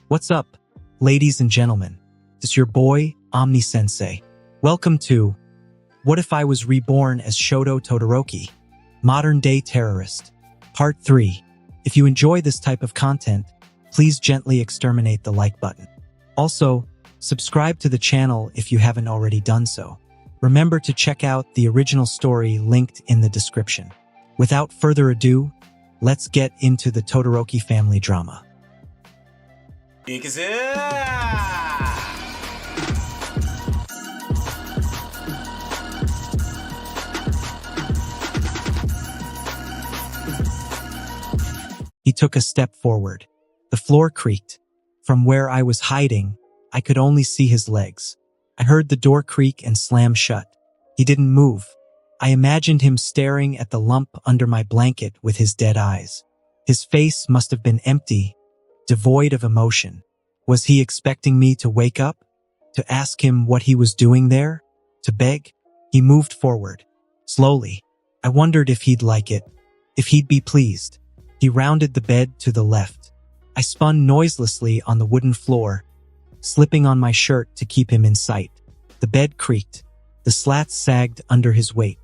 What's up, ladies and gentlemen? It's your boy, Omni-sensei. Welcome to What If I Was Reborn as SHOTO Todoroki, Modern Day Terrorist, Part 3. If you enjoy this type of content, please gently exterminate the like button. Also, subscribe to the channel if you haven't already done so. Remember to check out the original story linked in the description. Without further ado, let's get into the Todoroki family drama. He took a step forward. The floor creaked. From where I was hiding, I could only see his legs. I heard the door creak and slam shut. He didn't move. I imagined him staring at the lump under my blanket with his dead eyes. His face must have been empty, devoid of emotion. Was he expecting me to wake up? To ask him what he was doing there? To beg? He moved forward. Slowly. I wondered if he'd like it, if he'd be pleased. He rounded the bed to the left. I spun noiselessly on the wooden floor, slipping on my shirt to keep him in sight. The bed creaked. The slats sagged under his weight.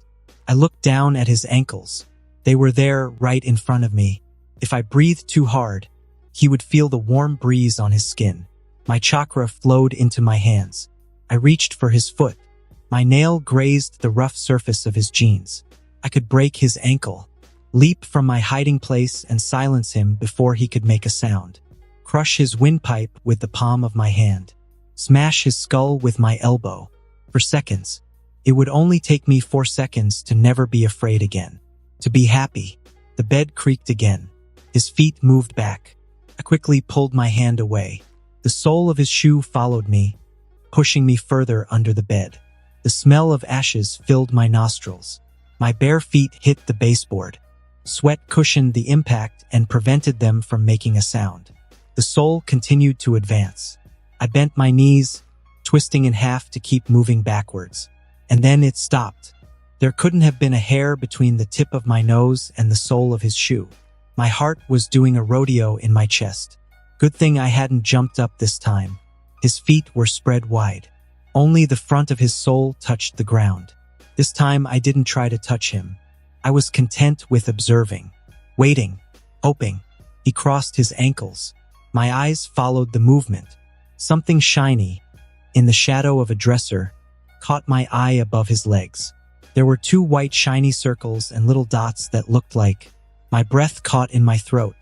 I looked down at his ankles. They were there right in front of me. If I breathed too hard, he would feel the warm breeze on his skin. My chakra flowed into my hands. I reached for his foot. My nail grazed the rough surface of his jeans. I could break his ankle, leap from my hiding place and silence him before he could make a sound. Crush his windpipe with the palm of my hand. Smash his skull with my elbow. For seconds. It would only take me 4 seconds to never be afraid again. To be happy. The bed creaked again. His feet moved back. I quickly pulled my hand away. The sole of his shoe followed me, pushing me further under the bed. The smell of ashes filled my nostrils. My bare feet hit the baseboard. Sweat cushioned the impact and prevented them from making a sound. The sole continued to advance. I bent my knees, twisting in half to keep moving backwards. And then it stopped. There couldn't have been a hair between the tip of my nose and the sole of his shoe. My heart was doing a rodeo in my chest. Good thing I hadn't jumped up this time. His feet were spread wide. Only the front of his sole touched the ground. This time I didn't try to touch him. I was content with observing, waiting, hoping. He crossed his ankles. My eyes followed the movement. Something shiny, in the shadow of a dresser, caught my eye above his legs. There were 2 white shiny circles and little dots that looked like. My breath caught in my throat.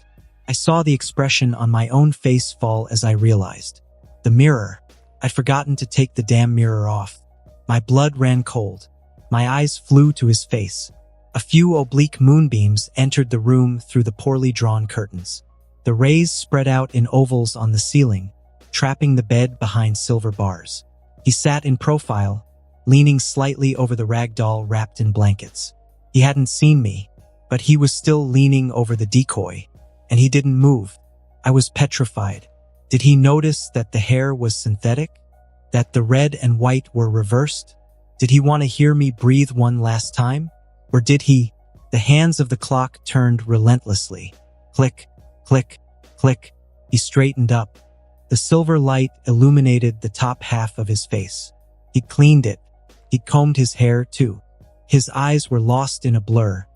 I saw the expression on my own face fall as I realized. The mirror. I'd forgotten to take the damn mirror off. My blood ran cold. My eyes flew to his face. A few oblique moonbeams entered the room through the poorly drawn curtains. The rays spread out in ovals on the ceiling, trapping the bed behind silver bars. He sat in profile, leaning slightly over the rag doll wrapped in blankets. He hadn't seen me, but he was still leaning over the decoy, and he didn't move. I was petrified. Did he notice that the hair was synthetic? That the red and white were reversed? Did he want to hear me breathe one last time? Or did he? The hands of the clock turned relentlessly. Click, click, click. He straightened up. The silver light illuminated the top half of his face. He'd cleaned it. He'd combed his hair too. His eyes were lost in a blur,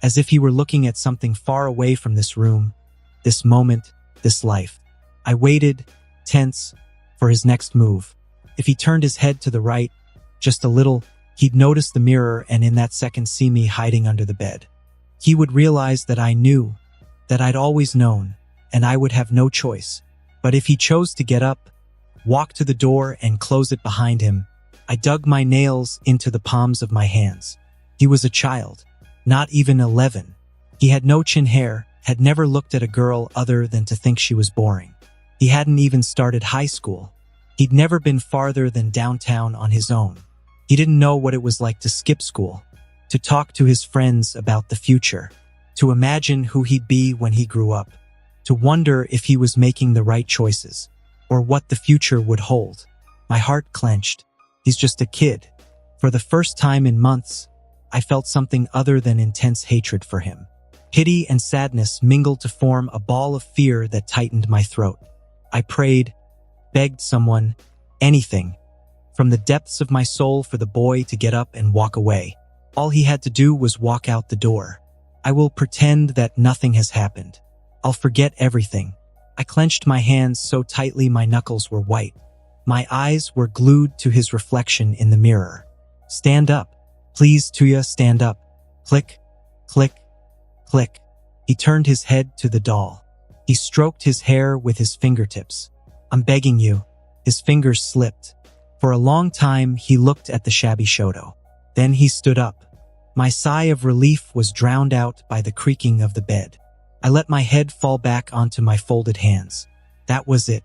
as if he were looking at something far away from this room, this moment, this life. I waited, tense, for his next move. If he turned his head to the right, just a little, he'd notice the mirror and in that second see me hiding under the bed. He would realize that I knew, that I'd always known, and I would have no choice. But if he chose to get up, walk to the door and close it behind him, I dug my nails into the palms of my hands. He was a child. Not even 11. He had no chin hair, had never looked at a girl other than to think she was boring. He hadn't even started high school. He'd never been farther than downtown on his own. He didn't know what it was like to skip school, to talk to his friends about the future, to imagine who he'd be when he grew up, to wonder if he was making the right choices, or what the future would hold. My heart clenched. He's just a kid. For the first time in months, I felt something other than intense hatred for him. Pity and sadness mingled to form a ball of fear that tightened my throat. I prayed, begged someone, anything, from the depths of my soul for the boy to get up and walk away. All he had to do was walk out the door. I will pretend that nothing has happened. I'll forget everything. I clenched my hands so tightly my knuckles were white. My eyes were glued to his reflection in the mirror. Stand up. Please, Tuya, stand up. Click, click, click. He turned his head to the doll. He stroked his hair with his fingertips. I'm begging you. His fingers slipped. For a long time, he looked at the shabby Shoto. Then he stood up. My sigh of relief was drowned out by the creaking of the bed. I let my head fall back onto my folded hands. That was it.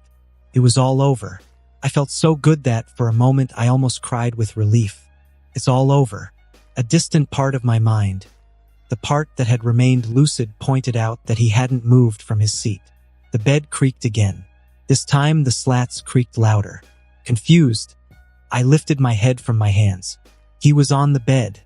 It was all over. I felt so good that, for a moment, I almost cried with relief. It's all over. A distant part of my mind, the part that had remained lucid, pointed out that he hadn't moved from his seat. The bed creaked again. This time the slats creaked louder. Confused, I lifted my head from my hands. He was on the bed,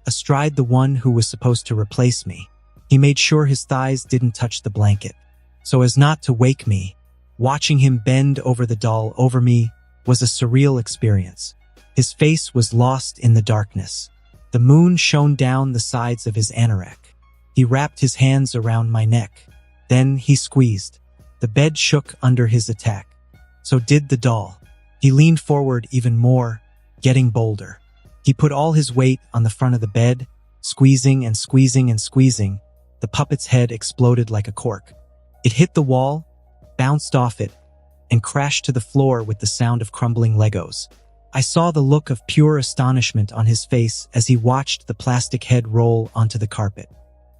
astride the one who was supposed to replace me. He made sure his thighs didn't touch the blanket, so as not to wake me. Watching him bend over the doll over me was a surreal experience. His face was lost in the darkness. The moon shone down the sides of his anorak. He wrapped his hands around my neck. Then he squeezed. The bed shook under his attack. So did the doll. He leaned forward even more, getting bolder. He put all his weight on the front of the bed, squeezing and squeezing and squeezing. The puppet's head exploded like a cork. It hit the wall, bounced off it, and crashed to the floor with the sound of crumbling Legos. I saw the look of pure astonishment on his face as he watched the plastic head roll onto the carpet.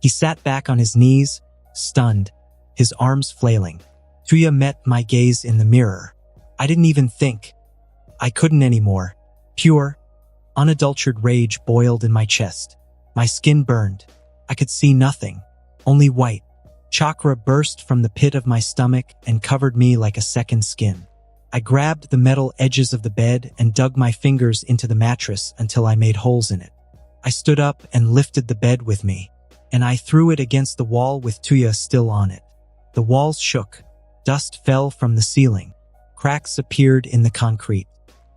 He sat back on his knees, stunned, his arms flailing. Tuya met my gaze in the mirror. I didn't even think. I couldn't anymore. Pure, unadulterated rage boiled in my chest. My skin burned. I could see nothing, only white. Chakra burst from the pit of my stomach and covered me like a second skin. I grabbed the metal edges of the bed and dug my fingers into the mattress until I made holes in it. I stood up and lifted the bed with me, and I threw it against the wall with Tuya still on it. The walls shook. Dust fell from the ceiling. Cracks appeared in the concrete.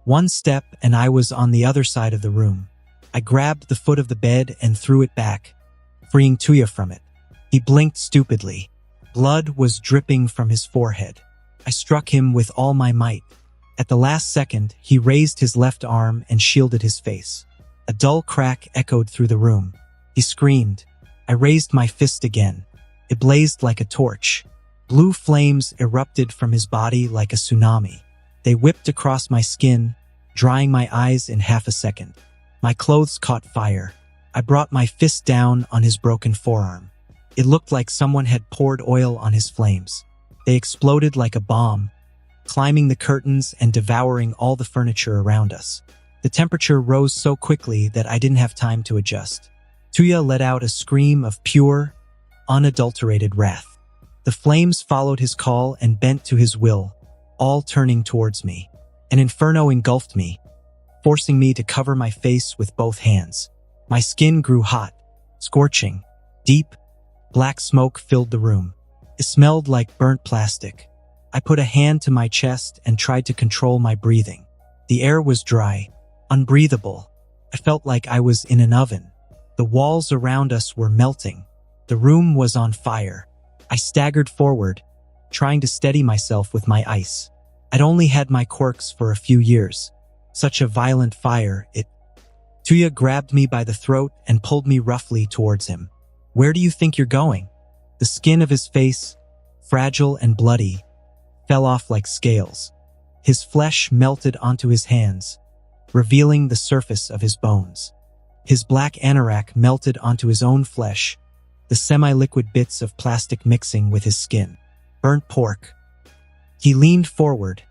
One step and I was on the other side of the room. I grabbed the foot of the bed and threw it back, freeing Tuya from it. He blinked stupidly. Blood was dripping from his forehead. I struck him with all my might. At the last second, he raised his left arm and shielded his face. A dull crack echoed through the room. He screamed. I raised my fist again. It blazed like a torch. Blue flames erupted from his body like a tsunami. They whipped across my skin, drying my eyes in half a second. My clothes caught fire. I brought my fist down on his broken forearm. It looked like someone had poured oil on his flames. They exploded like a bomb, climbing the curtains and devouring all the furniture around us. The temperature rose so quickly that I didn't have time to adjust. Tuya let out a scream of pure, unadulterated wrath. The flames followed his call and bent to his will, all turning towards me. An inferno engulfed me, forcing me to cover my face with both hands. My skin grew hot, scorching. Deep, black smoke filled the room. It smelled like burnt plastic. I put a hand to my chest and tried to control my breathing. The air was dry, unbreathable. I felt like I was in an oven. The walls around us were melting. The room was on fire. I staggered forward, trying to steady myself with my ice. I'd only had my quirks for a few years. Such a violent fire, Tuya grabbed me by the throat and pulled me roughly towards him. Where do you think you're going? The skin of his face, fragile and bloody, fell off like scales. His flesh melted onto his hands, revealing the surface of his bones. His black anorak melted onto his own flesh, the semi-liquid bits of plastic mixing with his skin. Burnt pork. He leaned forward,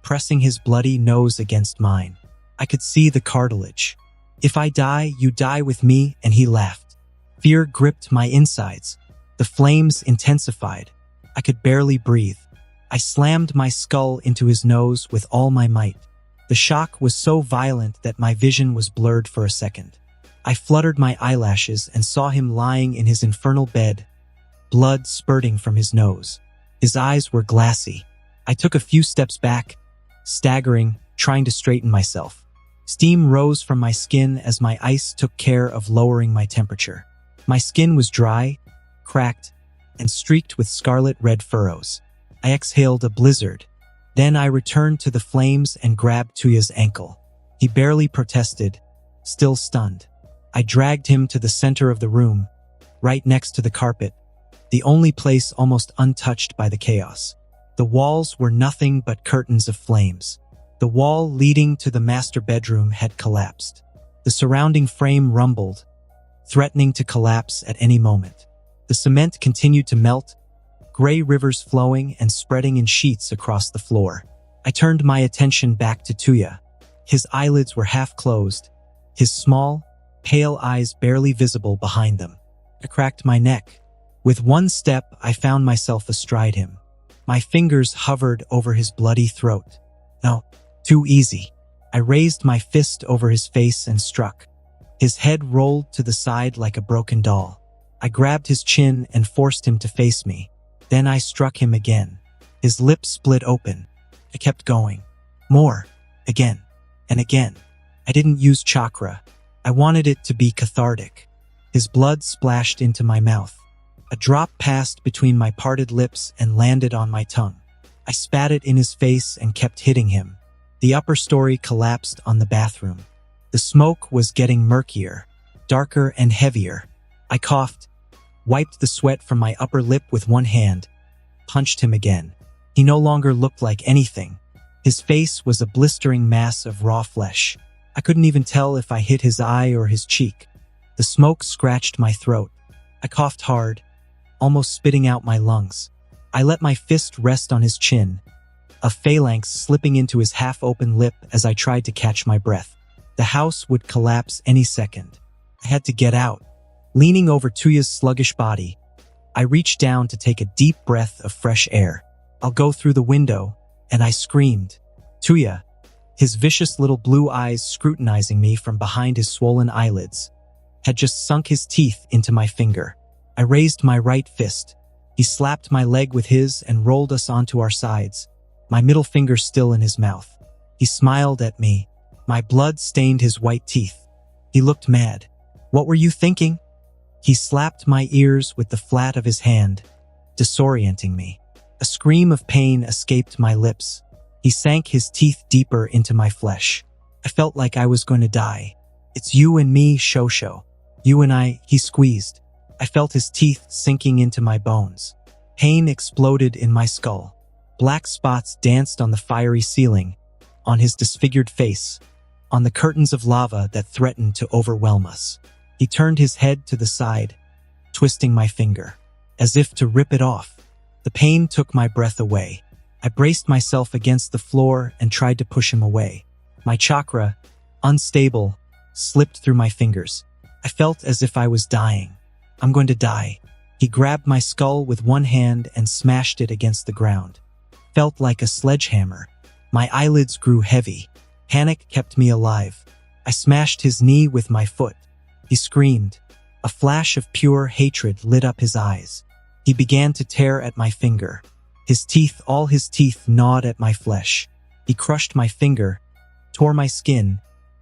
pressing his bloody nose against mine. I could see the cartilage. If I die, you die with me, and he laughed. Fear gripped my insides. The flames intensified. I could barely breathe. I slammed my skull into his nose with all my might. The shock was so violent that my vision was blurred for a second. I fluttered my eyelashes and saw him lying in his infernal bed, blood spurting from his nose. His eyes were glassy. I took a few steps back, staggering, trying to straighten myself. Steam rose from my skin as my ice took care of lowering my temperature. My skin was dry, cracked, and streaked with scarlet red furrows. I exhaled a blizzard. Then I returned to the flames and grabbed Tuya's ankle. He barely protested, still stunned. I dragged him to the center of the room, right next to the carpet, the only place almost untouched by the chaos. The walls were nothing but curtains of flames. The wall leading to the master bedroom had collapsed. The surrounding frame rumbled, threatening to collapse at any moment. The cement continued to melt, gray rivers flowing and spreading in sheets across the floor. I turned my attention back to Tuya. His eyelids were half closed, his small, pale eyes barely visible behind them. I cracked my neck. With one step, I found myself astride him. My fingers hovered over his bloody throat. No, too easy. I raised my fist over his face and struck. His head rolled to the side like a broken doll. I grabbed his chin and forced him to face me. Then I struck him again. His lips split open. I kept going. More. Again. And again. I didn't use chakra. I wanted it to be cathartic. His blood splashed into my mouth. A drop passed between my parted lips and landed on my tongue. I spat it in his face and kept hitting him. The upper story collapsed on the bathroom. The smoke was getting murkier, darker and heavier. I coughed, wiped the sweat from my upper lip with one hand, punched him again. He no longer looked like anything. His face was a blistering mass of raw flesh. I couldn't even tell if I hit his eye or his cheek. The smoke scratched my throat. I coughed hard, almost spitting out my lungs. I let my fist rest on his chin, a phalanx slipping into his half-open lip as I tried to catch my breath. The house would collapse any second. I had to get out. Leaning over Tuya's sluggish body, I reached down to take a deep breath of fresh air. I'll go through the window, and I screamed. Tuya, his vicious little blue eyes scrutinizing me from behind his swollen eyelids, had just sunk his teeth into my finger. I raised my right fist. He slapped my leg with his and rolled us onto our sides, my middle finger still in his mouth. He smiled at me. My blood stained his white teeth. He looked mad. What were you thinking? He slapped my ears with the flat of his hand, disorienting me. A scream of pain escaped my lips. He sank his teeth deeper into my flesh. I felt like I was going to die. It's you and me, Shosho. You and I, he squeezed. I felt his teeth sinking into my bones. Pain exploded in my skull. Black spots danced on the fiery ceiling, on his disfigured face, on the curtains of lava that threatened to overwhelm us. He turned his head to the side, twisting my finger, as if to rip it off. The pain took my breath away. I braced myself against the floor and tried to push him away. My chakra, unstable, slipped through my fingers. I felt as if I was dying. I'm going to die. He grabbed my skull with one hand and smashed it against the ground. Felt like a sledgehammer. My eyelids grew heavy. Panic kept me alive. I smashed his knee with my foot. He screamed. A flash of pure hatred lit up his eyes. He began to tear at my finger. All his teeth gnawed at my flesh. He crushed my finger, tore my skin,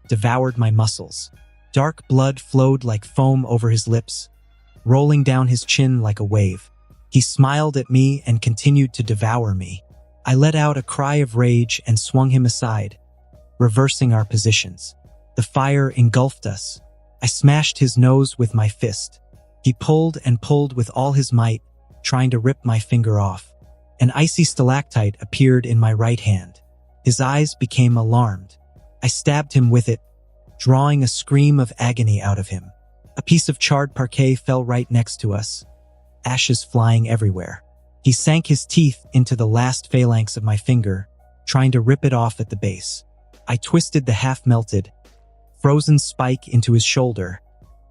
devoured my muscles. Dark blood flowed like foam over his lips, rolling down his chin like a wave. He smiled at me and continued to devour me. I let out a cry of rage and swung him aside, reversing our positions. The fire engulfed us. I smashed his nose with my fist. He pulled and pulled with all his might, trying to rip my finger off. An icy stalactite appeared in my right hand. His eyes became alarmed. I stabbed him with it, drawing a scream of agony out of him. A piece of charred parquet fell right next to us, ashes flying everywhere. He sank his teeth into the last phalanx of my finger, trying to rip it off at the base. I twisted the half-melted, frozen spike into his shoulder,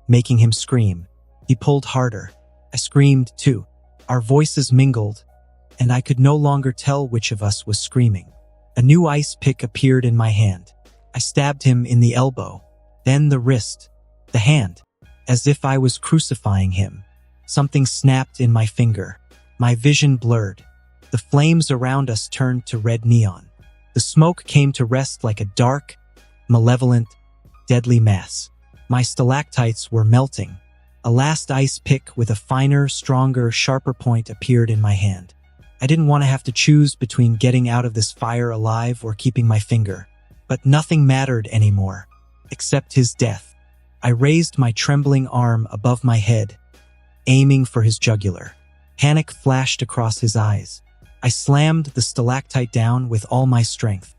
making him scream. He pulled harder. I screamed too. Our voices mingled, and I could no longer tell which of us was screaming. A new ice pick appeared in my hand. I stabbed him in the elbow, then the wrist, the hand. As if I was crucifying him. Something snapped in my finger. My vision blurred. The flames around us turned to red neon. The smoke came to rest like a dark, malevolent, deadly mass. My stalactites were melting. A last ice pick with a finer, stronger, sharper point appeared in my hand. I didn't want to have to choose between getting out of this fire alive or keeping my finger. But nothing mattered anymore, except his death. I raised my trembling arm above my head, aiming for his jugular. Panic flashed across his eyes. I slammed the stalactite down with all my strength.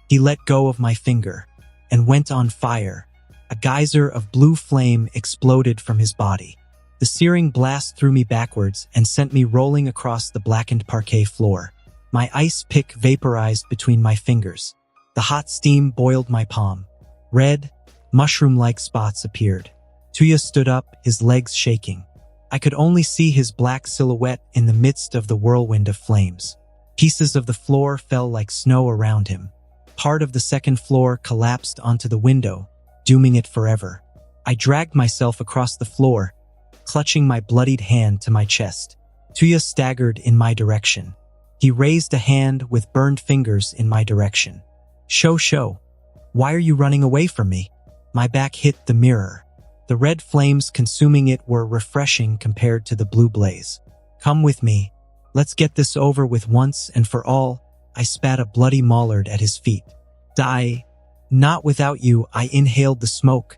He let go of my finger and went on fire. A geyser of blue flame exploded from his body. The searing blast threw me backwards and sent me rolling across the blackened parquet floor. My ice pick vaporized between my fingers. The hot steam boiled my palm. Red, mushroom-like spots appeared. Tuya stood up, his legs shaking. I could only see his black silhouette in the midst of the whirlwind of flames. Pieces of the floor fell like snow around him. Part of the second floor collapsed onto the window, dooming it forever. I dragged myself across the floor, clutching my bloodied hand to my chest. Tuya staggered in my direction. He raised a hand with burned fingers in my direction. Show, why are you running away from me? My back hit the mirror. The red flames consuming it were refreshing compared to the blue blaze. Come with me. Let's get this over with once and for all. I spat a bloody mallard at his feet. Die. Not without you. I inhaled the smoke,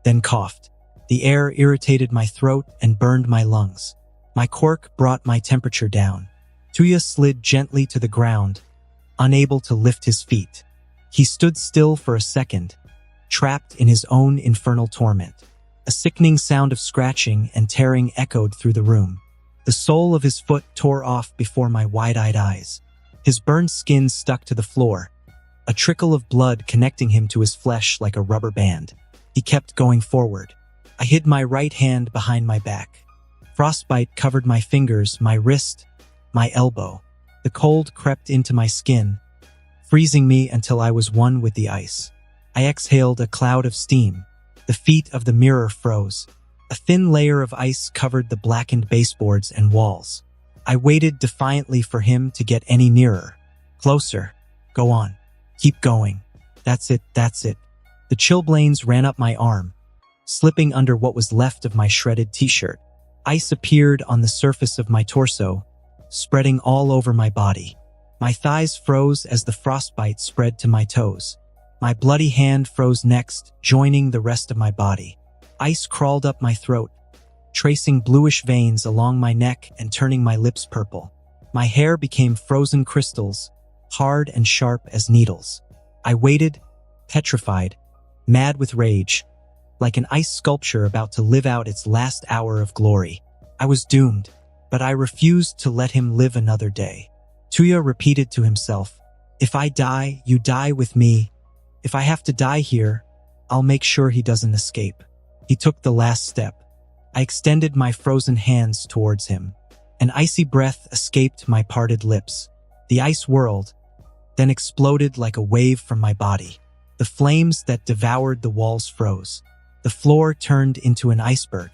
then coughed. The air irritated my throat and burned my lungs. My quirk brought my temperature down. Tuya slid gently to the ground, unable to lift his feet. He stood still for a second, trapped in his own infernal torment. A sickening sound of scratching and tearing echoed through the room. The sole of his foot tore off before my wide-eyed eyes. His burned skin stuck to the floor, a trickle of blood connecting him to his flesh like a rubber band. He kept going forward. I hid my right hand behind my back. Frostbite covered my fingers, my wrist, my elbow. The cold crept into my skin, freezing me until I was one with the ice. I exhaled a cloud of steam. The feet of the mirror froze. A thin layer of ice covered the blackened baseboards and walls. I waited defiantly for him to get any nearer. Closer. Go on. Keep going. That's it. The chilblains ran up my arm, slipping under what was left of my shredded t-shirt. Ice appeared on the surface of my torso, spreading all over my body. My thighs froze as the frostbite spread to my toes. My bloody hand froze next, joining the rest of my body. Ice crawled up my throat, tracing bluish veins along my neck and turning my lips purple. My hair became frozen crystals, hard and sharp as needles. I waited, petrified, mad with rage, like an ice sculpture about to live out its last hour of glory. I was doomed, but I refused to let him live another day. Tuya repeated to himself, "If I die, you die with me. If I have to die here, I'll make sure he doesn't escape." He took the last step. I extended my frozen hands towards him. An icy breath escaped my parted lips. The ice whirled, then exploded like a wave from my body. The flames that devoured the walls froze. The floor turned into an iceberg.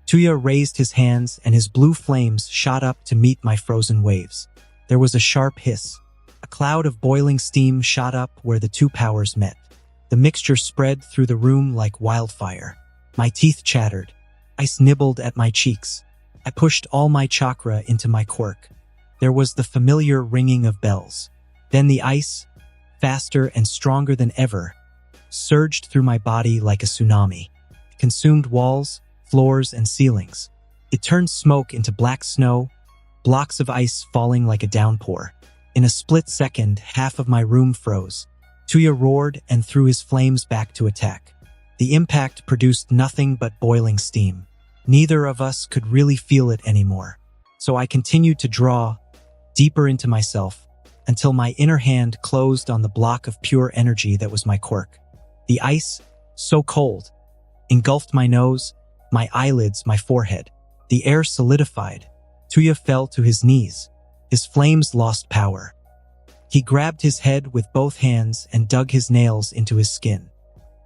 Tuya raised his hands and his blue flames shot up to meet my frozen waves. There was a sharp hiss. A cloud of boiling steam shot up where the two powers met. The mixture spread through the room like wildfire. My teeth chattered. Ice nibbled at my cheeks. I pushed all my chakra into my quirk. There was the familiar ringing of bells. Then the ice, faster and stronger than ever, surged through my body like a tsunami. It consumed walls, floors, and ceilings. It turned smoke into black snow, blocks of ice falling like a downpour. In a split second, half of my room froze. Tuya roared and threw his flames back to attack. The impact produced nothing but boiling steam. Neither of us could really feel it anymore. So I continued to draw deeper into myself until my inner hand closed on the block of pure energy that was my quirk. The ice, so cold, engulfed my nose, my eyelids, my forehead. The air solidified. Tuya fell to his knees. His flames lost power. He grabbed his head with both hands and dug his nails into his skin.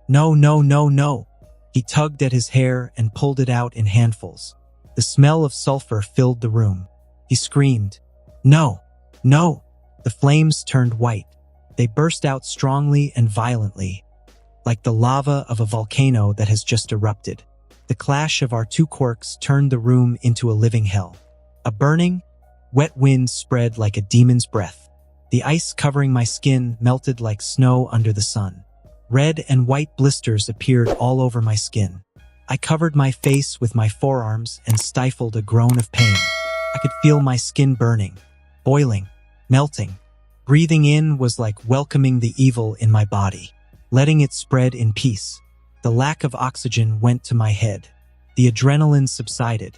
No. He tugged at his hair and pulled it out in handfuls. The smell of sulfur filled the room. He screamed, "No! No! The flames turned white. They burst out strongly and violently, like the lava of a volcano that has just erupted. The clash of our two quirks turned the room into a living hell. A burning, wet wind spread like a demon's breath. The ice covering my skin melted like snow under the sun. Red and white blisters appeared all over my skin. I covered my face with my forearms and stifled a groan of pain. I could feel my skin burning, boiling, melting. Breathing in was like welcoming the evil in my body, letting it spread in peace. The lack of oxygen went to my head. The adrenaline subsided.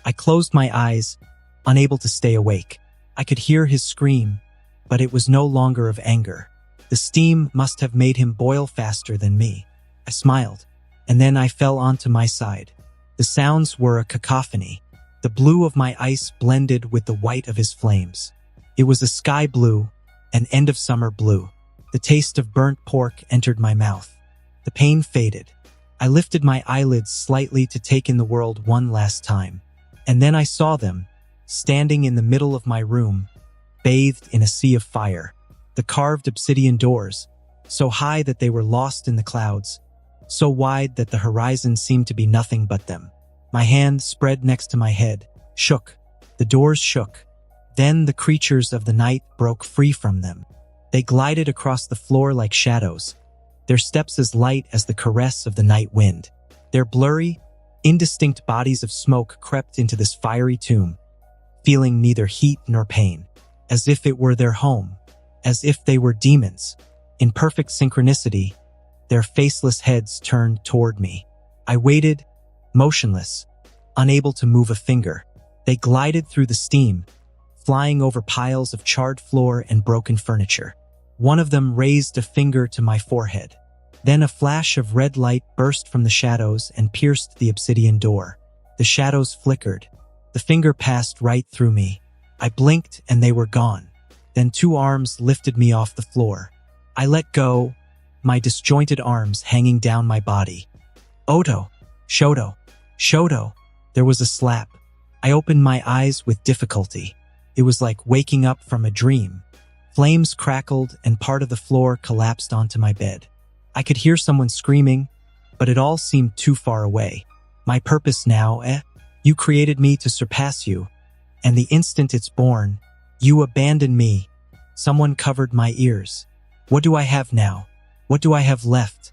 I closed my eyes, unable to stay awake. I could hear his scream, but it was no longer of anger. The steam must have made him boil faster than me. I smiled, and then I fell onto my side. The sounds were a cacophony. The blue of my ice blended with the white of his flames. It was a sky blue, an end-of-summer blue. The taste of burnt pork entered my mouth. The pain faded. I lifted my eyelids slightly to take in the world one last time. And then I saw them, standing in the middle of my room, bathed in a sea of fire. The carved obsidian doors, so high that they were lost in the clouds, so wide that the horizon seemed to be nothing but them. My hand, spread next to my head, shook. The doors shook. Then the creatures of the night broke free from them. They glided across the floor like shadows, their steps as light as the caress of the night wind. Their blurry, indistinct bodies of smoke crept into this fiery tomb, feeling neither heat nor pain, as if it were their home, as if they were demons. In perfect synchronicity, their faceless heads turned toward me. I waited, motionless, unable to move a finger. They glided through the steam, flying over piles of charred floor and broken furniture. One of them raised a finger to my forehead. Then a flash of red light burst from the shadows and pierced the obsidian door. The shadows flickered. The finger passed right through me. I blinked and they were gone. Then two arms lifted me off the floor. I let go, my disjointed arms hanging down my body. Oto, Shoto, Shoto. There was a slap. I opened my eyes with difficulty. It was like waking up from a dream. Flames crackled and part of the floor collapsed onto my bed. I could hear someone screaming, but it all seemed too far away. My purpose now, You created me to surpass you, and the instant it's born, you abandon me. Someone covered my ears. What do I have now? What do I have left?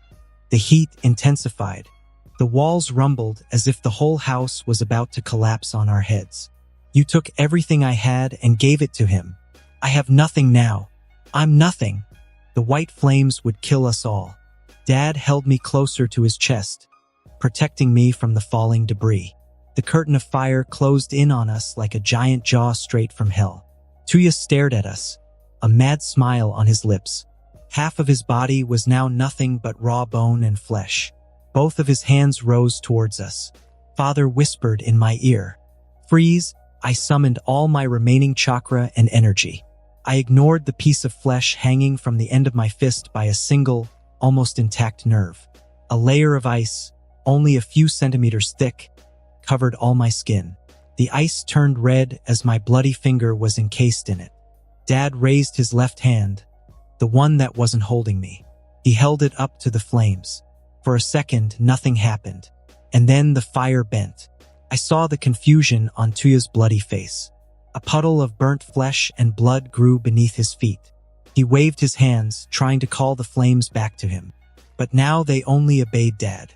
The heat intensified. The walls rumbled as if the whole house was about to collapse on our heads. You took everything I had and gave it to him. I have nothing now. I'm nothing. The white flames would kill us all. Dad held me closer to his chest, protecting me from the falling debris. The curtain of fire closed in on us like a giant jaw straight from hell. Tuya stared at us, a mad smile on his lips. Half of his body was now nothing but raw bone and flesh. Both of his hands rose towards us. Father whispered in my ear, "Freeze." I summoned all my remaining chakra and energy. I ignored the piece of flesh hanging from the end of my fist by a single, almost intact nerve. A layer of ice, only a few centimeters thick, covered all my skin. The ice turned red as my bloody finger was encased in it. Dad raised his left hand, the one that wasn't holding me. He held it up to the flames. For a second, nothing happened. And then the fire bent. I saw the confusion on Tuya's bloody face. A puddle of burnt flesh and blood grew beneath his feet. He waved his hands, trying to call the flames back to him. But now they only obeyed Dad.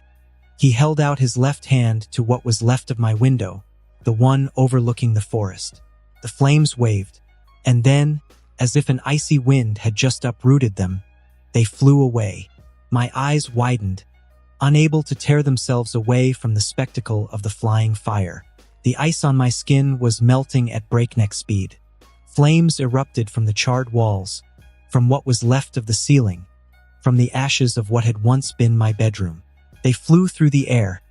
He held out his left hand to what was left of my window, the one overlooking the forest. The flames waved, and then, as if an icy wind had just uprooted them, they flew away. My eyes widened, unable to tear themselves away from the spectacle of the flying fire. The ice on my skin was melting at breakneck speed. Flames erupted from the charred walls, from what was left of the ceiling, from the ashes of what had once been my bedroom. They flew through the air,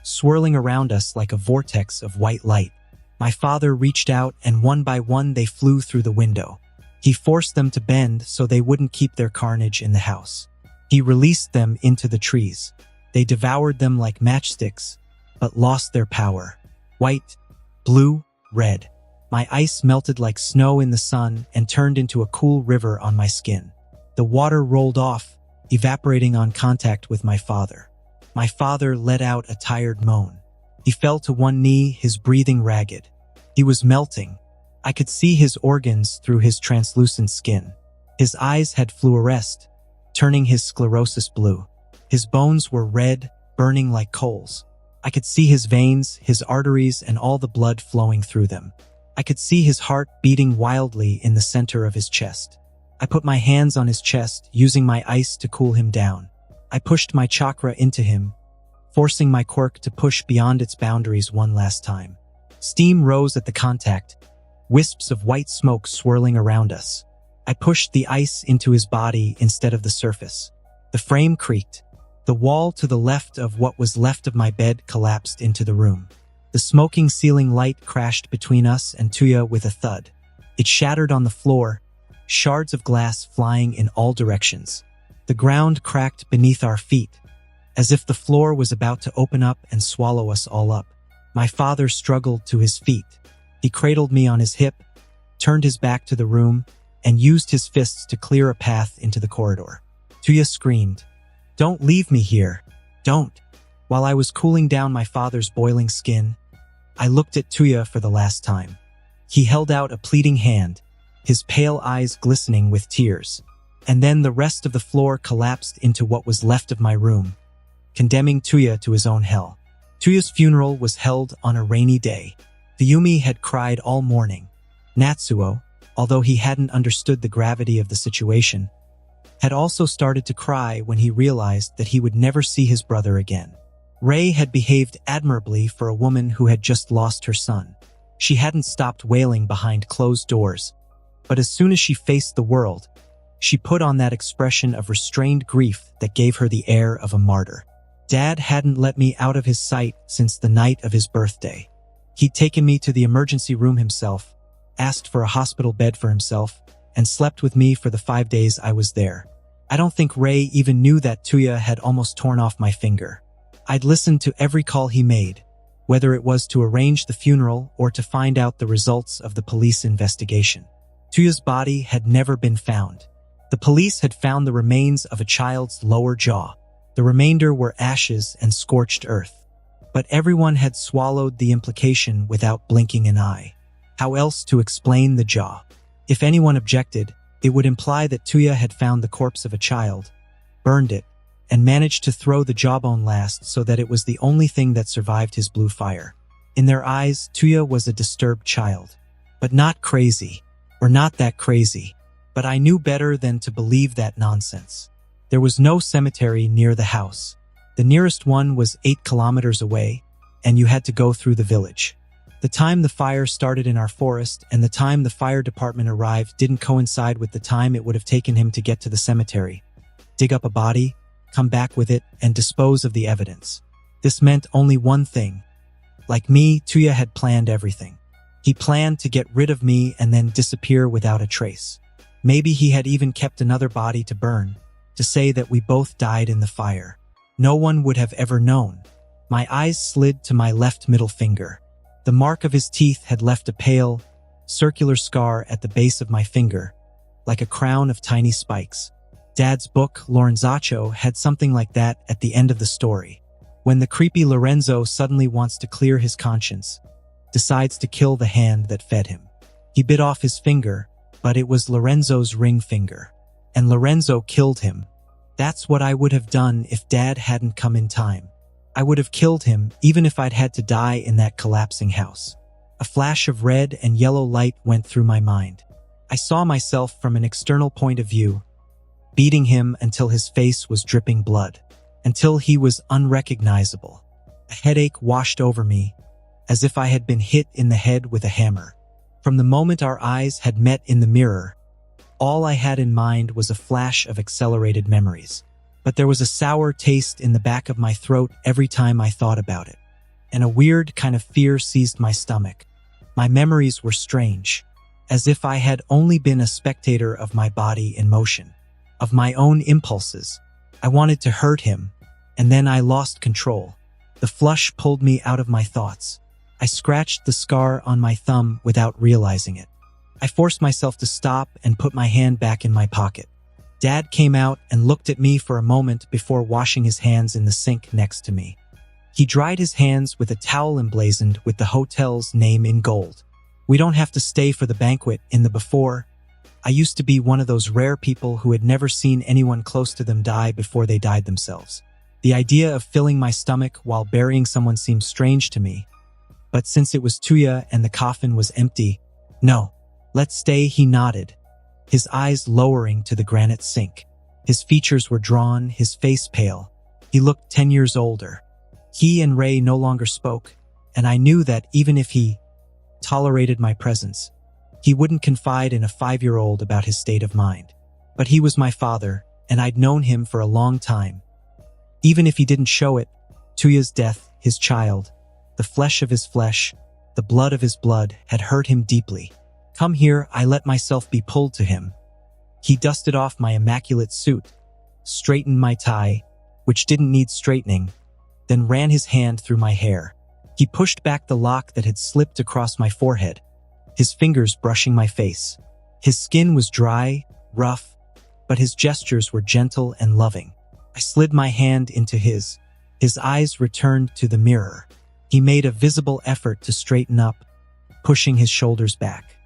swirling around us like a vortex of white light. My father reached out and one by one they flew through the window. He forced them to bend so they wouldn't keep their carnage in the house. He released them into the trees. They devoured them like matchsticks, but lost their power. White, blue, red. My ice melted like snow in the sun and turned into a cool river on my skin. The water rolled off, evaporating on contact with my father. My father let out a tired moan. He fell to one knee, his breathing ragged. He was melting. I could see his organs through his translucent skin. His eyes had fluoresced, turning his sclerosis blue. His bones were red, burning like coals. I could see his veins, his arteries, and all the blood flowing through them. I could see his heart beating wildly in the center of his chest. I put my hands on his chest, using my ice to cool him down. I pushed my chakra into him, forcing my quirk to push beyond its boundaries one last time. Steam rose at the contact, wisps of white smoke swirling around us. I pushed the ice into his body instead of the surface. The frame creaked. The wall to the left of what was left of my bed collapsed into the room. The smoking ceiling light crashed between us and Tuya with a thud. It shattered on the floor, shards of glass flying in all directions. The ground cracked beneath our feet, as if the floor was about to open up and swallow us all up. My father struggled to his feet. He cradled me on his hip, turned his back to the room, and used his fists to clear a path into the corridor. Tuya screamed, "Don't leave me here. Don't." While I was cooling down my father's boiling skin, I looked at Tuya for the last time. He held out a pleading hand, his pale eyes glistening with tears. And then the rest of the floor collapsed into what was left of my room, condemning Tuya to his own hell. Tuya's funeral was held on a rainy day. The Yumi had cried all morning. Natsuo, although he hadn't understood the gravity of the situation, had also started to cry when he realized that he would never see his brother again. Rei had behaved admirably for a woman who had just lost her son. She hadn't stopped wailing behind closed doors, but as soon as she faced the world, she put on that expression of restrained grief that gave her the air of a martyr. Dad hadn't let me out of his sight since the night of his birthday. He'd taken me to the emergency room himself, asked for a hospital bed for himself, and slept with me for the 5 days I was there. I don't think Rei even knew that Tuya had almost torn off my finger. I'd listened to every call he made, whether it was to arrange the funeral or to find out the results of the police investigation. Tuya's body had never been found. The police had found the remains of a child's lower jaw. The remainder were ashes and scorched earth. But everyone had swallowed the implication without blinking an eye. How else to explain the jaw? If anyone objected, it would imply that Tuya had found the corpse of a child, burned it, and managed to throw the jawbone last so that it was the only thing that survived his blue fire. In their eyes, Tuya was a disturbed child. But not crazy, or not that crazy. But I knew better than to believe that nonsense. There was no cemetery near the house. The nearest one was 8 kilometers away, and you had to go through the village. The time the fire started in our forest and the time the fire department arrived didn't coincide with the time it would have taken him to get to the cemetery, dig up a body, come back with it, and dispose of the evidence. This meant only one thing. Like me, Tuya had planned everything. He planned to get rid of me and then disappear without a trace. Maybe he had even kept another body to burn, to say that we both died in the fire. No one would have ever known. My eyes slid to my left middle finger. The mark of his teeth had left a pale, circular scar at the base of my finger, like a crown of tiny spikes. Dad's book, Lorenzaccio, had something like that at the end of the story. When the creepy Lorenzo suddenly wants to clear his conscience, decides to kill the hand that fed him. He bit off his finger, but it was Lorenzo's ring finger. And Lorenzo killed him. That's what I would have done if Dad hadn't come in time. I would have killed him even if I'd had to die in that collapsing house. A flash of red and yellow light went through my mind. I saw myself from an external point of view, beating him until his face was dripping blood, until he was unrecognizable. A headache washed over me, as if I had been hit in the head with a hammer. From the moment our eyes had met in the mirror, all I had in mind was a flash of accelerated memories. But there was a sour taste in the back of my throat every time I thought about it, and a weird kind of fear seized my stomach. My memories were strange, as if I had only been a spectator of my body in motion, of my own impulses. I wanted to hurt him, and then I lost control. The flush pulled me out of my thoughts. I scratched the scar on my thumb without realizing it. I forced myself to stop and put my hand back in my pocket. Dad came out and looked at me for a moment before washing his hands in the sink next to me. He dried his hands with a towel emblazoned with the hotel's name in gold. We don't have to stay for the banquet in the before. I used to be one of those rare people who had never seen anyone close to them die before they died themselves. The idea of filling my stomach while burying someone seemed strange to me. But since it was Tuya and the coffin was empty, no, let's stay, he nodded, his eyes lowering to the granite sink. His features were drawn, his face pale. He looked 10 years older. He and Ray no longer spoke, and I knew that even if he tolerated my presence, he wouldn't confide in a 5-year-old about his state of mind. But he was my father, and I'd known him for a long time. Even if he didn't show it, Tuya's death, his child, the flesh of his flesh, the blood of his blood, had hurt him deeply. Come here, I let myself be pulled to him. He dusted off my immaculate suit, straightened my tie, which didn't need straightening, then ran his hand through my hair. He pushed back the lock that had slipped across my forehead, his fingers brushing my face. His skin was dry, rough, but his gestures were gentle and loving. I slid my hand into his. His eyes returned to the mirror. He made a visible effort to straighten up, pushing his shoulders back.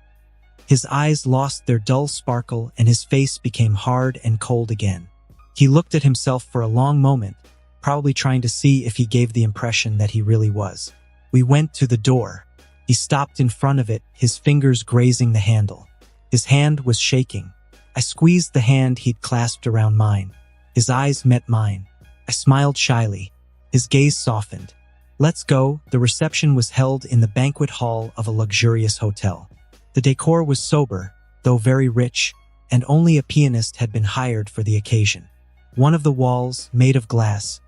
His eyes lost their dull sparkle and his face became hard and cold again. He looked at himself for a long moment, probably trying to see if he gave the impression that he really was. We went to the door. He stopped in front of it, his fingers grazing the handle. His hand was shaking. I squeezed the hand he'd clasped around mine. His eyes met mine. I smiled shyly. His gaze softened. Let's go. The reception was held in the banquet hall of a luxurious hotel. The decor was sober, though very rich, and only a pianist had been hired for the occasion. One of the walls, made of glass,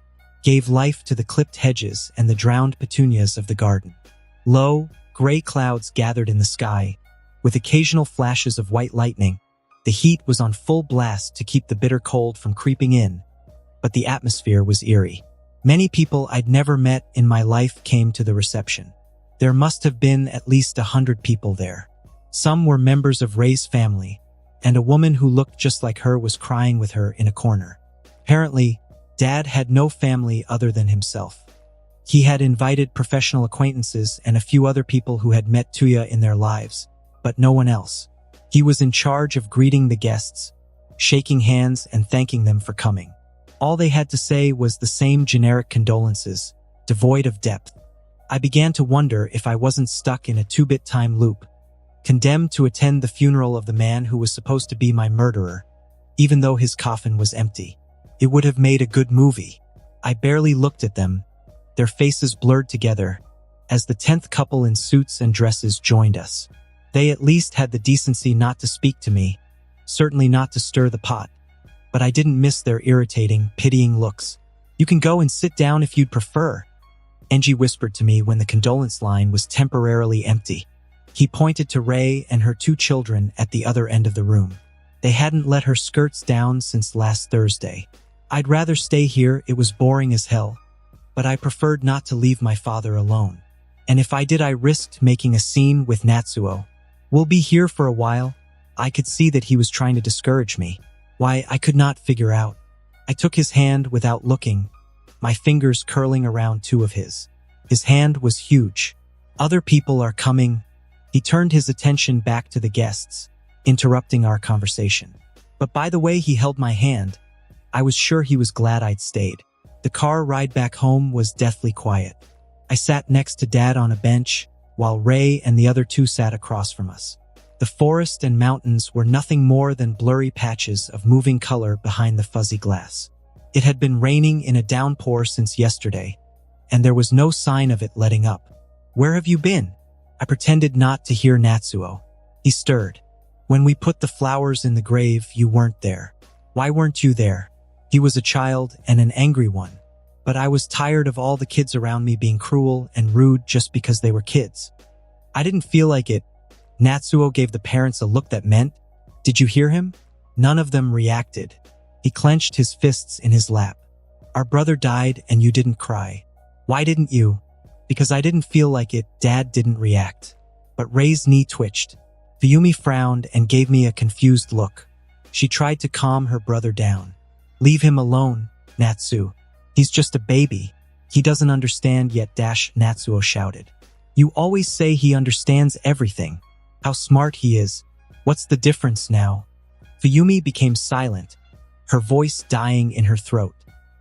gave life to the clipped hedges and the drowned petunias of the garden. Low, gray clouds gathered in the sky, with occasional flashes of white lightning. The heat was on full blast to keep the bitter cold from creeping in, but the atmosphere was eerie. Many people I'd never met in my life came to the reception. There must have been at least 100 people there. Some were members of Ray's family, and a woman who looked just like her was crying with her in a corner. Apparently, Dad had no family other than himself. He had invited professional acquaintances and a few other people who had met Tuya in their lives, but no one else. He was in charge of greeting the guests, shaking hands and thanking them for coming. All they had to say was the same generic condolences, devoid of depth. I began to wonder if I wasn't stuck in a 2-bit time loop, condemned to attend the funeral of the man who was supposed to be my murderer, even though his coffin was empty. It would have made a good movie. I barely looked at them, their faces blurred together, as the 10th couple in suits and dresses joined us. They at least had the decency not to speak to me, certainly not to stir the pot. But I didn't miss their irritating, pitying looks. You can go and sit down if you'd prefer, Angie whispered to me when the condolence line was temporarily empty. He pointed to Ray and her 2 children at the other end of the room. They hadn't let her skirts down since last Thursday. I'd rather stay here, it was boring as hell, but I preferred not to leave my father alone. And if I did, I risked making a scene with Natsuo. We'll be here for a while. I could see that he was trying to discourage me. Why, I could not figure out. I took his hand without looking, my fingers curling around 2 of his. His hand was huge. Other people are coming. He turned his attention back to the guests, interrupting our conversation. But by the way he held my hand, I was sure he was glad I'd stayed. The car ride back home was deathly quiet. I sat next to Dad on a bench, while Ray and the other 2 sat across from us. The forest and mountains were nothing more than blurry patches of moving color behind the fuzzy glass. It had been raining in a downpour since yesterday, and there was no sign of it letting up. Where have you been? I pretended not to hear Natsuo. He stirred. When we put the flowers in the grave, you weren't there. Why weren't you there? He was a child and an angry one, but I was tired of all the kids around me being cruel and rude just because they were kids. I didn't feel like it. Natsuo gave the parents a look that meant, "Did you hear him?" None of them reacted. He clenched his fists in his lap. "Our brother died and you didn't cry. Why didn't you?" Because I didn't feel like it, Dad didn't react. But Rei's knee twitched. Fuyumi frowned and gave me a confused look. She tried to calm her brother down. Leave him alone, Natsu. He's just a baby. He doesn't understand yet, Natsuo shouted. You always say he understands everything. How smart he is. What's the difference now? Fuyumi became silent, her voice dying in her throat.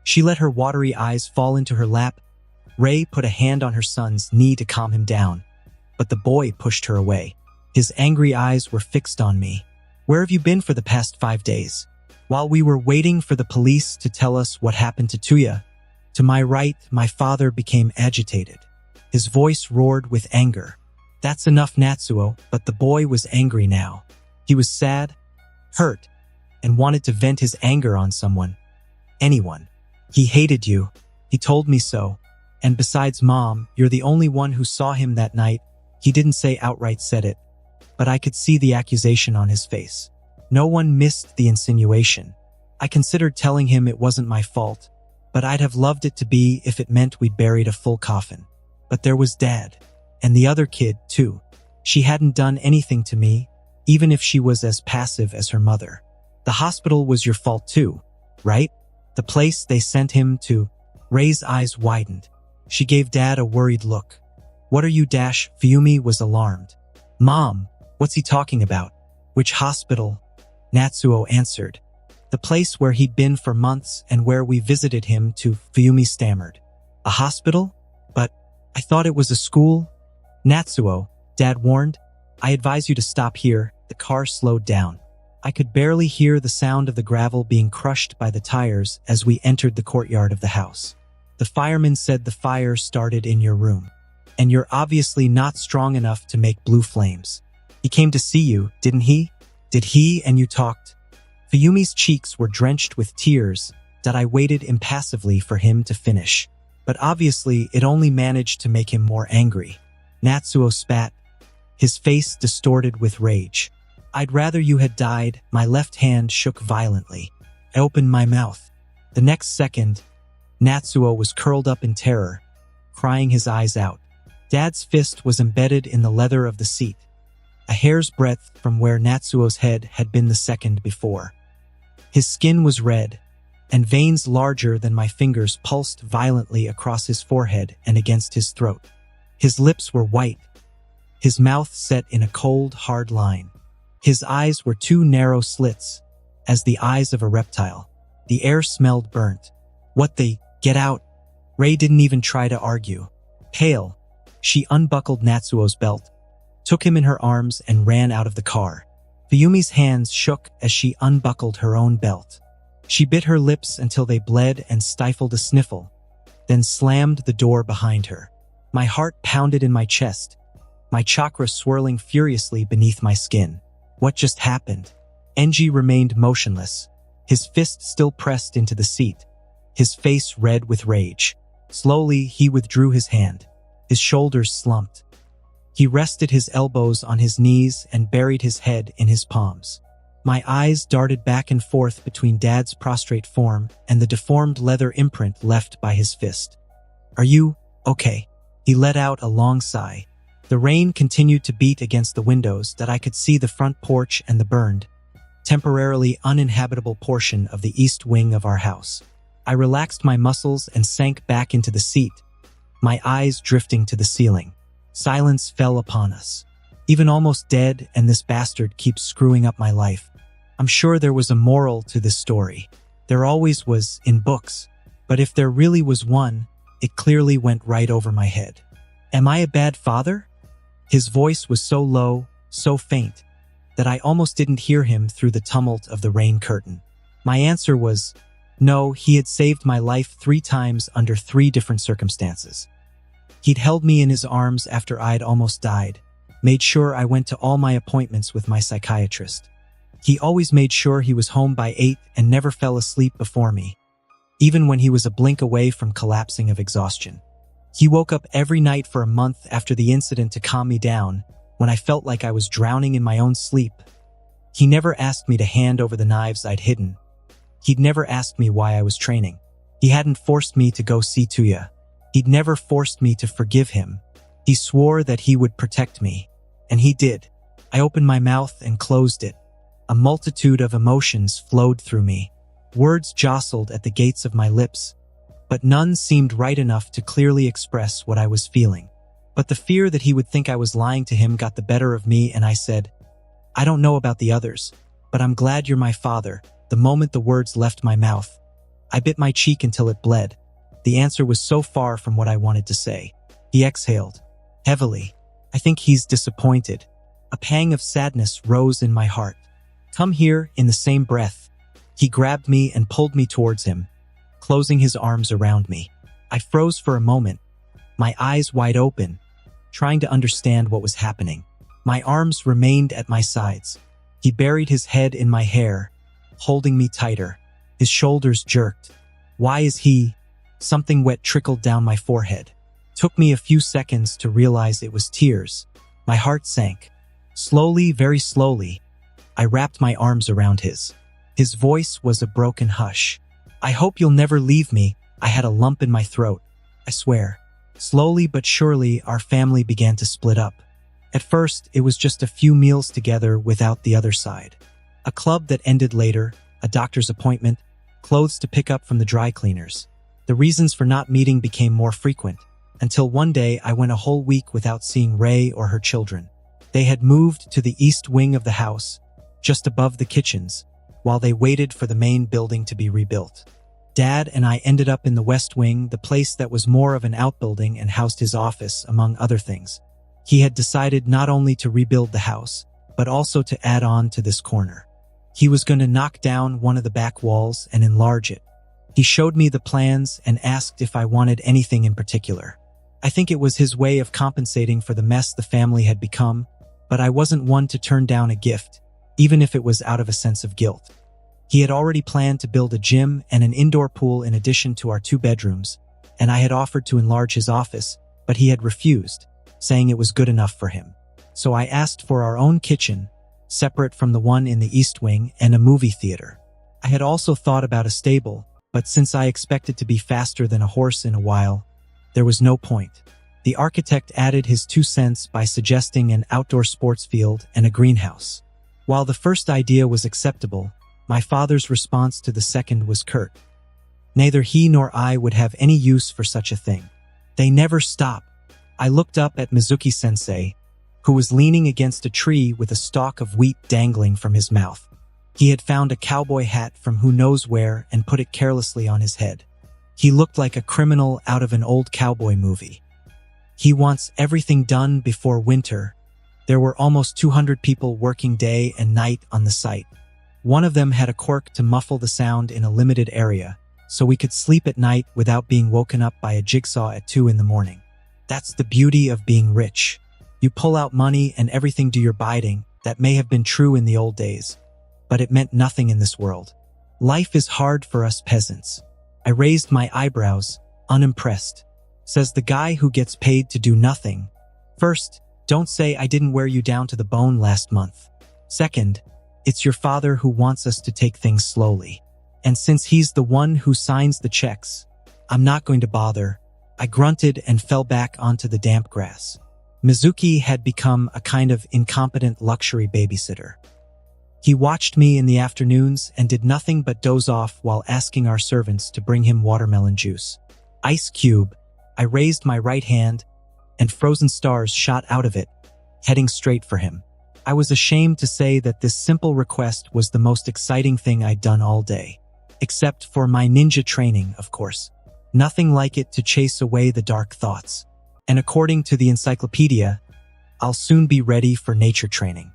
She let her watery eyes fall into her lap. Rei put a hand on her son's knee to calm him down, but the boy pushed her away. His angry eyes were fixed on me. Where have you been for the past 5 days? While we were waiting for the police to tell us what happened to Tuya, to my right, my father became agitated. His voice roared with anger. That's enough, Natsuo, but the boy was angry now. He was sad, hurt, and wanted to vent his anger on someone. Anyone. He hated you. He told me so. And besides, Mom, you're the only one who saw him that night. He didn't say outright said it, but I could see the accusation on his face. No one missed the insinuation. I considered telling him it wasn't my fault, but I'd have loved it to be if it meant we'd buried a full coffin. But there was Dad. And the other kid, too. She hadn't done anything to me, even if she was as passive as her mother. The hospital was your fault too, right? The place they sent him to. Rei's eyes widened. She gave Dad a worried look. What are you, Fuyumi was alarmed. Mom, what's he talking about? Which hospital? Natsuo answered. The place where he'd been for months and where we visited him to, Fuyumi stammered. A hospital? But I thought it was a school? Natsuo, Dad warned. I advise you to stop here. The car slowed down. I could barely hear the sound of the gravel being crushed by the tires as we entered the courtyard of the house. The fireman said the fire started in your room. And you're obviously not strong enough to make blue flames. He came to see you, didn't he? Did he and you talked? Fuyumi's cheeks were drenched with tears that I waited impassively for him to finish. But obviously it only managed to make him more angry. Natsuo spat, his face distorted with rage. I'd rather you had died. My left hand shook violently. I opened my mouth. The next second, Natsuo was curled up in terror, crying his eyes out. Dad's fist was embedded in the leather of the seat, a hair's breadth from where Natsuo's head had been the second before. His skin was red, and veins larger than my fingers pulsed violently across his forehead and against his throat. His lips were white, his mouth set in a cold, hard line. His eyes were 2 narrow slits, as the eyes of a reptile. The air smelled burnt. Get out. Rei didn't even try to argue. Pale, she unbuckled Natsuo's belt, took him in her arms and ran out of the car. Fuyumi's hands shook as she unbuckled her own belt. She bit her lips until they bled and stifled a sniffle, then slammed the door behind her. My heart pounded in my chest, my chakra swirling furiously beneath my skin. What just happened? Enji remained motionless, his fist still pressed into the seat, his face red with rage. Slowly, he withdrew his hand. His shoulders slumped. He rested his elbows on his knees and buried his head in his palms. My eyes darted back and forth between Dad's prostrate form and the deformed leather imprint left by his fist. Are you okay? He let out a long sigh. The rain continued to beat against the windows that I could see the front porch and the burned, temporarily uninhabitable portion of the east wing of our house. I relaxed my muscles and sank back into the seat, my eyes drifting to the ceiling. Silence fell upon us. Even almost dead, and this bastard keeps screwing up my life. I'm sure there was a moral to this story. There always was in books, but if there really was one, it clearly went right over my head. Am I a bad father? His voice was so low, so faint, that I almost didn't hear him through the tumult of the rain curtain. My answer was, no. He had saved my life 3 times under 3 different circumstances. He'd held me in his arms after I'd almost died, made sure I went to all my appointments with my psychiatrist. He always made sure he was home by 8 and never fell asleep before me, even when he was a blink away from collapsing of exhaustion. He woke up every night for a month after the incident to calm me down when I felt like I was drowning in my own sleep. He never asked me to hand over the knives I'd hidden. He'd never asked me why I was training. He hadn't forced me to go see Tuya. He'd never forced me to forgive him. He swore that he would protect me. And he did. I opened my mouth and closed it. A multitude of emotions flowed through me. Words jostled at the gates of my lips, but none seemed right enough to clearly express what I was feeling. But the fear that he would think I was lying to him got the better of me, and I said, "I don't know about the others, but I'm glad you're my father." The moment the words left my mouth, I bit my cheek until it bled. The answer was so far from what I wanted to say. He exhaled heavily. "I think he's disappointed." A pang of sadness rose in my heart. "Come here." In the same breath, he grabbed me and pulled me towards him, closing his arms around me. I froze for a moment, my eyes wide open, trying to understand what was happening. My arms remained at my sides. He buried his head in my hair, holding me tighter. His shoulders jerked. "Why is he?" Something wet trickled down my forehead. Took me a few seconds to realize it was tears. My heart sank. Slowly, very slowly, I wrapped my arms around his. His voice was a broken hush. "I hope you'll never leave me." I had a lump in my throat. I swear. Slowly but surely, our family began to split up. At first, it was just a few meals together without the other side. A club that ended later, a doctor's appointment, clothes to pick up from the dry cleaners. The reasons for not meeting became more frequent, until one day I went a whole week without seeing Ray or her children. They had moved to the east wing of the house, just above the kitchens, while they waited for the main building to be rebuilt. Dad and I ended up in the west wing, the place that was more of an outbuilding and housed his office, among other things. He had decided not only to rebuild the house, but also to add on to this corner. He was going to knock down one of the back walls and enlarge it. He showed me the plans and asked if I wanted anything in particular. I think it was his way of compensating for the mess the family had become, but I wasn't one to turn down a gift, even if it was out of a sense of guilt. He had already planned to build a gym and an indoor pool in addition to our 2 bedrooms, and I had offered to enlarge his office, but he had refused, saying it was good enough for him. So I asked for our own kitchen, separate from the one in the east wing, and a movie theater. I had also thought about a stable, but since I expected to be faster than a horse in a while, there was no point. The architect added his 2 cents by suggesting an outdoor sports field and a greenhouse. While the first idea was acceptable, my father's response to the second was curt. Neither he nor I would have any use for such a thing. They never stop. I looked up at Mizuki-sensei, who was leaning against a tree with a stalk of wheat dangling from his mouth. He had found a cowboy hat from who knows where and put it carelessly on his head. He looked like a criminal out of an old cowboy movie. He wants everything done before winter. There were almost 200 people working day and night on the site. One of them had a cork to muffle the sound in a limited area, so we could sleep at night without being woken up by a jigsaw at 2 in the morning. That's the beauty of being rich. You pull out money and everything do your bidding. That may have been true in the old days, but it meant nothing in this world. Life is hard for us peasants. I raised my eyebrows, unimpressed. Says the guy who gets paid to do nothing. First, don't say I didn't wear you down to the bone last month. Second, it's your father who wants us to take things slowly. And since he's the one who signs the checks, I'm not going to bother. I grunted and fell back onto the damp grass. Mizuki had become a kind of incompetent luxury babysitter. He watched me in the afternoons and did nothing but doze off while asking our servants to bring him watermelon juice. Ice cube. I raised my right hand, and frozen stars shot out of it, heading straight for him. I was ashamed to say that this simple request was the most exciting thing I'd done all day. Except for my ninja training, of course. Nothing like it to chase away the dark thoughts. And according to the encyclopedia, I'll soon be ready for nature training.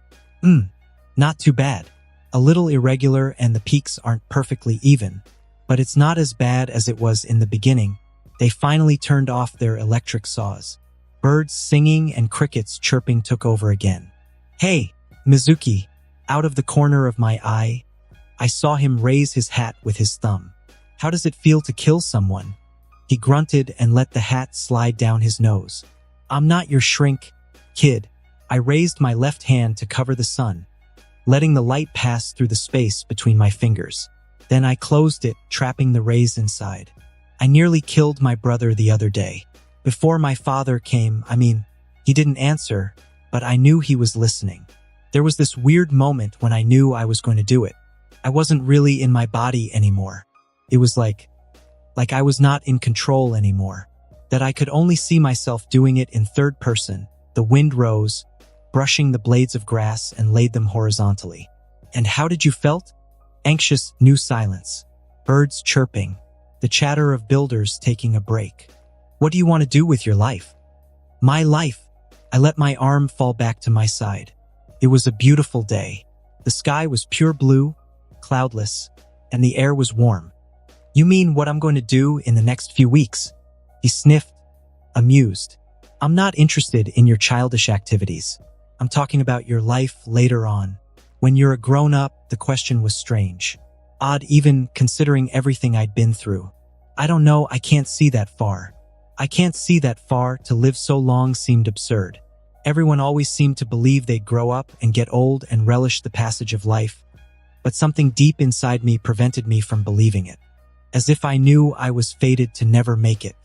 Not too bad. A little irregular and the peaks aren't perfectly even, but it's not as bad as it was in the beginning. They finally turned off their electric saws. Birds singing and crickets chirping took over again. Hey, Mizuki. Out of the corner of my eye, I saw him raise his hat with his thumb. How does it feel to kill someone? He grunted and let the hat slide down his nose. I'm not your shrink, kid. I raised my left hand to cover the sun, letting the light pass through the space between my fingers. Then I closed it, trapping the rays inside. I nearly killed my brother the other day. Before my father came, he didn't answer, but I knew he was listening. There was this weird moment when I knew I was going to do it. I wasn't really in my body anymore. It was like I was not in control anymore. That I could only see myself doing it in third person. The wind rose, brushing the blades of grass and laid them horizontally. And how did you felt? Anxious, new silence. Birds chirping. The chatter of builders taking a break. What do you want to do with your life? My life. I let my arm fall back to my side. It was a beautiful day. The sky was pure blue, cloudless, and the air was warm. You mean what I'm going to do in the next few weeks? He sniffed, amused. I'm not interested in your childish activities. I'm talking about your life later on. When you're a grown-up, the question was strange. Odd even considering everything I'd been through. I don't know, I can't see that far. I can't see that far. To live so long seemed absurd. Everyone always seemed to believe they'd grow up and get old and relish the passage of life. But something deep inside me prevented me from believing it. As if I knew I was fated to never make it.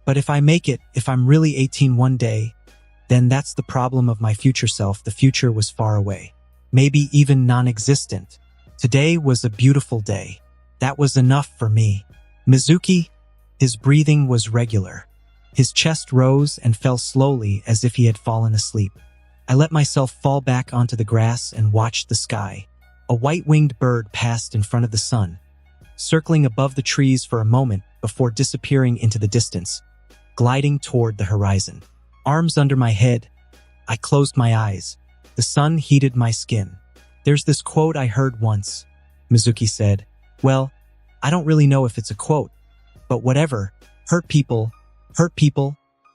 But if I make it, if I'm really 18 one day, then that's the problem of my future self. The future was far away. Maybe even non-existent. Today was a beautiful day. That was enough for me. Mizuki, his breathing was regular. His chest rose and fell slowly as if he had fallen asleep. I let myself fall back onto the grass and watched the sky. A white-winged bird passed in front of the sun, circling above the trees for a moment before disappearing into the distance, gliding toward the horizon. Arms under my head, I closed my eyes. The sun heated my skin. There's this quote I heard once, Mizuki said. Well, I don't really know if it's a quote, but whatever. Hurt people.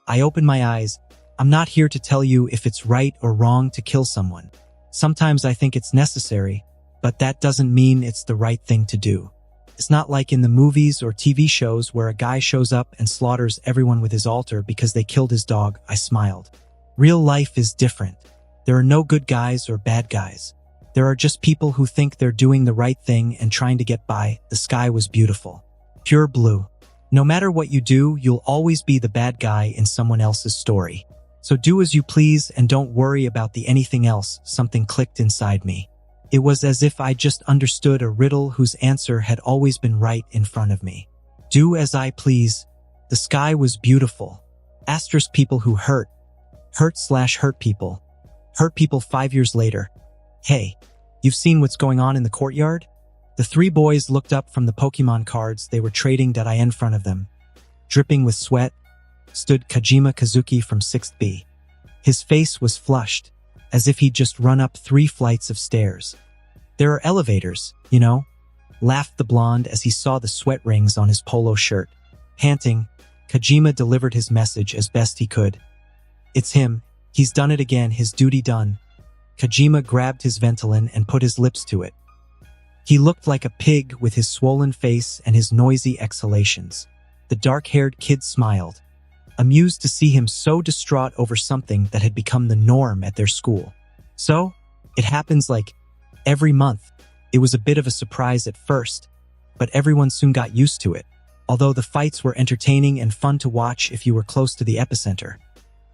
I opened my eyes. I'm not here to tell you if it's right or wrong to kill someone. Sometimes I think it's necessary, but that doesn't mean it's the right thing to do. It's not like in the movies or TV shows where a guy shows up and slaughters everyone with his altar because they killed his dog. I smiled. Real life is different. There are no good guys or bad guys. There are just people who think they're doing the right thing and trying to get by. The sky was beautiful. Pure blue. No matter what you do, you'll always be the bad guy in someone else's story. So do as you please and don't worry about the anything else. Something clicked inside me. It was as if I just understood a riddle whose answer had always been right in front of me. Do as I please. The sky was beautiful. Asterisk people who hurt people. Hurt people 5 years later. Hey, you've seen what's going on in the courtyard? The three boys looked up from the Pokemon cards they were trading in front of them. Dripping with sweat, stood Kajima Kazuki from 6th B. His face was flushed, as if he'd just run up 3 flights of stairs. There are elevators, you know, laughed the blonde as he saw the sweat rings on his polo shirt. Panting, Kajima delivered his message as best he could. It's him. He's done it again, his duty done. Kajima grabbed his Ventolin and put his lips to it. He looked like a pig with his swollen face and his noisy exhalations. The dark-haired kid smiled, amused to see him so distraught over something that had become the norm at their school. So, it happens like every month. It was a bit of a surprise at first, but everyone soon got used to it, although the fights were entertaining and fun to watch if you were close to the epicenter.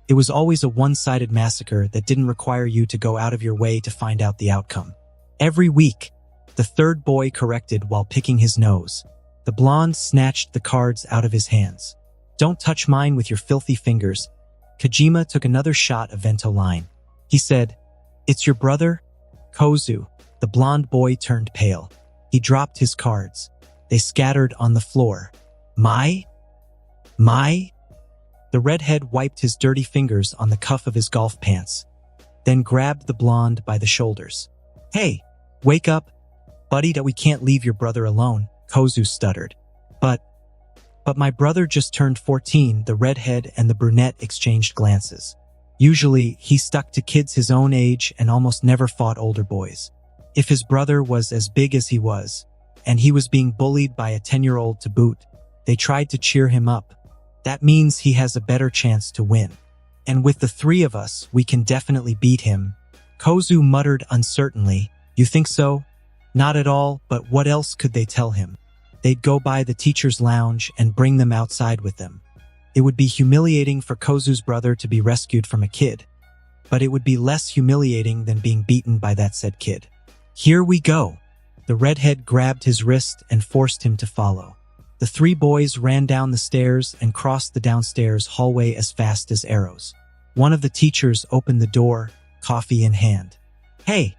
It was always a one-sided massacre that didn't require you to go out of your way to find out the outcome. Every week, the third boy corrected while picking his nose. The blonde snatched the cards out of his hands. Don't touch mine with your filthy fingers. Kajima took another shot of Ventoline. He said, It's your brother? Kozu. The blonde boy turned pale. He dropped his cards. They scattered on the floor. My? The redhead wiped his dirty fingers on the cuff of his golf pants, then grabbed the blonde by the shoulders. Hey, wake up, buddy, that we can't leave your brother alone, Kozu stuttered. But my brother just turned 14, the redhead and the brunette exchanged glances. Usually, he stuck to kids his own age and almost never fought older boys. If his brother was as big as he was, and he was being bullied by a 10-year-old to boot, they tried to cheer him up. That means he has a better chance to win. And with the 3 of us, we can definitely beat him. Kozu muttered uncertainly. You think so? Not at all, but what else could they tell him? They'd go by the teacher's lounge and bring them outside with them. It would be humiliating for Kozu's brother to be rescued from a kid, but it would be less humiliating than being beaten by that said kid. Here we go. The redhead grabbed his wrist and forced him to follow. The three boys ran down the stairs and crossed the downstairs hallway as fast as arrows. One of the teachers opened the door, coffee in hand. Hey,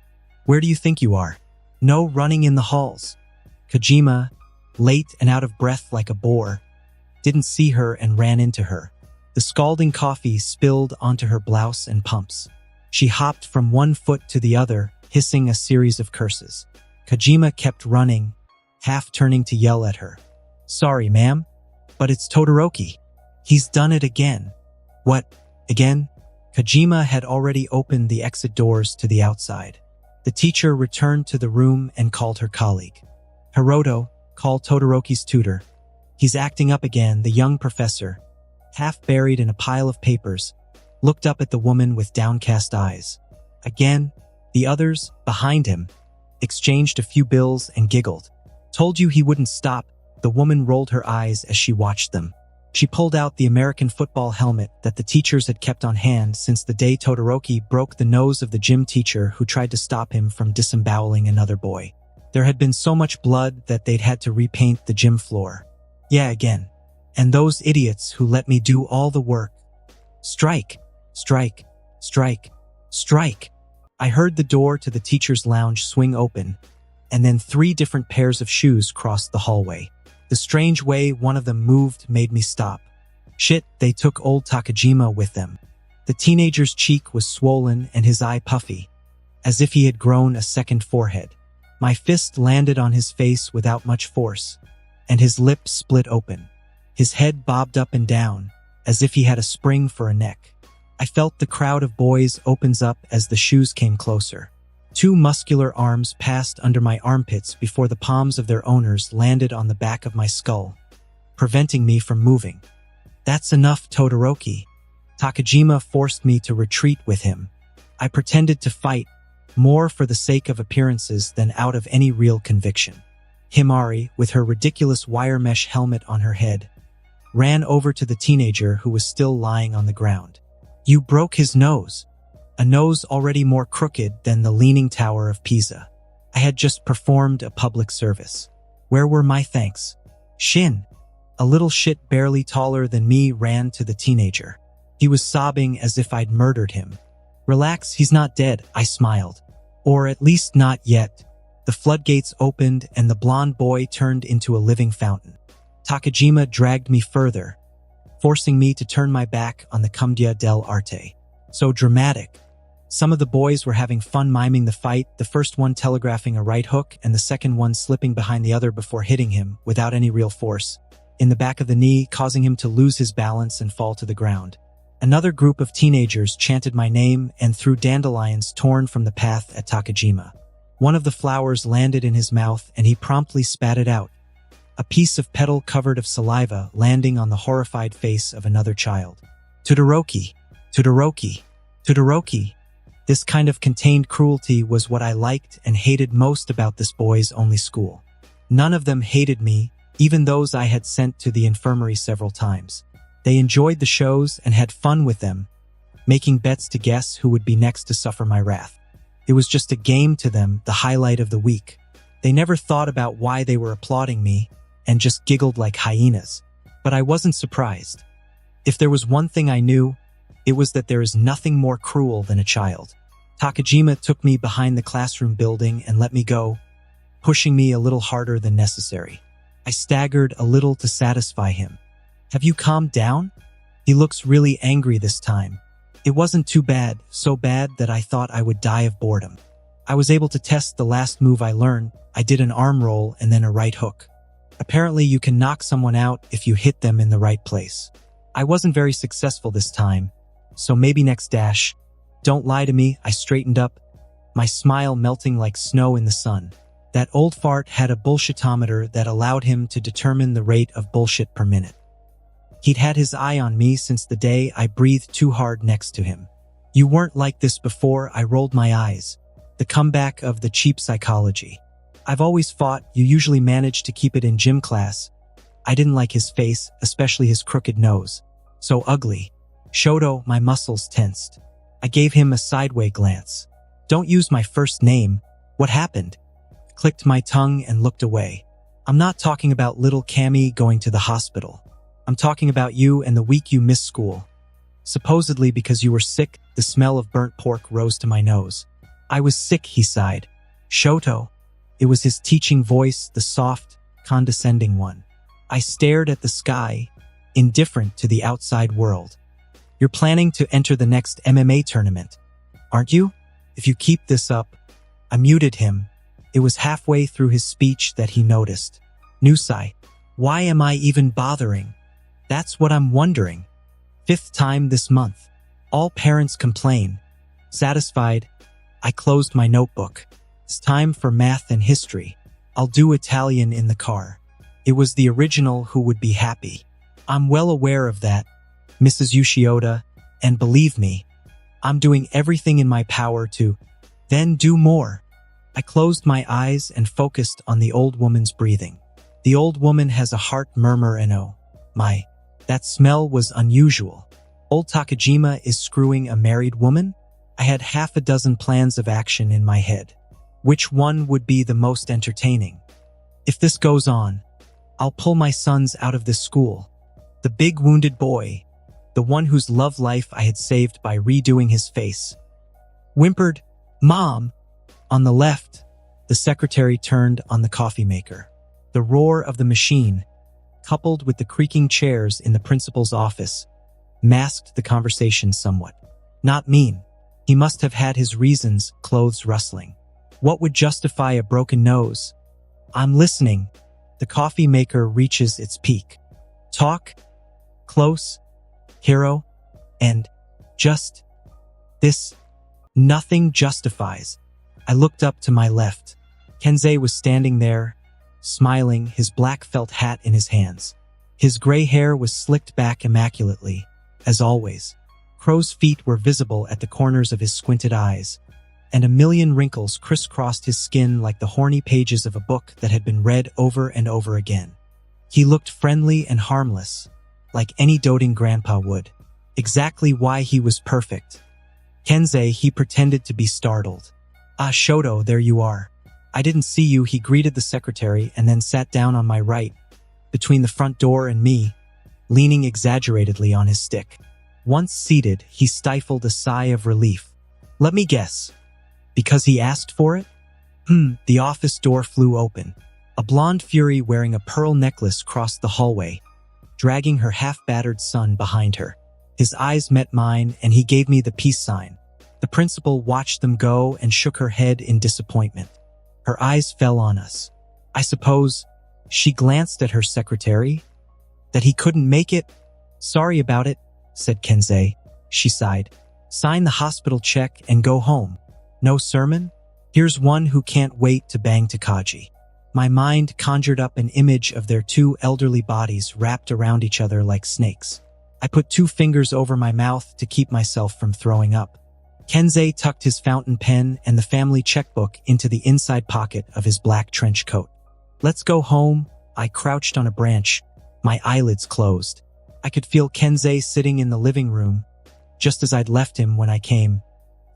where do you think you are? No running in the halls. Kojima, late and out of breath like a boar, didn't see her and ran into her. The scalding coffee spilled onto her blouse and pumps. She hopped from one foot to the other, hissing a series of curses. Kojima kept running, half turning to yell at her. Sorry, ma'am, but it's Todoroki. He's done it again. What, again? Kojima had already opened the exit doors to the outside. The teacher returned to the room and called her colleague. Hiroto, call Todoroki's tutor. He's acting up again. The young professor, half buried in a pile of papers, looked up at the woman with downcast eyes. Again, the others, behind him, exchanged a few bills and giggled. Told you he wouldn't stop. The woman rolled her eyes as she watched them. She pulled out the American football helmet that the teachers had kept on hand since the day Todoroki broke the nose of the gym teacher who tried to stop him from disemboweling another boy. There had been so much blood that they'd had to repaint the gym floor. Yeah, again. And those idiots who let me do all the work. Strike, strike, strike, strike. I heard the door to the teacher's lounge swing open, and then 3 different pairs of shoes crossed the hallway. The strange way one of them moved made me stop. Shit, they took old Takajima with them. The teenager's cheek was swollen and his eye puffy, as if he had grown a second forehead. My fist landed on his face without much force, and his lips split open. His head bobbed up and down, as if he had a spring for a neck. I felt the crowd of boys opens up as the shoes came closer. 2 muscular arms passed under my armpits before the palms of their owners landed on the back of my skull, preventing me from moving. That's enough, Todoroki. Takajima forced me to retreat with him. I pretended to fight, more for the sake of appearances than out of any real conviction. Himari, with her ridiculous wire mesh helmet on her head, ran over to the teenager who was still lying on the ground. You broke his nose. A nose already more crooked than the Leaning Tower of Pisa. I had just performed a public service. Where were my thanks? Shin, a little shit barely taller than me, ran to the teenager. He was sobbing as if I'd murdered him. Relax, he's not dead, I smiled. Or at least not yet. The floodgates opened and the blonde boy turned into a living fountain. Takajima dragged me further, forcing me to turn my back on the Commedia dell'arte. So dramatic. Some of the boys were having fun miming the fight, the first one telegraphing a right hook and the second one slipping behind the other before hitting him, without any real force, in the back of the knee, causing him to lose his balance and fall to the ground. Another group of teenagers chanted my name and threw dandelions torn from the path at Takajima. One of the flowers landed in his mouth and he promptly spat it out, a piece of petal covered of saliva landing on the horrified face of another child. Todoroki, Todoroki, Todoroki. This kind of contained cruelty was what I liked and hated most about this boys-only school. None of them hated me, even those I had sent to the infirmary several times. They enjoyed the shows and had fun with them, making bets to guess who would be next to suffer my wrath. It was just a game to them, the highlight of the week. They never thought about why they were applauding me and just giggled like hyenas. But I wasn't surprised. If there was one thing I knew, it was that there is nothing more cruel than a child. Takajima took me behind the classroom building and let me go, pushing me a little harder than necessary. I staggered a little to satisfy him. Have you calmed down? He looks really angry this time. It wasn't too bad, so bad that I thought I would die of boredom. I was able to test the last move I learned. I did an arm roll and then a right hook. Apparently you can knock someone out if you hit them in the right place. I wasn't very successful this time, so maybe next dash. Don't lie to me, I straightened up, my smile melting like snow in the sun. That old fart had a bullshitometer that allowed him to determine the rate of bullshit per minute. He'd had his eye on me since the day I breathed too hard next to him. You weren't like this before, I rolled my eyes. The comeback of the cheap psychology. I've always fought, you usually manage to keep it in gym class. I didn't like his face, especially his crooked nose. So ugly. Shoto, my muscles tensed. I gave him a sideway glance. Don't use my first name. What happened? Clicked my tongue and looked away. I'm not talking about little Cammy going to the hospital. I'm talking about you and the week you missed school. Supposedly because you were sick, the smell of burnt pork rose to my nose. I was sick, he sighed. Shoto. It was his teaching voice, the soft, condescending one. I stared at the sky, indifferent to the outside world. You're planning to enter the next MMA tournament, aren't you? If you keep this up. I muted him. It was halfway through his speech that he noticed. Nusai, why am I even bothering? That's what I'm wondering. 5th time this month. All parents complain. Satisfied, I closed my notebook. It's time for math and history. I'll do Italian in the car. It was the original who would be happy. I'm well aware of that, Mrs. Yoshioda, and believe me, I'm doing everything in my power to then do more. I closed my eyes and focused on the old woman's breathing. The old woman has a heart murmur and oh, my, that smell was unusual. Old Takajima is screwing a married woman? I had half a dozen plans of action in my head. Which one would be the most entertaining? If this goes on, I'll pull my sons out of this school. The big wounded boy, the one whose love life I had saved by redoing his face, whimpered, Mom! On the left, the secretary turned on the coffee maker. The roar of the machine, coupled with the creaking chairs in the principal's office, masked the conversation somewhat. Not mean. He must have had his reasons, clothes rustling. What would justify a broken nose? I'm listening. The coffee maker reaches its peak. Talk, close, hero, and just this. Nothing justifies. I looked up to my left. Kensei was standing there, smiling, his black felt hat in his hands. His gray hair was slicked back immaculately, as always. Crow's feet were visible at the corners of his squinted eyes, and a million wrinkles crisscrossed his skin like the horny pages of a book that had been read over and over again. He looked friendly and harmless, like any doting grandpa would. Exactly why he was perfect. Kensei, he pretended to be startled. Ah, Shoto, there you are. I didn't see you, he greeted the secretary and then sat down on my right, between the front door and me, leaning exaggeratedly on his stick. Once seated, he stifled a sigh of relief. Let me guess. Because he asked for it? The office door flew open. A blonde fury wearing a pearl necklace crossed the hallway, dragging her half-battered son behind her. His eyes met mine and he gave me the peace sign. The principal watched them go and shook her head in disappointment. Her eyes fell on us. I suppose she glanced at her secretary. That he couldn't make it? Sorry about it, said Kensei. She sighed. Sign the hospital check and go home. No sermon? Here's one who can't wait to bang Takagi. My mind conjured up an image of their two elderly bodies wrapped around each other like snakes. I put 2 fingers over my mouth to keep myself from throwing up. Kensei tucked his fountain pen and the family checkbook into the inside pocket of his black trench coat. Let's go home. I crouched on a branch, my eyelids closed. I could feel Kensei sitting in the living room, just as I'd left him when I came.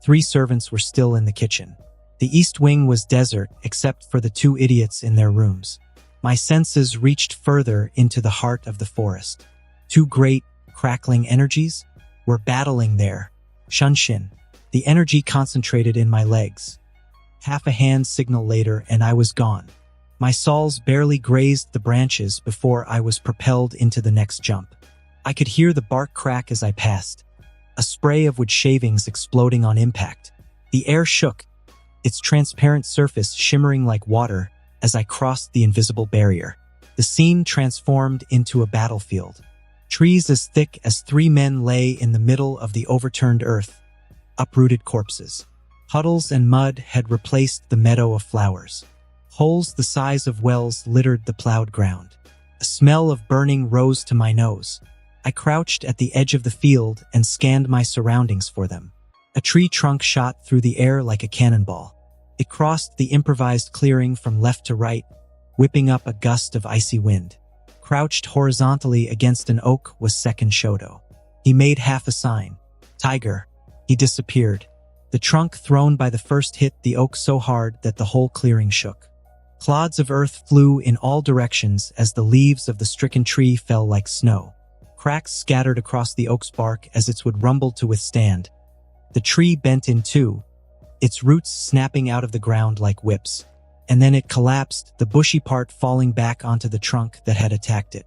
3 servants were still in the kitchen. The east wing was desert except for the 2 idiots in their rooms. My senses reached further into the heart of the forest. 2 great, crackling energies were battling there. Shunshin. The energy concentrated in my legs. Half a hand signal later and I was gone. My soles barely grazed the branches before I was propelled into the next jump. I could hear the bark crack as I passed, a spray of wood shavings exploding on impact. The air shook, its transparent surface shimmering like water as I crossed the invisible barrier. The scene transformed into a battlefield. Trees as thick as 3 men lay in the middle of the overturned earth, uprooted corpses. Puddles and mud had replaced the meadow of flowers. Holes the size of wells littered the plowed ground. A smell of burning rose to my nose. I crouched at the edge of the field and scanned my surroundings for them. A tree trunk shot through the air like a cannonball. It crossed the improvised clearing from left to right, whipping up a gust of icy wind. Crouched horizontally against an oak was second Shoto. He made half a sign. Tiger. He disappeared. The trunk thrown by the first hit the oak so hard that the whole clearing shook. Clods of earth flew in all directions as the leaves of the stricken tree fell like snow. Cracks scattered across the oak's bark as it would rumble to withstand. The tree bent in two, its roots snapping out of the ground like whips. And then it collapsed, the bushy part falling back onto the trunk that had attacked it.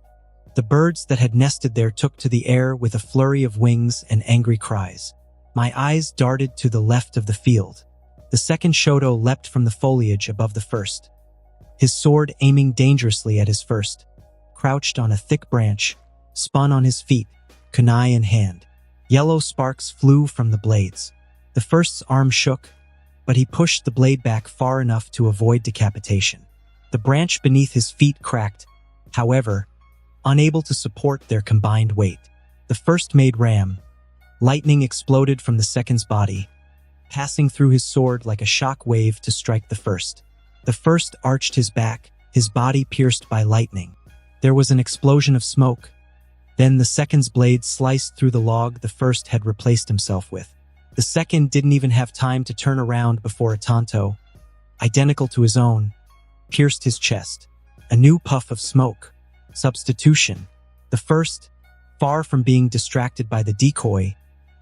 The birds that had nested there took to the air with a flurry of wings and angry cries. My eyes darted to the left of the field. The second Shoto leapt from the foliage above the first, his sword aiming dangerously at his first. Crouched on a thick branch, spun on his feet, kunai in hand. Yellow sparks flew from the blades. The first's arm shook, but he pushed the blade back far enough to avoid decapitation. The branch beneath his feet cracked, however, unable to support their combined weight. The first made ram. Lightning exploded from the second's body, passing through his sword like a shock wave to strike the first. The first arched his back, his body pierced by lightning. There was an explosion of smoke. Then the second's blade sliced through the log the first had replaced himself with. The second didn't even have time to turn around before a tanto, identical to his own, pierced his chest. A new puff of smoke. Substitution. The first, far from being distracted by the decoy,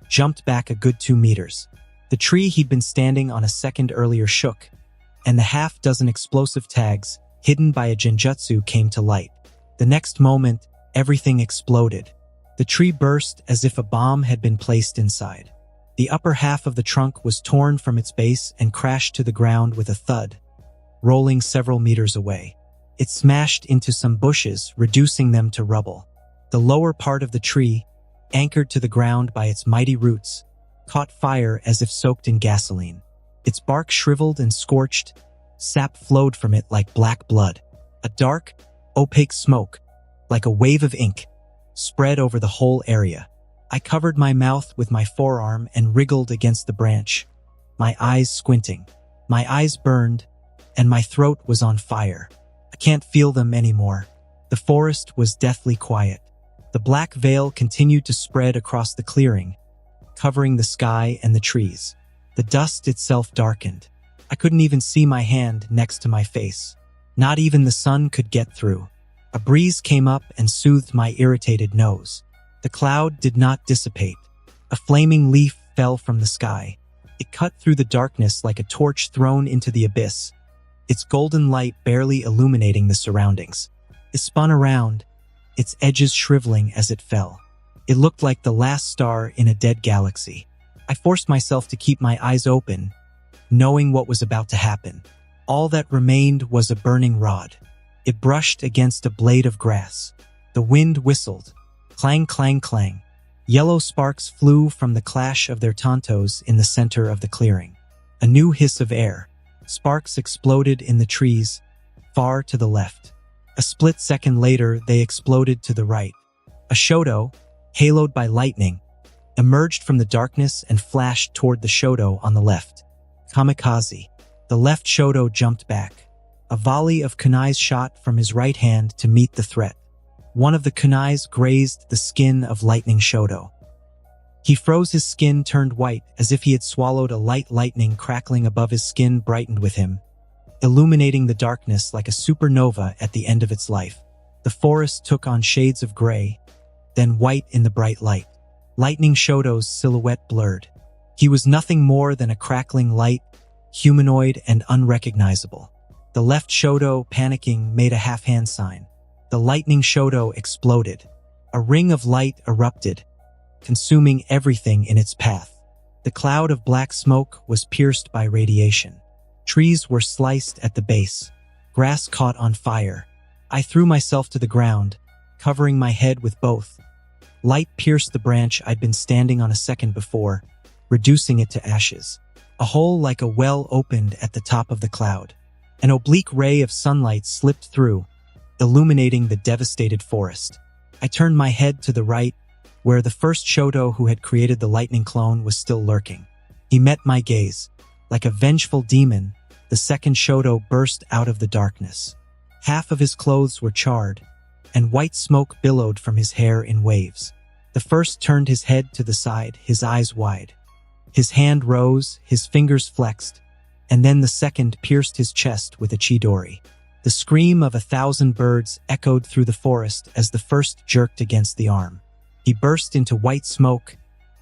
jumped back a good 2 meters. The tree he'd been standing on a second earlier shook, and the half-dozen explosive tags, hidden by a genjutsu, came to light. The next moment, everything exploded. The tree burst as if a bomb had been placed inside. The upper half of the trunk was torn from its base and crashed to the ground with a thud, rolling several meters away. It smashed into some bushes, reducing them to rubble. The lower part of the tree, anchored to the ground by its mighty roots, caught fire as if soaked in gasoline. Its bark shriveled and scorched, sap flowed from it like black blood. A dark, opaque smoke, like a wave of ink, spread over the whole area. I covered my mouth with my forearm and wriggled against the branch, my eyes squinting. My eyes burned, and my throat was on fire. I can't feel them anymore. The forest was deathly quiet. The black veil continued to spread across the clearing, covering the sky and the trees. The dust itself darkened. I couldn't even see my hand next to my face. Not even the sun could get through. A breeze came up and soothed my irritated nose. The cloud did not dissipate. A flaming leaf fell from the sky. It cut through the darkness like a torch thrown into the abyss, its golden light barely illuminating the surroundings. It spun around, its edges shriveling as it fell. It looked like the last star in a dead galaxy. I forced myself to keep my eyes open, knowing what was about to happen. All that remained was a burning rod. It brushed against a blade of grass. The wind whistled. Clang, clang, clang. Yellow sparks flew from the clash of their tantos in the center of the clearing. A new hiss of air. Sparks exploded in the trees, far to the left. A split second later, they exploded to the right. A Shoto, haloed by lightning, emerged from the darkness and flashed toward the Shoto on the left. Kamikaze. The left Shoto jumped back. A volley of kunais shot from his right hand to meet the threat. One of the kunais grazed the skin of Lightning Shoto. He froze, his skin turned white as if he had swallowed a light. Lightning crackling above his skin brightened with him, illuminating the darkness like a supernova at the end of its life. The forest took on shades of gray, then white in the bright light. Lightning Shoto's silhouette blurred. He was nothing more than a crackling light, humanoid and unrecognizable. The left Shoto, panicking, made a half-hand sign. The Lightning Shoto exploded. A ring of light erupted, consuming everything in its path. The cloud of black smoke was pierced by radiation. Trees were sliced at the base. Grass caught on fire. I threw myself to the ground, covering my head with both. Light pierced the branch I'd been standing on a second before, reducing it to ashes. A hole like a well opened at the top of the cloud. An oblique ray of sunlight slipped through, illuminating the devastated forest. I turned my head to the right, where the first Shoto who had created the lightning clone was still lurking. He met my gaze. Like a vengeful demon, the second Shoto burst out of the darkness. Half of his clothes were charred, and white smoke billowed from his hair in waves. The first turned his head to the side, his eyes wide. His hand rose, his fingers flexed, and then the second pierced his chest with a chidori. The scream of 1,000 birds echoed through the forest as the first jerked against the arm. He burst into white smoke,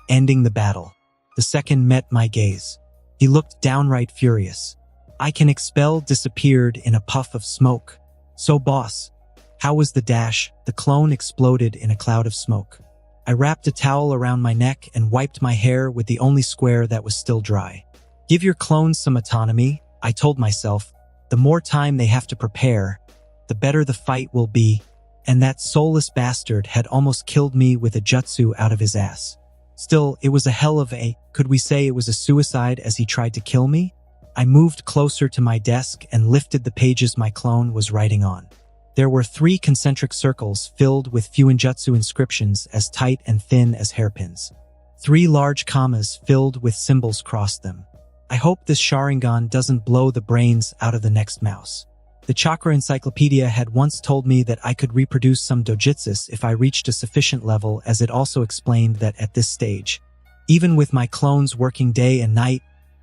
ending the battle. The second met my gaze. He looked downright furious. I can expel disappeared in a puff of smoke. So boss, how was the dash? The clone exploded in a cloud of smoke. I wrapped a towel around my neck and wiped my hair with the only square that was still dry. Give your clones some autonomy, I told myself. The more time they have to prepare, the better the fight will be, and that soulless bastard had almost killed me with a jutsu out of his ass. Still, it was a hell of a, could we say it was a suicide as he tried to kill me? I moved closer to my desk and lifted the pages my clone was writing on. There were 3 concentric circles filled with Fuinjutsu inscriptions as tight and thin as hairpins. 3 large commas filled with symbols crossed them. I hope this Sharingan doesn't blow the brains out of the next mouse. The Chakra Encyclopedia had once told me that I could reproduce some dojutsus if I reached a sufficient level, as it also explained that at this stage, even with my clones working day and night,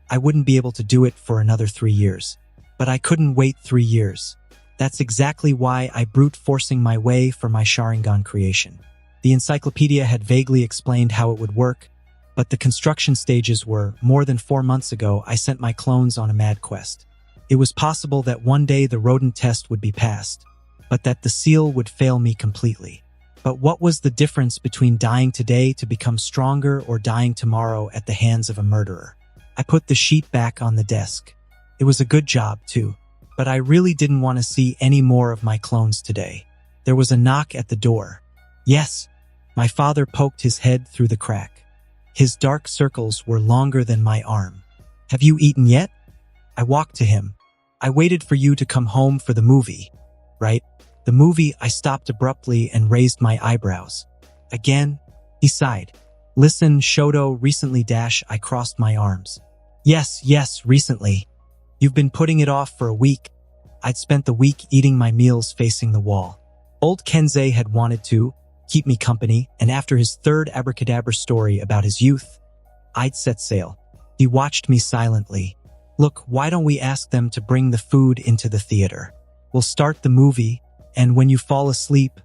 I wouldn't be able to do it for another 3 years. But I couldn't wait 3 years. That's exactly why I brute forcing my way for my Sharingan creation. The encyclopedia had vaguely explained how it would work, but the construction stages were, more than 4 months ago, I sent my clones on a mad quest. It was possible that one day the rodent test would be passed, but that the seal would fail me completely. But what was the difference between dying today to become stronger or dying tomorrow at the hands of a murderer? I put the sheet back on the desk. It was a good job, too. But I really didn't want to see any more of my clones today. There was a knock at the door. Yes, my father poked his head through the crack. His dark circles were longer than my arm. Have you eaten yet? I walked to him. I waited for you to come home for the movie, right? The movie. I stopped abruptly and raised my eyebrows. Again? He sighed. Listen, Shoto, recently I crossed my arms. Yes, recently. You've been putting it off for a week. I'd spent the week eating my meals facing the wall. Old Kensei had wanted to keep me company, and after his 3rd abracadabra story about his youth, I'd set sail. He watched me silently. Look, why don't we ask them to bring the food into the theater? We'll start the movie, and when you fall asleep,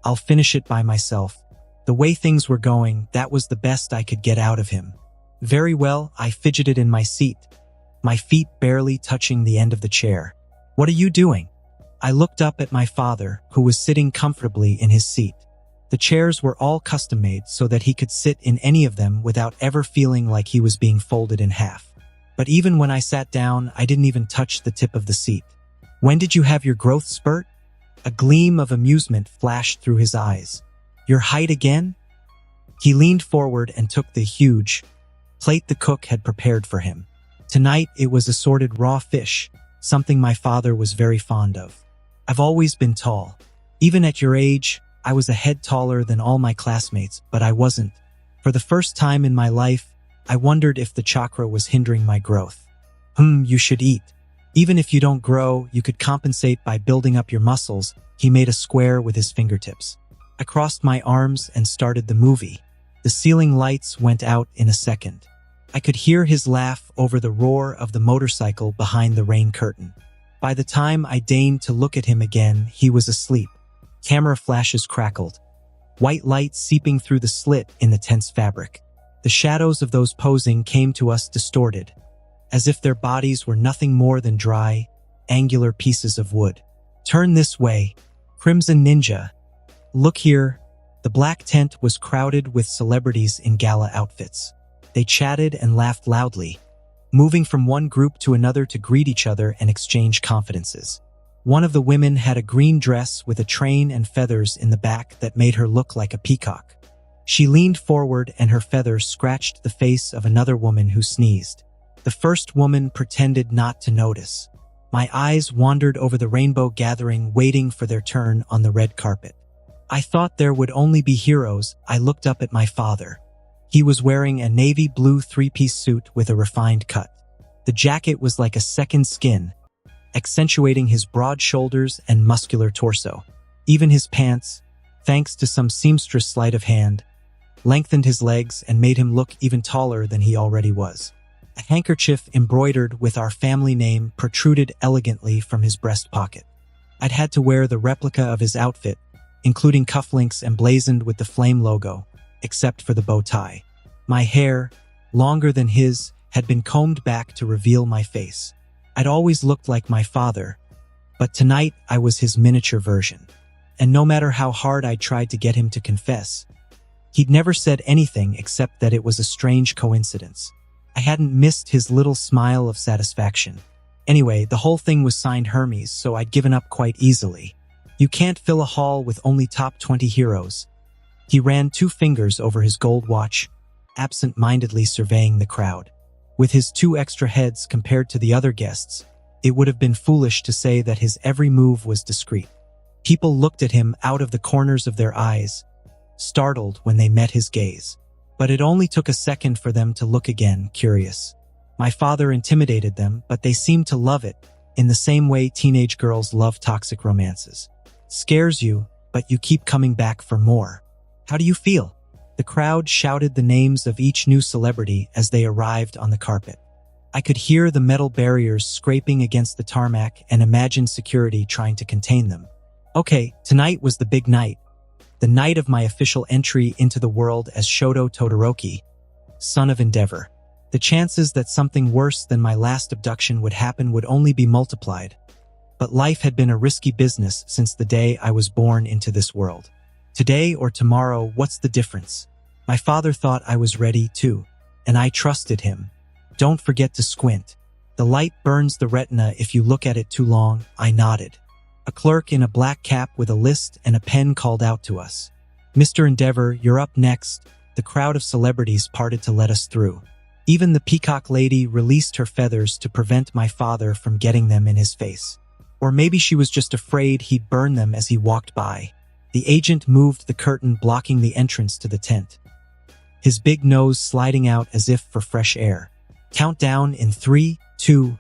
I'll finish it by myself. The way things were going, that was the best I could get out of him. Very well, I fidgeted in my seat, my feet barely touching the end of the chair. What are you doing? I looked up at my father, who was sitting comfortably in his seat. The chairs were all custom-made so that he could sit in any of them without ever feeling like he was being folded in half. But even when I sat down, I didn't even touch the tip of the seat. When did you have your growth spurt? A gleam of amusement flashed through his eyes. Your height again? He leaned forward and took the huge plate the cook had prepared for him. Tonight, it was assorted raw fish, something my father was very fond of. I've always been tall. Even at your age, I was a head taller than all my classmates, but I wasn't. For the first time in my life, I wondered if the chakra was hindering my growth. You should eat. Even if you don't grow, you could compensate by building up your muscles. He made a square with his fingertips. I crossed my arms and started the movie. The ceiling lights went out in a second. I could hear his laugh over the roar of the motorcycle behind the rain curtain. By the time I deigned to look at him again, he was asleep. Camera flashes crackled, white light seeping through the slit in the tense fabric. The shadows of those posing came to us distorted, as if their bodies were nothing more than dry, angular pieces of wood. Turn this way, Crimson Ninja. Look here. The black tent was crowded with celebrities in gala outfits. They chatted and laughed loudly, moving from one group to another to greet each other and exchange confidences. One of the women had a green dress with a train and feathers in the back that made her look like a peacock. She leaned forward and her feathers scratched the face of another woman who sneezed. The first woman pretended not to notice. My eyes wandered over the rainbow gathering, waiting for their turn on the red carpet. I thought there would only be heroes. I looked up at my father. He was wearing a navy blue 3-piece suit with a refined cut. The jacket was like a second skin, accentuating his broad shoulders and muscular torso. Even his pants, thanks to some seamstress sleight of hand, lengthened his legs and made him look even taller than he already was. A handkerchief embroidered with our family name protruded elegantly from his breast pocket. I'd had to wear the replica of his outfit, including cufflinks emblazoned with the Flame logo, except for the bow tie. My hair, longer than his, had been combed back to reveal my face. I'd always looked like my father, but tonight I was his miniature version. And no matter how hard I tried to get him to confess, he'd never said anything except that it was a strange coincidence. I hadn't missed his little smile of satisfaction. Anyway, the whole thing was signed Hermes, so I'd given up quite easily. You can't fill a hall with only top 20 heroes. He ran 2 fingers over his gold watch, absent-mindedly surveying the crowd. With his 2 extra heads compared to the other guests, it would have been foolish to say that his every move was discreet. People looked at him out of the corners of their eyes, startled when they met his gaze. But it only took a second for them to look again, curious. My father intimidated them, but they seemed to love it, in the same way teenage girls love toxic romances. Scares you, but you keep coming back for more. How do you feel? The crowd shouted the names of each new celebrity as they arrived on the carpet. I could hear the metal barriers scraping against the tarmac and imagined security trying to contain them. Okay, tonight was the big night. The night of my official entry into the world as Shoto Todoroki, son of Endeavor. The chances that something worse than my last abduction would happen would only be multiplied. But life had been a risky business since the day I was born into this world. Today or tomorrow, what's the difference? My father thought I was ready too, and I trusted him. Don't forget to squint. The light burns the retina if you look at it too long, I nodded. A clerk in a black cap with a list and a pen called out to us. Mr. Endeavor, you're up next. The crowd of celebrities parted to let us through. Even the peacock lady released her feathers to prevent my father from getting them in his face. Or maybe she was just afraid he'd burn them as he walked by. The agent moved the curtain blocking the entrance to the tent, his big nose sliding out as if for fresh air. Countdown in 3, 2.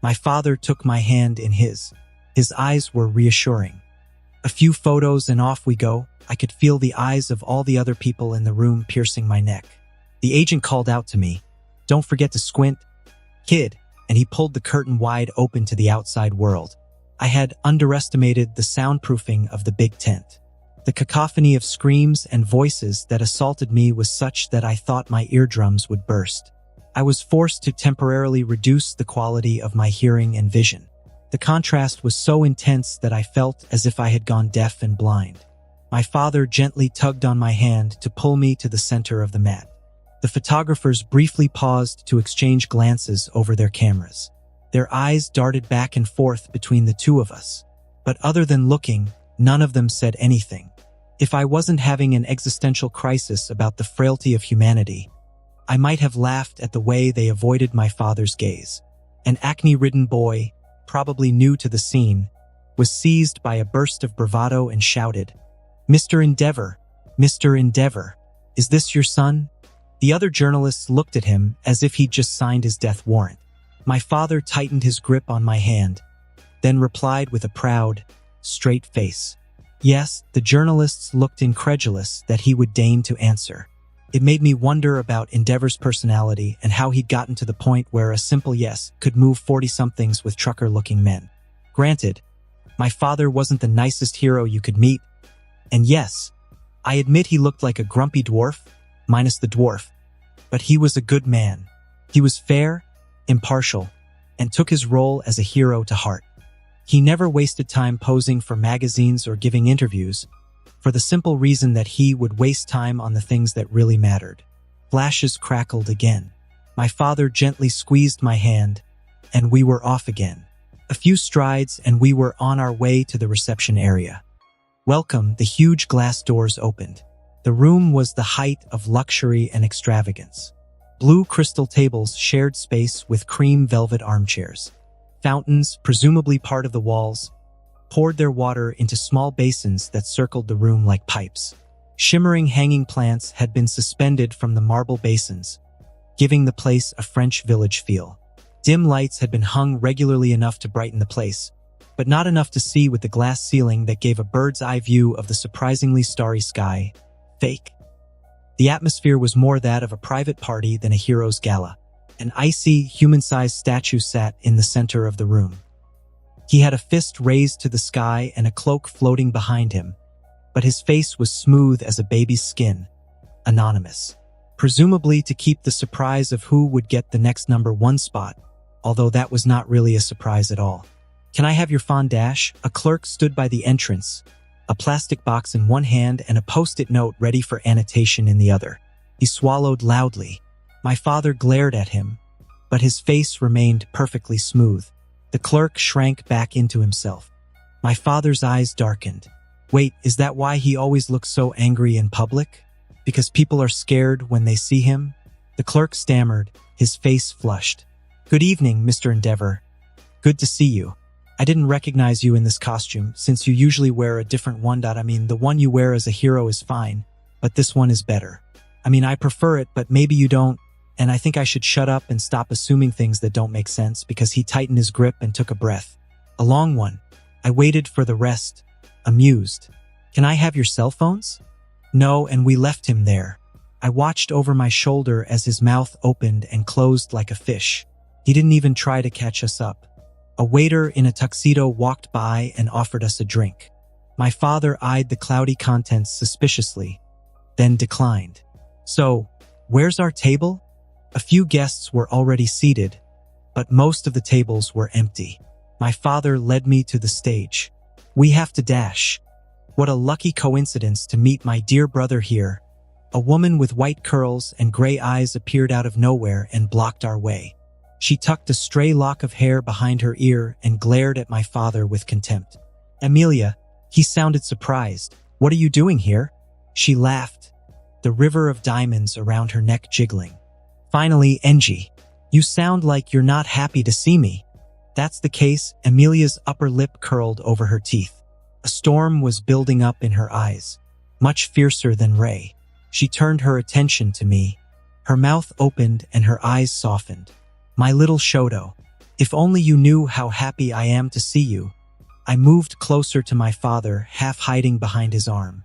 My father took my hand in his. His eyes were reassuring. A few photos and off we go. I could feel the eyes of all the other people in the room piercing my neck. The agent called out to me, "Don't forget to squint, kid," and he pulled the curtain wide open to the outside world. I had underestimated the soundproofing of the big tent. The cacophony of screams and voices that assaulted me was such that I thought my eardrums would burst. I was forced to temporarily reduce the quality of my hearing and vision. The contrast was so intense that I felt as if I had gone deaf and blind. My father gently tugged on my hand to pull me to the center of the mat. The photographers briefly paused to exchange glances over their cameras. Their eyes darted back and forth between the two of us. But other than looking, none of them said anything. If I wasn't having an existential crisis about the frailty of humanity, I might have laughed at the way they avoided my father's gaze. An acne-ridden boy, probably new to the scene, was seized by a burst of bravado and shouted, "Mr. Endeavor, Mr. Endeavor, is this your son?" The other journalists looked at him as if he'd just signed his death warrant. My father tightened his grip on my hand, then replied with a proud, straight face. Yes, the journalists looked incredulous that he would deign to answer. It made me wonder about Endeavor's personality and how he'd gotten to the point where a simple yes could move 40-somethings with trucker-looking men. Granted, my father wasn't the nicest hero you could meet, and yes, I admit he looked like a grumpy dwarf, minus the dwarf, but he was a good man. He was fair, impartial, and took his role as a hero to heart. He never wasted time posing for magazines or giving interviews, for the simple reason that he would waste time on the things that really mattered. Flashes crackled again. My father gently squeezed my hand, and we were off again. A few strides and we were on our way to the reception area. Welcome, the huge glass doors opened. The room was the height of luxury and extravagance. Blue crystal tables shared space with cream velvet armchairs. Fountains, presumably part of the walls, poured their water into small basins that circled the room like pipes. Shimmering hanging plants had been suspended from the marble basins, giving the place a French village feel. Dim lights had been hung regularly enough to brighten the place, but not enough to see with the glass ceiling that gave a bird's-eye view of the surprisingly starry sky. Fake. The atmosphere was more that of a private party than a hero's gala. An icy, human-sized statue sat in the center of the room. He had a fist raised to the sky and a cloak floating behind him, but his face was smooth as a baby's skin. Anonymous. Presumably to keep the surprise of who would get the next #1 spot, although that was not really a surprise at all. "Can I have your phone dash?" A clerk stood by the entrance, a plastic box in one hand and a post-it note ready for annotation in the other. He swallowed loudly. My father glared at him, but his face remained perfectly smooth. The clerk shrank back into himself. My father's eyes darkened. Wait, is that why he always looks so angry in public? Because people are scared when they see him? The clerk stammered, his face flushed. "Good evening, Mr. Endeavor. Good to see you. I didn't recognize you in this costume, since you usually wear a different one. I mean, the one you wear as a hero is fine, but this one is better. I mean, I prefer it, but maybe you don't, and I think I should shut up and stop assuming things that don't make sense," because he tightened his grip and took a breath. A long one. I waited for the rest, amused. "Can I have your cell phones?" No, and we left him there. I watched over my shoulder as his mouth opened and closed like a fish. He didn't even try to catch us up. A waiter in a tuxedo walked by and offered us a drink. My father eyed the cloudy contents suspiciously, then declined. "So, where's our table?" A few guests were already seated, but most of the tables were empty. My father led me to the stage. "We have to dash. What a lucky coincidence to meet my dear brother here." A woman with white curls and gray eyes appeared out of nowhere and blocked our way. She tucked a stray lock of hair behind her ear and glared at my father with contempt. "Amelia," he sounded surprised. "What are you doing here?" She laughed, the river of diamonds around her neck jiggling. "Finally, Engie, you sound like you're not happy to see me." "That's the case." Amelia's upper lip curled over her teeth. A storm was building up in her eyes, much fiercer than Ray. She turned her attention to me. Her mouth opened and her eyes softened. "My little Shoto, if only you knew how happy I am to see you." I moved closer to my father, half hiding behind his arm.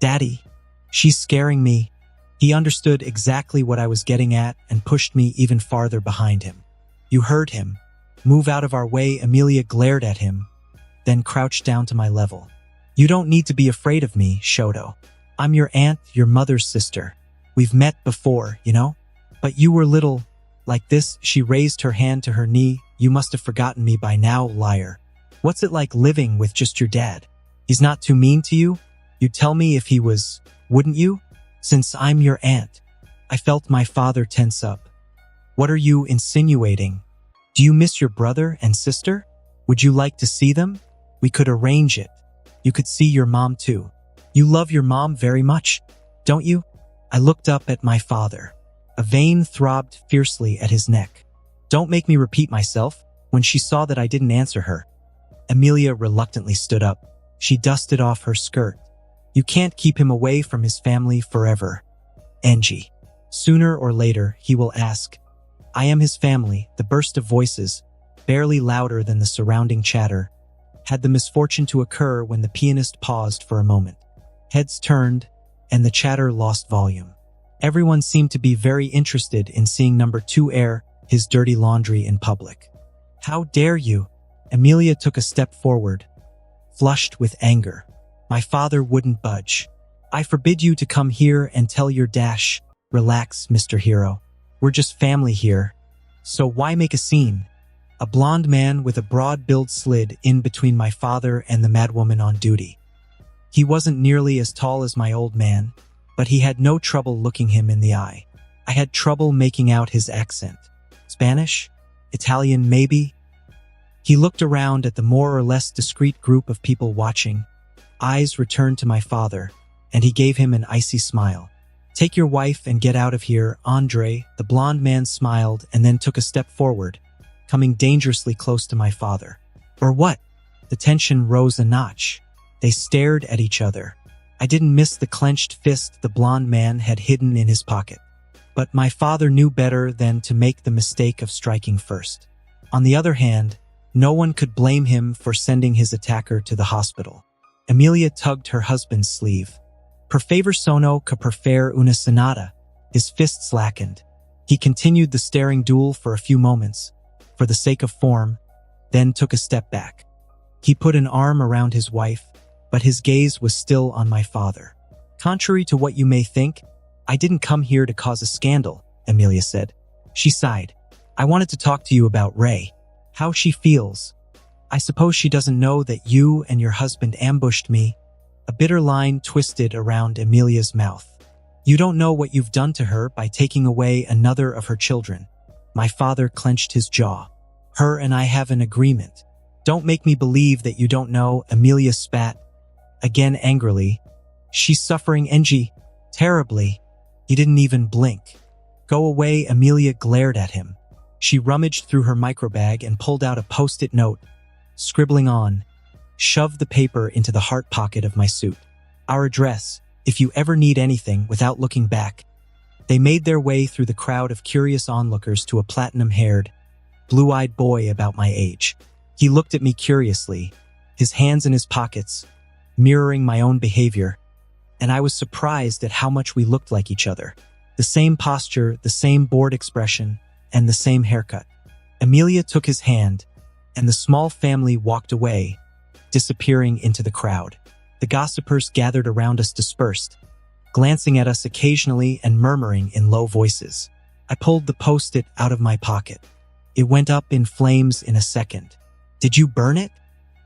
"Daddy, she's scaring me." He understood exactly what I was getting at and pushed me even farther behind him. "You heard him. Move out of our way." Amelia glared at him, then crouched down to my level. "You don't need to be afraid of me, Shoto. I'm your aunt, your mother's sister. We've met before, you know? But you were little like this." She raised her hand to her knee. "You must have forgotten me by now, liar. What's it like living with just your dad? He's not too mean to you? You'd tell me if he was, wouldn't you? Since I'm your aunt." I felt my father tense up. "What are you insinuating? Do you miss your brother and sister? Would you like to see them? We could arrange it. You could see your mom too. You love your mom very much, don't you?" I looked up at my father. A vein throbbed fiercely at his neck. "Don't make me repeat myself." When she saw that I didn't answer her, Amelia reluctantly stood up. She dusted off her skirt. "You can't keep him away from his family forever, Engie. Sooner or later, he will ask." "I am his family." The burst of voices, barely louder than the surrounding chatter, had the misfortune to occur when the pianist paused for a moment. Heads turned, and the chatter lost volume. Everyone seemed to be very interested in seeing #2 air his dirty laundry in public. "How dare you?" Amelia took a step forward, flushed with anger. My father wouldn't budge. "I forbid you to come here and tell your dash." "Relax, Mr. Hero. We're just family here. So why make a scene?" A blonde man with a broad build slid in between my father and the madwoman on duty. He wasn't nearly as tall as my old man, but he had no trouble looking him in the eye. I had trouble making out his accent. Spanish? Italian, maybe? He looked around at the more or less discreet group of people watching. Eyes returned to my father, and he gave him an icy smile. "Take your wife and get out of here, Andre." The blonde man smiled and then took a step forward, coming dangerously close to my father. "Or what?" The tension rose a notch. They stared at each other. I didn't miss the clenched fist the blonde man had hidden in his pocket. But my father knew better than to make the mistake of striking first. On the other hand, no one could blame him for sending his attacker to the hospital. Emilia tugged her husband's sleeve. Per favor sono che per fare una sonata. His fists slackened. He continued the staring duel for a few moments, for the sake of form, then took a step back. He put an arm around his wife, but his gaze was still on my father. Contrary to what you may think, I didn't come here to cause a scandal, Emilia said. She sighed. I wanted to talk to you about Ray. How she feels. I suppose she doesn't know that you and your husband ambushed me. A bitter line twisted around Emilia's mouth. You don't know what you've done to her by taking away another of her children. My father clenched his jaw. Her and I have an agreement. Don't make me believe that you don't know, Emilia spat. Again angrily. She's suffering, Engie. Terribly. He didn't even blink. Go away, Emilia glared at him. She rummaged through her microbag and pulled out a post-it note, scribbling on, "Shove the paper into the heart pocket of my suit. Our address, if you ever need anything," without looking back. They made their way through the crowd of curious onlookers to a platinum-haired, blue-eyed boy about my age. He looked at me curiously, his hands in his pockets, mirroring my own behavior, and I was surprised at how much we looked like each other. The same posture, the same bored expression, and the same haircut. Emilia took his hand, and the small family walked away, disappearing into the crowd. The gossipers gathered around us dispersed, glancing at us occasionally and murmuring in low voices. I pulled the post-it out of my pocket. It went up in flames in a second. Did you burn it?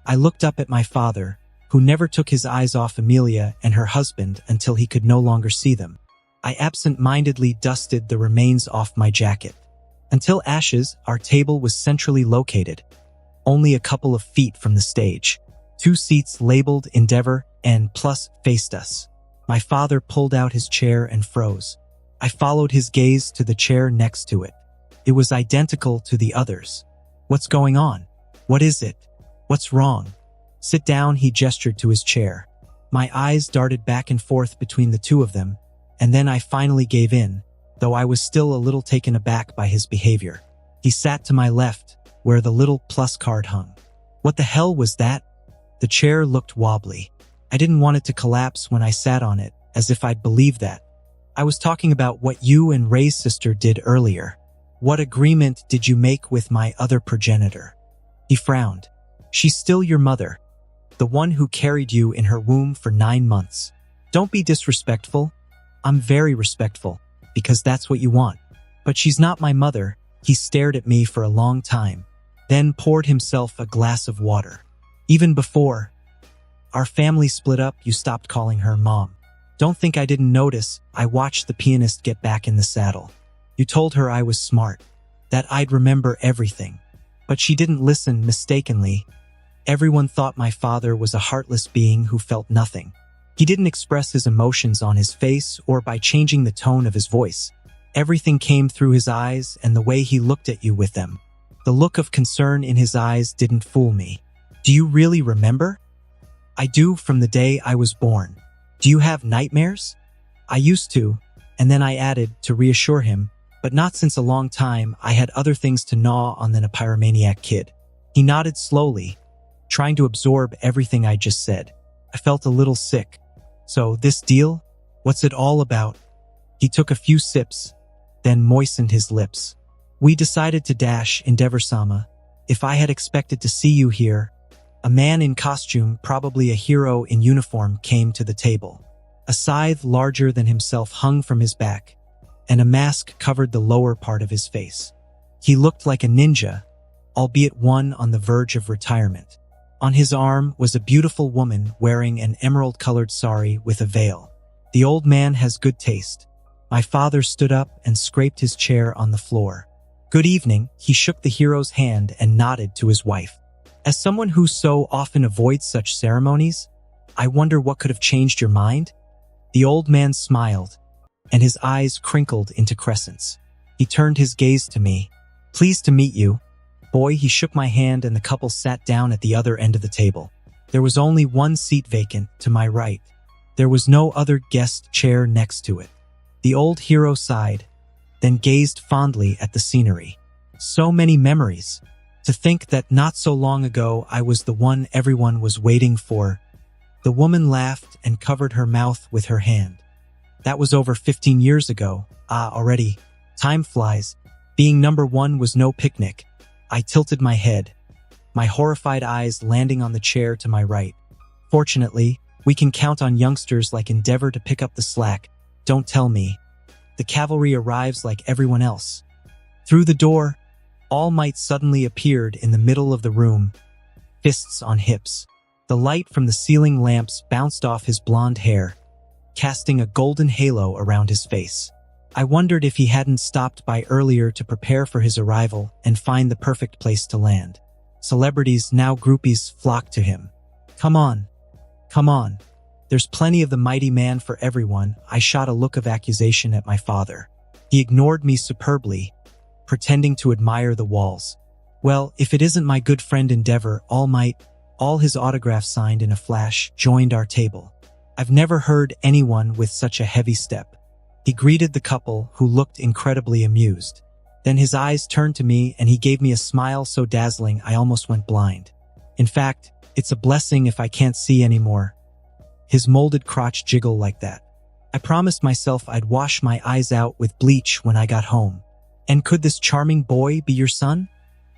I looked up at my father, who never took his eyes off Emilia and her husband until he could no longer see them. I absent-mindedly dusted the remains off my jacket. Until ashes, our table was centrally located, only a couple of feet from the stage. 2 seats labeled Endeavor and Plus faced us. My father pulled out his chair and froze. I followed his gaze to the chair next to it. It was identical to the others. What's going on? What is it? What's wrong? Sit down, he gestured to his chair. My eyes darted back and forth between the two of them, and then I finally gave in, though I was still a little taken aback by his behavior. He sat to my left, where the little plus card hung. What the hell was that? The chair looked wobbly. I didn't want it to collapse when I sat on it, as if I'd believe that. I was talking about what you and Ray's sister did earlier. What agreement did you make with my other progenitor? He frowned. She's still your mother, the one who carried you in her womb for 9 months. Don't be disrespectful. I'm very respectful, because that's what you want. But she's not my mother. He stared at me for a long time, then poured himself a glass of water. Even before our family split up, you stopped calling her mom. Don't think I didn't notice. I watched the pianist get back in the saddle. You told her I was smart, that I'd remember everything. But she didn't listen. Mistakenly. Everyone thought my father was a heartless being who felt nothing. He didn't express his emotions on his face or by changing the tone of his voice. Everything came through his eyes and the way he looked at you with them. The look of concern in his eyes didn't fool me. Do you really remember? I do, from the day I was born. Do you have nightmares? I used to, and then I added, to reassure him, but not since a long time. I had other things to gnaw on than a pyromaniac kid. He nodded slowly, trying to absorb everything I just said. I felt a little sick. So, this deal? What's it all about? He took a few sips, then moistened his lips. We decided to dash Endeavor-sama. If I had expected to see you here, a man in costume, probably a hero in uniform, came to the table. A scythe larger than himself hung from his back, and a mask covered the lower part of his face. He looked like a ninja, albeit one on the verge of retirement. On his arm was a beautiful woman wearing an emerald-colored sari with a veil. The old man has good taste. My father stood up and scraped his chair on the floor. Good evening, he shook the hero's hand and nodded to his wife. As someone who so often avoids such ceremonies, I wonder what could have changed your mind? The old man smiled, and his eyes crinkled into crescents. He turned his gaze to me. Pleased to meet you. Boy, he shook my hand and the couple sat down at the other end of the table. There was only one seat vacant to my right. There was no other guest chair next to it. The old hero sighed. then gazed fondly at the scenery. So many memories. To think that not so long ago I was the one everyone was waiting for. The woman laughed and covered her mouth with her hand. That was over 15 years ago. Already. Time flies. Being number one was no picnic. I tilted my head, my horrified eyes landing on the chair to my right. Fortunately, we can count on youngsters like Endeavor to pick up the slack. Don't tell me. The cavalry arrives like everyone else. Through the door, All Might suddenly appeared in the middle of the room, fists on hips. The light from the ceiling lamps bounced off his blonde hair, casting a golden halo around his face. I wondered if he hadn't stopped by earlier to prepare for his arrival and find the perfect place to land. Celebrities, now groupies, flocked to him. Come on. Come on. There's plenty of the mighty man for everyone. I shot a look of accusation at my father. He ignored me superbly, pretending to admire the walls. Well, if it isn't my good friend Endeavor, All Might, all his autographs signed in a flash, joined our table. I've never heard anyone with such a heavy step. He greeted the couple, who looked incredibly amused. Then his eyes turned to me and he gave me a smile so dazzling I almost went blind. In fact, it's a blessing if I can't see anymore. His molded crotch jiggle like that. I promised myself I'd wash my eyes out with bleach when I got home. And could this charming boy be your son?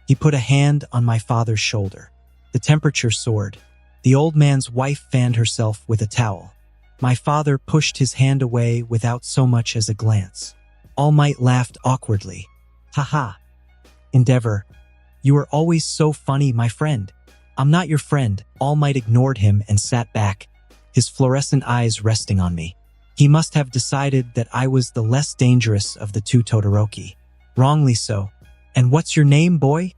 He put a hand on my father's shoulder. The temperature soared. The old man's wife fanned herself with a towel. My father pushed his hand away without so much as a glance. All Might laughed awkwardly. Haha. Endeavor, you are always so funny, my friend. I'm not your friend. All Might ignored him and sat back, his fluorescent eyes resting on me. He must have decided that I was the less dangerous of the two Todoroki. Wrongly so. And what's your name, boy?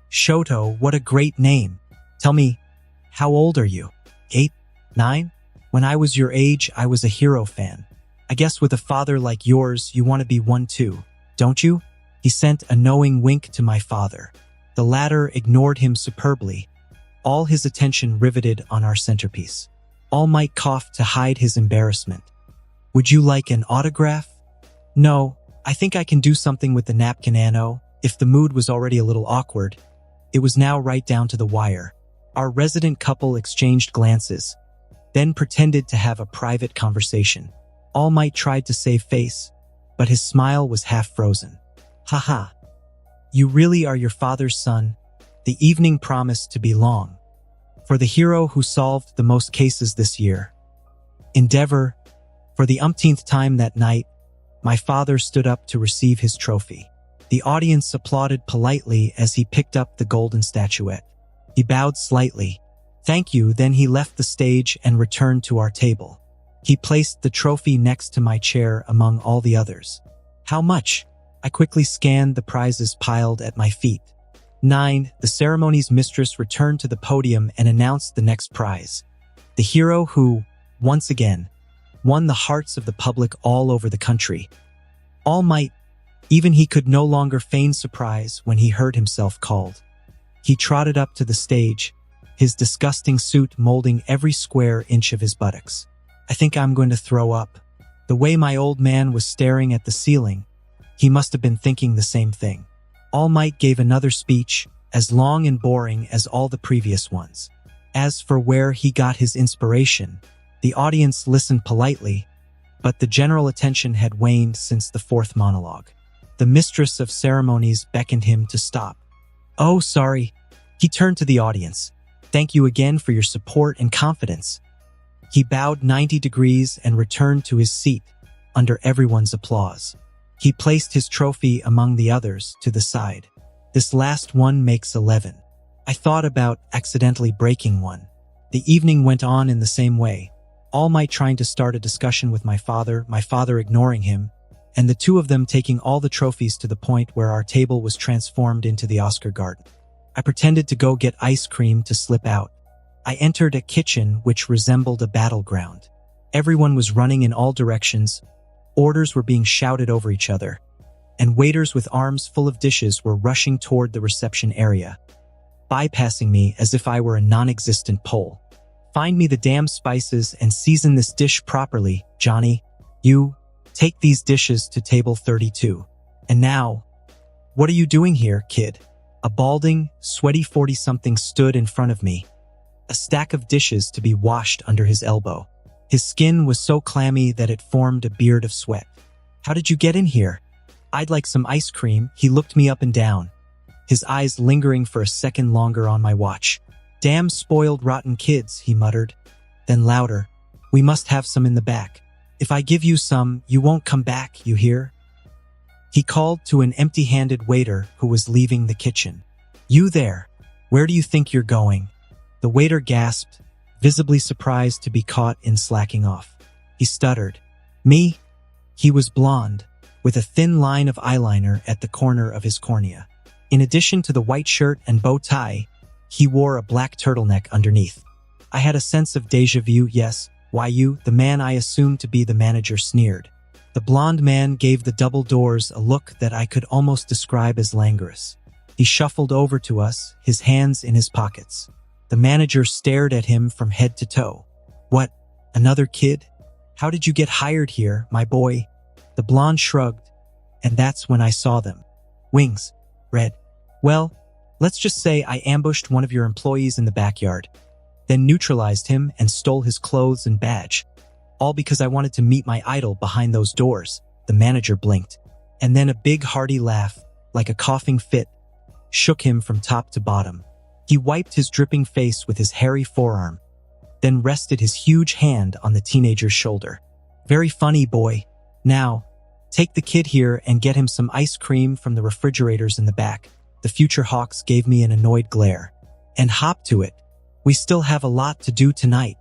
Shoto, what a great name. Tell me, how old are you? 8? 9? When I was your age, I was a hero fan. I guess with a father like yours, you want to be one too, don't you? He sent a knowing wink to my father. The latter ignored him superbly, all his attention riveted on our centerpiece. All Might coughed to hide his embarrassment. Would you like an autograph? No, I think I can do something with the napkin, Anno. If the mood was already a little awkward, it was now right down to the wire. Our resident couple exchanged glances, then pretended to have a private conversation. All Might tried to save face, but his smile was half frozen. Haha. You really are your father's son. The evening promised to be long. For the hero who solved the most cases this year. Endeavor, for the umpteenth time that night, my father stood up to receive his trophy. The audience applauded politely as he picked up the golden statuette. He bowed slightly. Thank you, then he left the stage and returned to our table. He placed the trophy next to my chair among all the others. How much? I quickly scanned the prizes piled at my feet. 9. The ceremony's mistress returned to the podium and announced the next prize. The hero who, once again, won the hearts of the public all over the country. All Might, even he could no longer feign surprise when he heard himself called. He trotted up to the stage, his disgusting suit molding every square inch of his buttocks. I think I'm going to throw up. The way my old man was staring at the ceiling, he must have been thinking the same thing. All Might gave another speech, as long and boring as all the previous ones. As for where he got his inspiration, the audience listened politely, but the general attention had waned since the fourth monologue. The mistress of ceremonies beckoned him to stop. Oh, sorry. He turned to the audience. Thank you again for your support and confidence. He bowed 90 degrees and returned to his seat, under everyone's applause. He placed his trophy among the others to the side. This last one makes 11. I thought about accidentally breaking one. The evening went on in the same way. All Might trying to start a discussion with my father ignoring him, and the two of them taking all the trophies to the point where our table was transformed into the Oscar garden. I pretended to go get ice cream to slip out. I entered a kitchen which resembled a battleground. Everyone was running in all directions, orders were being shouted over each other, and waiters with arms full of dishes were rushing toward the reception area, bypassing me as if I were a non-existent Pole. Find me the damn spices and season this dish properly, Johnny. You, take these dishes to table 32. And now, what are you doing here, kid? A balding, sweaty 40-something stood in front of me, a stack of dishes to be washed under his elbow. His skin was so clammy that it formed a beard of sweat. How did you get in here? I'd like some ice cream. He looked me up and down, his eyes lingering for a second longer on my watch. Damn spoiled rotten kids, he muttered. Then louder, we must have some in the back. If I give you some, you won't come back, you hear? He called to an empty-handed waiter who was leaving the kitchen. You there, where do you think you're going? The waiter gasped, visibly surprised to be caught in slacking off. He stuttered. Me? He was blonde, with a thin line of eyeliner at the corner of his cornea. In addition to the white shirt and bow tie, he wore a black turtleneck underneath. I had a sense of déjà vu. Yes, why you, the man I assumed to be the manager, sneered. The blonde man gave the double doors a look that I could almost describe as languorous. He shuffled over to us, his hands in his pockets. The manager stared at him from head to toe. What, another kid? How did you get hired here, my boy? The blonde shrugged, and that's when I saw them. Wings. Red. Well, let's just say I ambushed one of your employees in the backyard, then neutralized him and stole his clothes and badge. All because I wanted to meet my idol behind those doors. The manager blinked, and then a big hearty laugh, like a coughing fit, shook him from top to bottom. He wiped his dripping face with his hairy forearm, then rested his huge hand on the teenager's shoulder. Very funny, boy. Now, take the kid here and get him some ice cream from the refrigerators in the back. The future Hawks gave me an annoyed glare. And hop to it. We still have a lot to do tonight.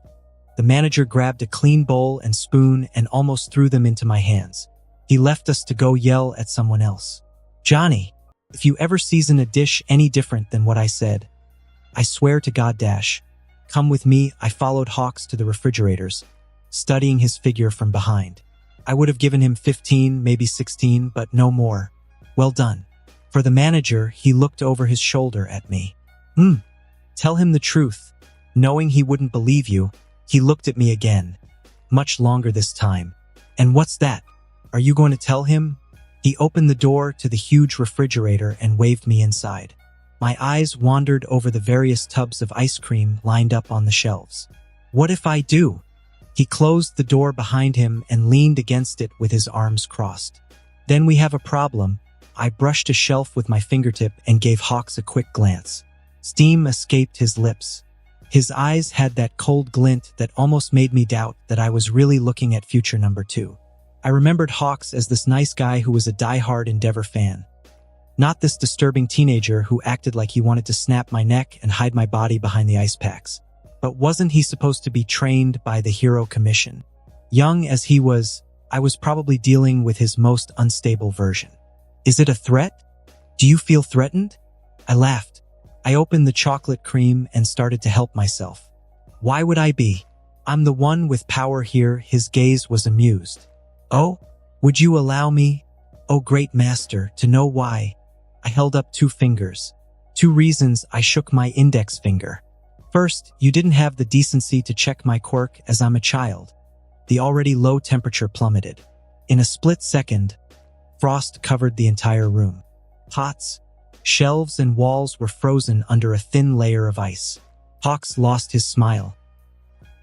The manager grabbed a clean bowl and spoon and almost threw them into my hands. He left us to go yell at someone else. Johnny, if you ever season a dish any different than what I said, I swear to God dash. Come with me. I followed Hawks to the refrigerators, studying his figure from behind. I would have given him 15, maybe 16, but no more. Well done. For the manager, he looked over his shoulder at me. Tell him the truth. Knowing he wouldn't believe you, he looked at me again. Much longer this time. And what's that? Are you going to tell him? He opened the door to the huge refrigerator and waved me inside. My eyes wandered over the various tubs of ice cream lined up on the shelves. What if I do? He closed the door behind him and leaned against it with his arms crossed. Then we have a problem. I brushed a shelf with my fingertip and gave Hawks a quick glance. Steam escaped his lips. His eyes had that cold glint that almost made me doubt that I was really looking at future number 2. I remembered Hawks as this nice guy who was a die-hard Endeavor fan. Not this disturbing teenager who acted like he wanted to snap my neck and hide my body behind the ice packs. But wasn't he supposed to be trained by the Hero Commission? Young as he was, I was probably dealing with his most unstable version. Is it a threat? Do you feel threatened? I laughed. I opened the chocolate cream and started to help myself. Why would I be? I'm the one with power here. His gaze was amused. Oh, would you allow me, oh great master, to know why? I held up 2 fingers. 2 reasons. I shook my index finger. First, you didn't have the decency to check my quirk as I'm a child. The already low temperature plummeted. In a split second, frost covered the entire room. Pots, shelves, and walls were frozen under a thin layer of ice. Hawks lost his smile.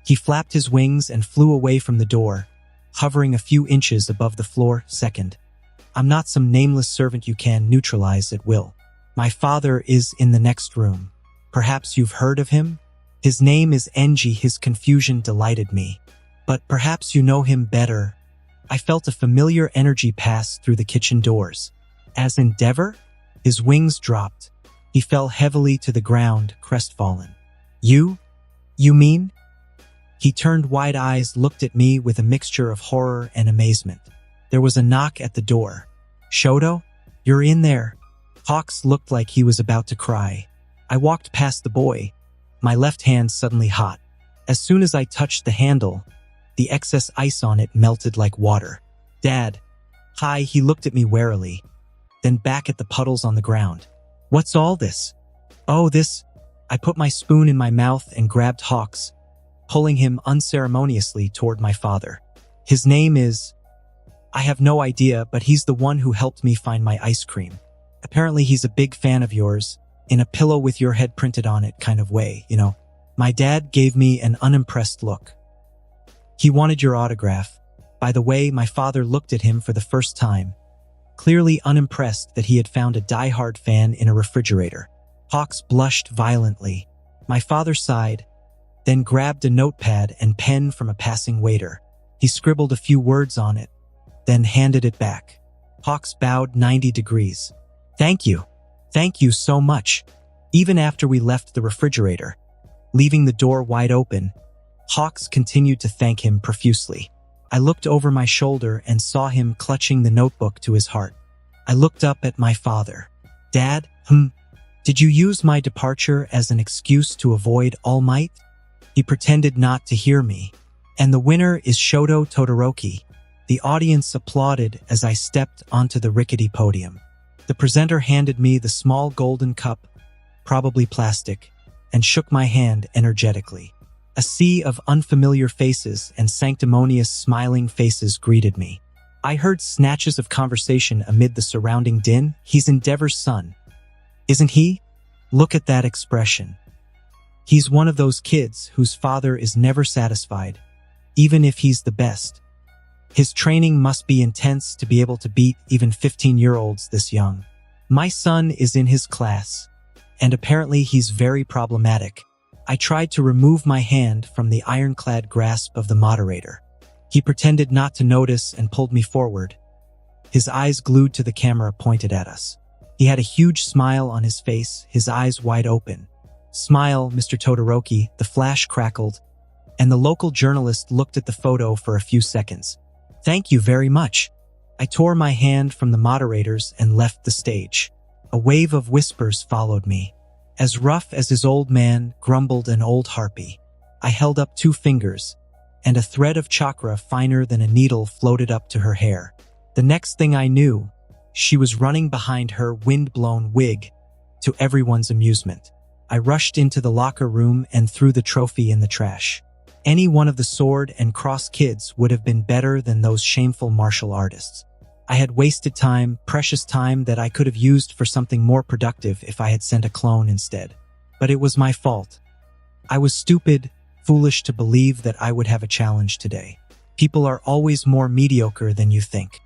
He flapped his wings and flew away from the door, hovering a few inches above the floor. Second, I'm not some nameless servant you can neutralize at will. My father is in the next room. Perhaps you've heard of him? His name is Enji. His confusion delighted me. But perhaps you know him better. I felt a familiar energy pass through the kitchen doors. As Endeavor? His wings dropped. He fell heavily to the ground, crestfallen. You mean? He turned wide eyes, looked at me with a mixture of horror and amazement. There was a knock at the door. Shoto? You're in there. Hawks looked like he was about to cry. I walked past the boy, my left hand suddenly hot. As soon as I touched the handle, the excess ice on it melted like water. Dad. Hi, he looked at me warily, then back at the puddles on the ground. What's all this? Oh, this. I put my spoon in my mouth and grabbed Hawks, pulling him unceremoniously toward my father. His name is... I have no idea, but he's the one who helped me find my ice cream. Apparently he's a big fan of yours, in a pillow with your head printed on it kind of way, you know. My dad gave me an unimpressed look. He wanted your autograph. By the way, my father looked at him for the first time, clearly unimpressed that he had found a die-hard fan in a refrigerator. Hawks blushed violently. My father sighed, then grabbed a notepad and pen from a passing waiter. He scribbled a few words on it, then handed it back. Hawks bowed 90 degrees. Thank you. Thank you so much. Even after we left the refrigerator, leaving the door wide open, Hawks continued to thank him profusely. I looked over my shoulder and saw him clutching the notebook to his heart. I looked up at my father. Dad, did you use my departure as an excuse to avoid All Might? He pretended not to hear me. And the winner is SHOTO Todoroki. The audience applauded as I stepped onto the rickety podium. The presenter handed me the small golden cup, probably plastic, and shook my hand energetically. A sea of unfamiliar faces and sanctimonious smiling faces greeted me. I heard snatches of conversation amid the surrounding din. He's Endeavor's son, isn't he? Look at that expression. He's one of those kids whose father is never satisfied, even if he's the best. His training must be intense to be able to beat even 15-year-olds this young. My son is in his class, and apparently he's very problematic. I tried to remove my hand from the ironclad grasp of the moderator. He pretended not to notice and pulled me forward, his eyes glued to the camera pointed at us. He had a huge smile on his face, his eyes wide open. Smile, Mr. Todoroki, the flash crackled, and the local journalist looked at the photo for a few seconds. Thank you very much. I tore my hand from the moderators and left the stage. A wave of whispers followed me. As rough as his old man, grumbled an old harpy. I held up 2 fingers, and a thread of chakra finer than a needle floated up to her hair. The next thing I knew, she was running behind her wind-blown wig, to everyone's amusement. I rushed into the locker room and threw the trophy in the trash. Any one of the sword and cross kids would have been better than those shameful martial artists. I had wasted time, precious time that I could have used for something more productive if I had sent a clone instead. But it was my fault. I was stupid, foolish to believe that I would have a challenge today. People are always more mediocre than you think.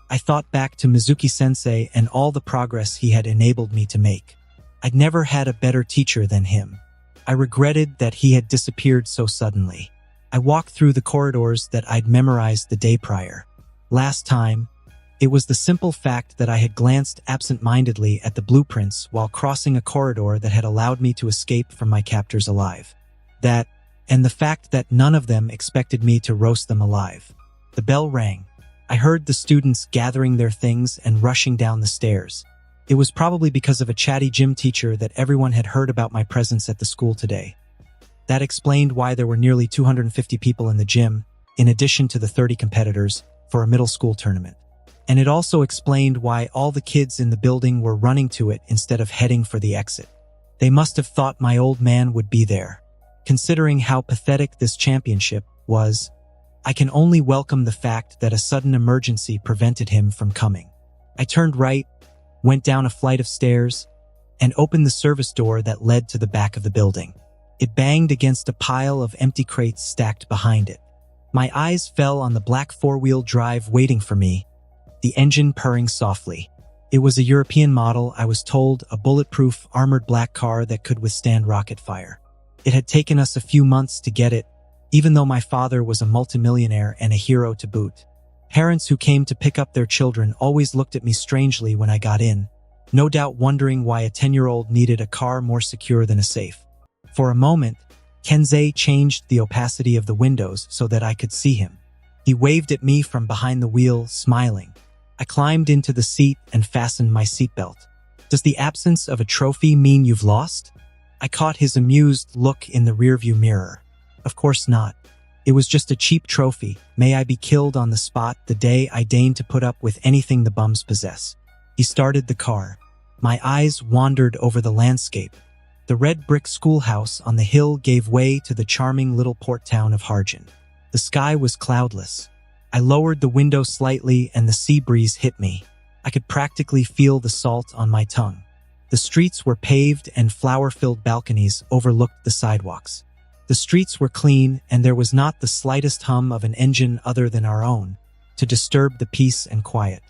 I thought back to Mizuki-sensei and all the progress he had enabled me to make. I'd never had a better teacher than him. I regretted that he had disappeared so suddenly. I walked through the corridors that I'd memorized the day prior. Last time, it was the simple fact that I had glanced absent-mindedly at the blueprints while crossing a corridor that had allowed me to escape from my captors alive. That, and the fact that none of them expected me to roast them alive. The bell rang. I heard the students gathering their things and rushing down the stairs. It was probably because of a chatty gym teacher that everyone had heard about my presence at the school today. That explained why there were nearly 250 people in the gym, in addition to the 30 competitors, for a middle school tournament. And it also explained why all the kids in the building were running to it instead of heading for the exit. They must have thought my old man would be there. Considering how pathetic this championship was, I can only welcome the fact that a sudden emergency prevented him from coming. I turned right, went down a flight of stairs, and opened the service door that led to the back of the building. It banged against a pile of empty crates stacked behind it. My eyes fell on the black 4-wheel drive waiting for me, the engine purring softly. It was a European model, I was told, a bulletproof, armored black car that could withstand rocket fire. It had taken us a few months to get it, even though my father was a multimillionaire and a hero to boot. Parents who came to pick up their children always looked at me strangely when I got in, no doubt wondering why a 10-year-old needed a car more secure than a safe. For a moment, Kensei changed the opacity of the windows so that I could see him. He waved at me from behind the wheel, smiling. I climbed into the seat and fastened my seatbelt. Does the absence of a trophy mean you've lost? I caught his amused look in the rearview mirror. Of course not. It was just a cheap trophy. May I be killed on the spot the day I deign to put up with anything the bums possess. He started the car. My eyes wandered over the landscape. The red brick schoolhouse on the hill gave way to the charming little port town of Harjin. The sky was cloudless. I lowered the window slightly and the sea breeze hit me. I could practically feel the salt on my tongue. The streets were paved and flower-filled balconies overlooked the sidewalks. The streets were clean and there was not the slightest hum of an engine other than our own to disturb the peace and quiet.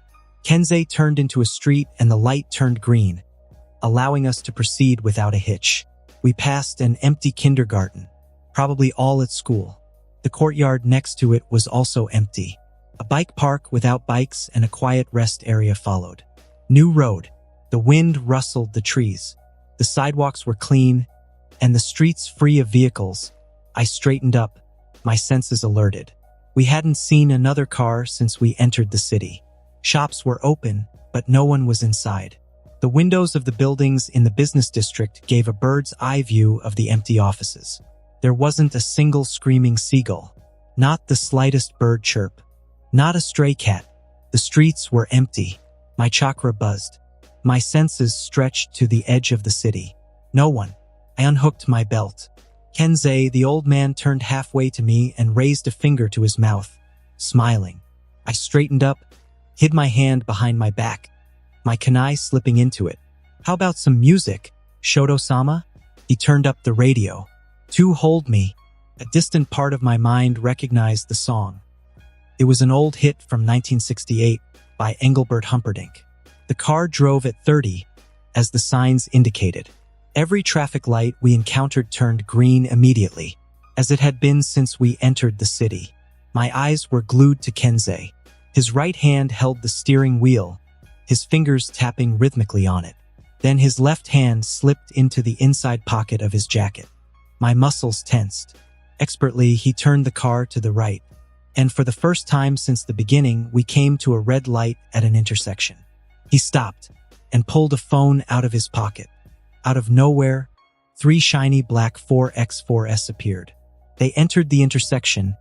Kensei turned into a street and the light turned green, allowing us to proceed without a hitch. We passed an empty kindergarten, probably all at school. The courtyard next to it was also empty. A bike park without bikes and a quiet rest area followed. New road. The wind rustled the trees. The sidewalks were clean, and the streets free of vehicles. I straightened up, my senses alerted. We hadn't seen another car since we entered the city. Shops were open, but no one was inside. The windows of the buildings in the business district gave a bird's eye view of the empty offices. There wasn't a single screaming seagull, not the slightest bird chirp, not a stray cat. The streets were empty. My chakra buzzed. My senses stretched to the edge of the city. No one. I unhooked my belt. Kensei, the old man, turned halfway to me and raised a finger to his mouth, smiling. I straightened up, hid my hand behind my back, my kunai slipping into it. How about some music, Shoto-sama? He turned up the radio. To Hold Me. A distant part of my mind recognized the song. It was an old hit from 1968 by Engelbert Humperdinck. The car drove at 30, as the signs indicated. Every traffic light we encountered turned green immediately, as it had been since we entered the city. My eyes were glued to Kensei. His right hand held the steering wheel, his fingers tapping rhythmically on it. Then his left hand slipped into the inside pocket of his jacket. My muscles tensed. Expertly, he turned the car to the right, and for the first time since the beginning, we came to a red light at an intersection. He stopped and pulled a phone out of his pocket. Out of nowhere, 3 shiny black 4X4S appeared. They entered the intersection,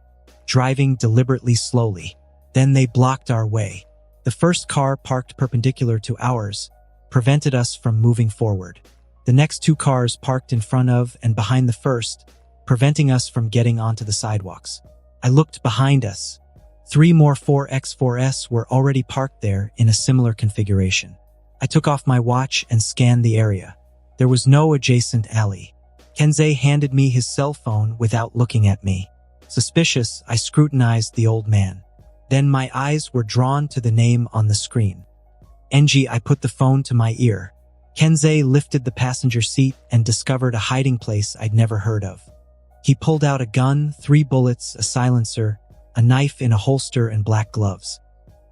driving deliberately slowly. Then they blocked our way. The first car, parked perpendicular to ours, prevented us from moving forward. The next 2 cars parked in front of and behind the first, preventing us from getting onto the sidewalks. I looked behind us. 3 more 4X4S were already parked there in a similar configuration. I took off my watch and scanned the area. There was no adjacent alley. Kensei handed me his cell phone without looking at me. Suspicious, I scrutinized the old man. Then my eyes were drawn to the name on the screen. Enji, I put the phone to my ear. Kensei lifted the passenger seat and discovered a hiding place I'd never heard of. He pulled out a gun, 3 bullets, a silencer, a knife in a holster, and black gloves.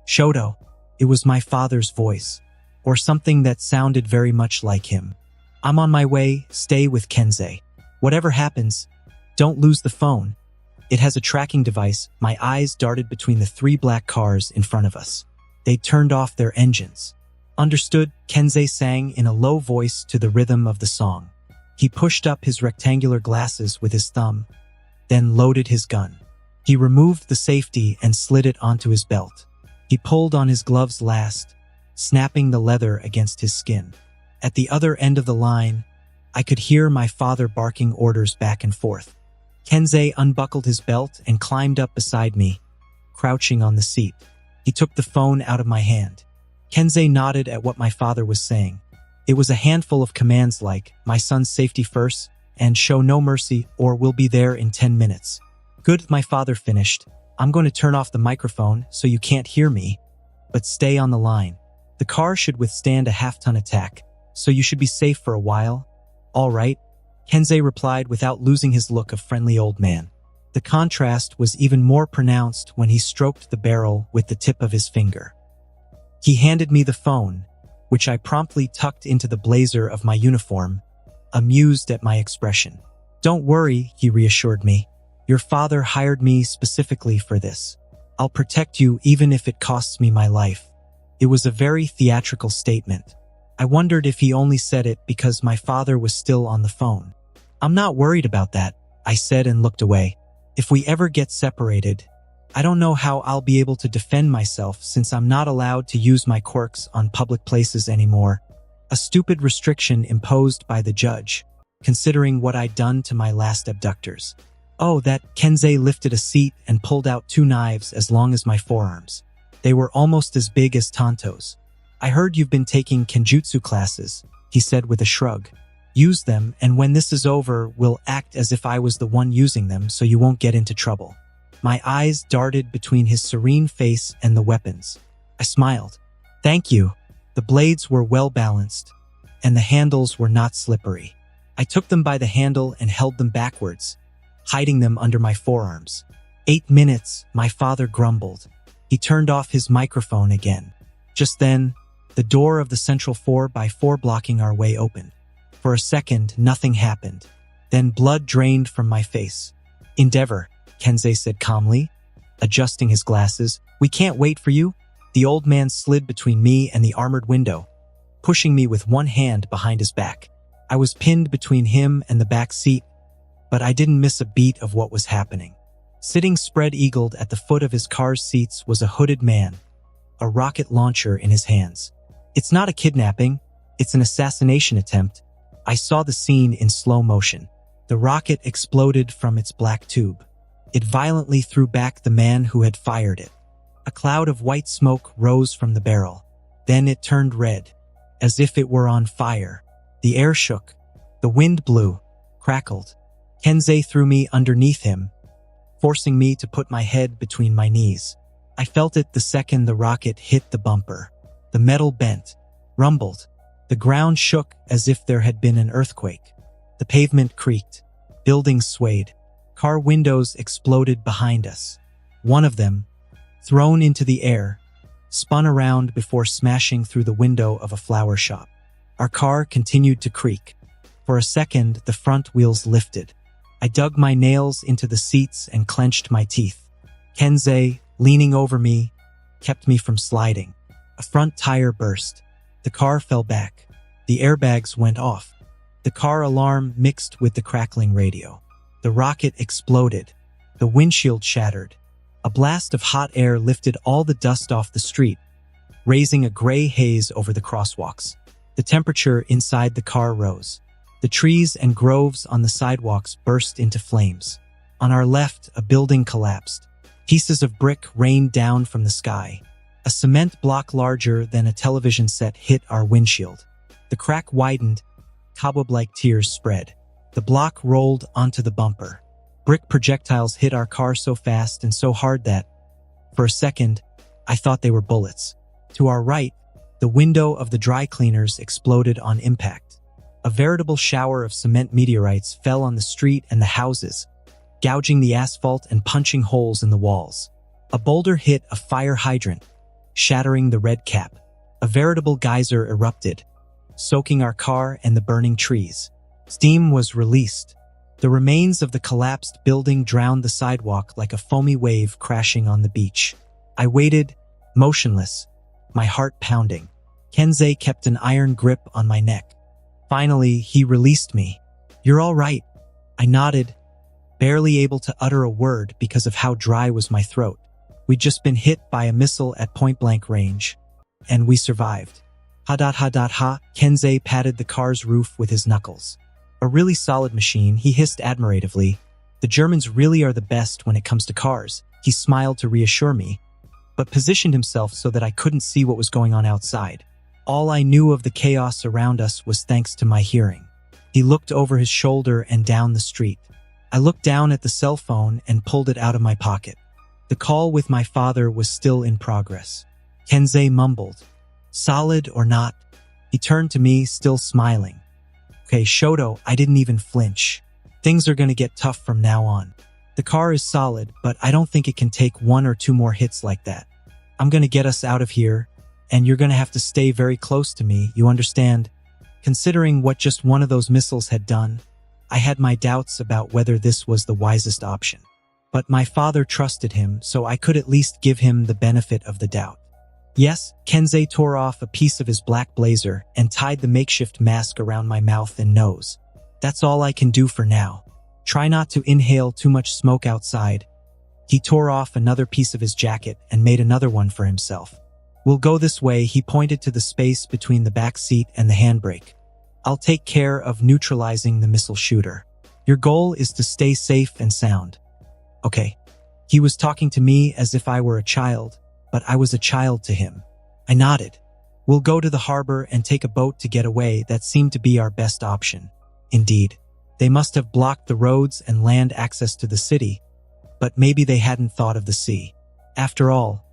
Shoto. It was my father's voice, or something that sounded very much like him. I'm on my way, stay with Kensei. Whatever happens, don't lose the phone. It has a tracking device. My eyes darted between the 3 black cars in front of us. They turned off their engines. Understood, Kensei sang in a low voice to the rhythm of the song. He pushed up his rectangular glasses with his thumb, then loaded his gun. He removed the safety and slid it onto his belt. He pulled on his gloves last, snapping the leather against his skin. At the other end of the line, I could hear my father barking orders back and forth. Kensei unbuckled his belt and climbed up beside me, crouching on the seat. He took the phone out of my hand. Kensei nodded at what my father was saying. It was a handful of commands like, my son's safety first, and show no mercy or we'll be there in 10 minutes. Good, my father finished. I'm going to turn off the microphone so you can't hear me, but stay on the line. The car should withstand a half-ton attack, so you should be safe for a while. All right, Kensei replied without losing his look of friendly old man. The contrast was even more pronounced when he stroked the barrel with the tip of his finger. He handed me the phone, which I promptly tucked into the blazer of my uniform, amused at my expression. Don't worry, he reassured me. Your father hired me specifically for this. I'll protect you even if it costs me my life. It was a very theatrical statement. I wondered if he only said it because my father was still on the phone. I'm not worried about that, I said and looked away. If we ever get separated, I don't know how I'll be able to defend myself since I'm not allowed to use my quirks on public places anymore. A stupid restriction imposed by the judge, considering what I'd done to my last abductors. Oh, that Kensei lifted a seat and pulled out 2 knives as long as my forearms. They were almost as big as Tonto's. I heard you've been taking kenjutsu classes, he said with a shrug. Use them, and when this is over, we'll act as if I was the one using them so you won't get into trouble. My eyes darted between his serene face and the weapons. I smiled. Thank you. The blades were well balanced, and the handles were not slippery. I took them by the handle and held them backwards, hiding them under my forearms. 8 minutes, my father grumbled. He turned off his microphone again. Just then, the door of the central 4x4 blocking our way opened. For a second, nothing happened. Then blood drained from my face. Endeavor, Kensei said calmly, adjusting his glasses. We can't wait for you. The old man slid between me and the armored window, pushing me with one hand behind his back. I was pinned between him and the back seat, but I didn't miss a beat of what was happening. Sitting spread-eagled at the foot of his car's seats was a hooded man, a rocket launcher in his hands. It's not a kidnapping, it's an assassination attempt. I saw the scene in slow motion. The rocket exploded from its black tube. It violently threw back the man who had fired it. A cloud of white smoke rose from the barrel. Then it turned red, as if it were on fire. The air shook. The wind blew, crackled. Kensei threw me underneath him, forcing me to put my head between my knees. I felt it the second the rocket hit the bumper. The metal bent, rumbled. The ground shook as if there had been an earthquake. The pavement creaked. Buildings swayed. Car windows exploded behind us. One of them, thrown into the air, spun around before smashing through the window of a flower shop. Our car continued to creak. For a second, the front wheels lifted. I dug my nails into the seats and clenched my teeth. Kensei, leaning over me, kept me from sliding. A front tire burst. The car fell back. The airbags went off. The car alarm mixed with the crackling radio. The rocket exploded. The windshield shattered. A blast of hot air lifted all the dust off the street, raising a gray haze over the crosswalks. The temperature inside the car rose. The trees and groves on the sidewalks burst into flames. On our left, a building collapsed. Pieces of brick rained down from the sky. A cement block larger than a television set hit our windshield. The crack widened, cobweb-like tears spread. The block rolled onto the bumper. Brick projectiles hit our car so fast and so hard that, for a second, I thought they were bullets. To our right, the window of the dry cleaners exploded on impact. A veritable shower of cement meteorites fell on the street and the houses, gouging the asphalt and punching holes in the walls. A boulder hit a fire hydrant, shattering the red cap. A veritable geyser erupted, soaking our car and the burning trees. Steam was released. The remains of the collapsed building drowned the sidewalk like a foamy wave crashing on the beach. I waited, motionless, my heart pounding. Kensei kept an iron grip on my neck. Finally, he released me. You're all right. I nodded, barely able to utter a word because of how dry was my throat. We'd just been hit by a missile at point-blank range, and we survived. Ha. Kensei patted the car's roof with his knuckles. A really solid machine, he hissed admiratively. The Germans really are the best when it comes to cars. He smiled to reassure me, but positioned himself so that I couldn't see what was going on outside. All I knew of the chaos around us was thanks to my hearing. He looked over his shoulder and down the street. I looked down at the cell phone and pulled it out of my pocket. The call with my father was still in progress. Kensei mumbled, "Solid or not?" He turned to me, still smiling. "Okay, Shoto," I didn't even flinch. "Things are gonna get tough from now on. The car is solid, but I don't think it can take 1 or 2 more hits like that. I'm gonna get us out of here, and you're gonna have to stay very close to me, you understand?" Considering what just one of those missiles had done, I had my doubts about whether this was the wisest option. But my father trusted him, so I could at least give him the benefit of the doubt. Yes, Kensei tore off a piece of his black blazer and tied the makeshift mask around my mouth and nose. "That's all I can do for now. Try not to inhale too much smoke outside." He tore off another piece of his jacket and made another one for himself. "We'll go this way," he pointed to the space between the back seat and the handbrake. "I'll take care of neutralizing the missile shooter." Your goal is to stay safe and sound. Okay. He was talking to me as if I were a child, but I was a child to him. I nodded. We'll go to the harbor and take a boat to get away. That seemed to be our best option. Indeed. They must have blocked the roads and land access to the city, but maybe they hadn't thought of the sea. After all,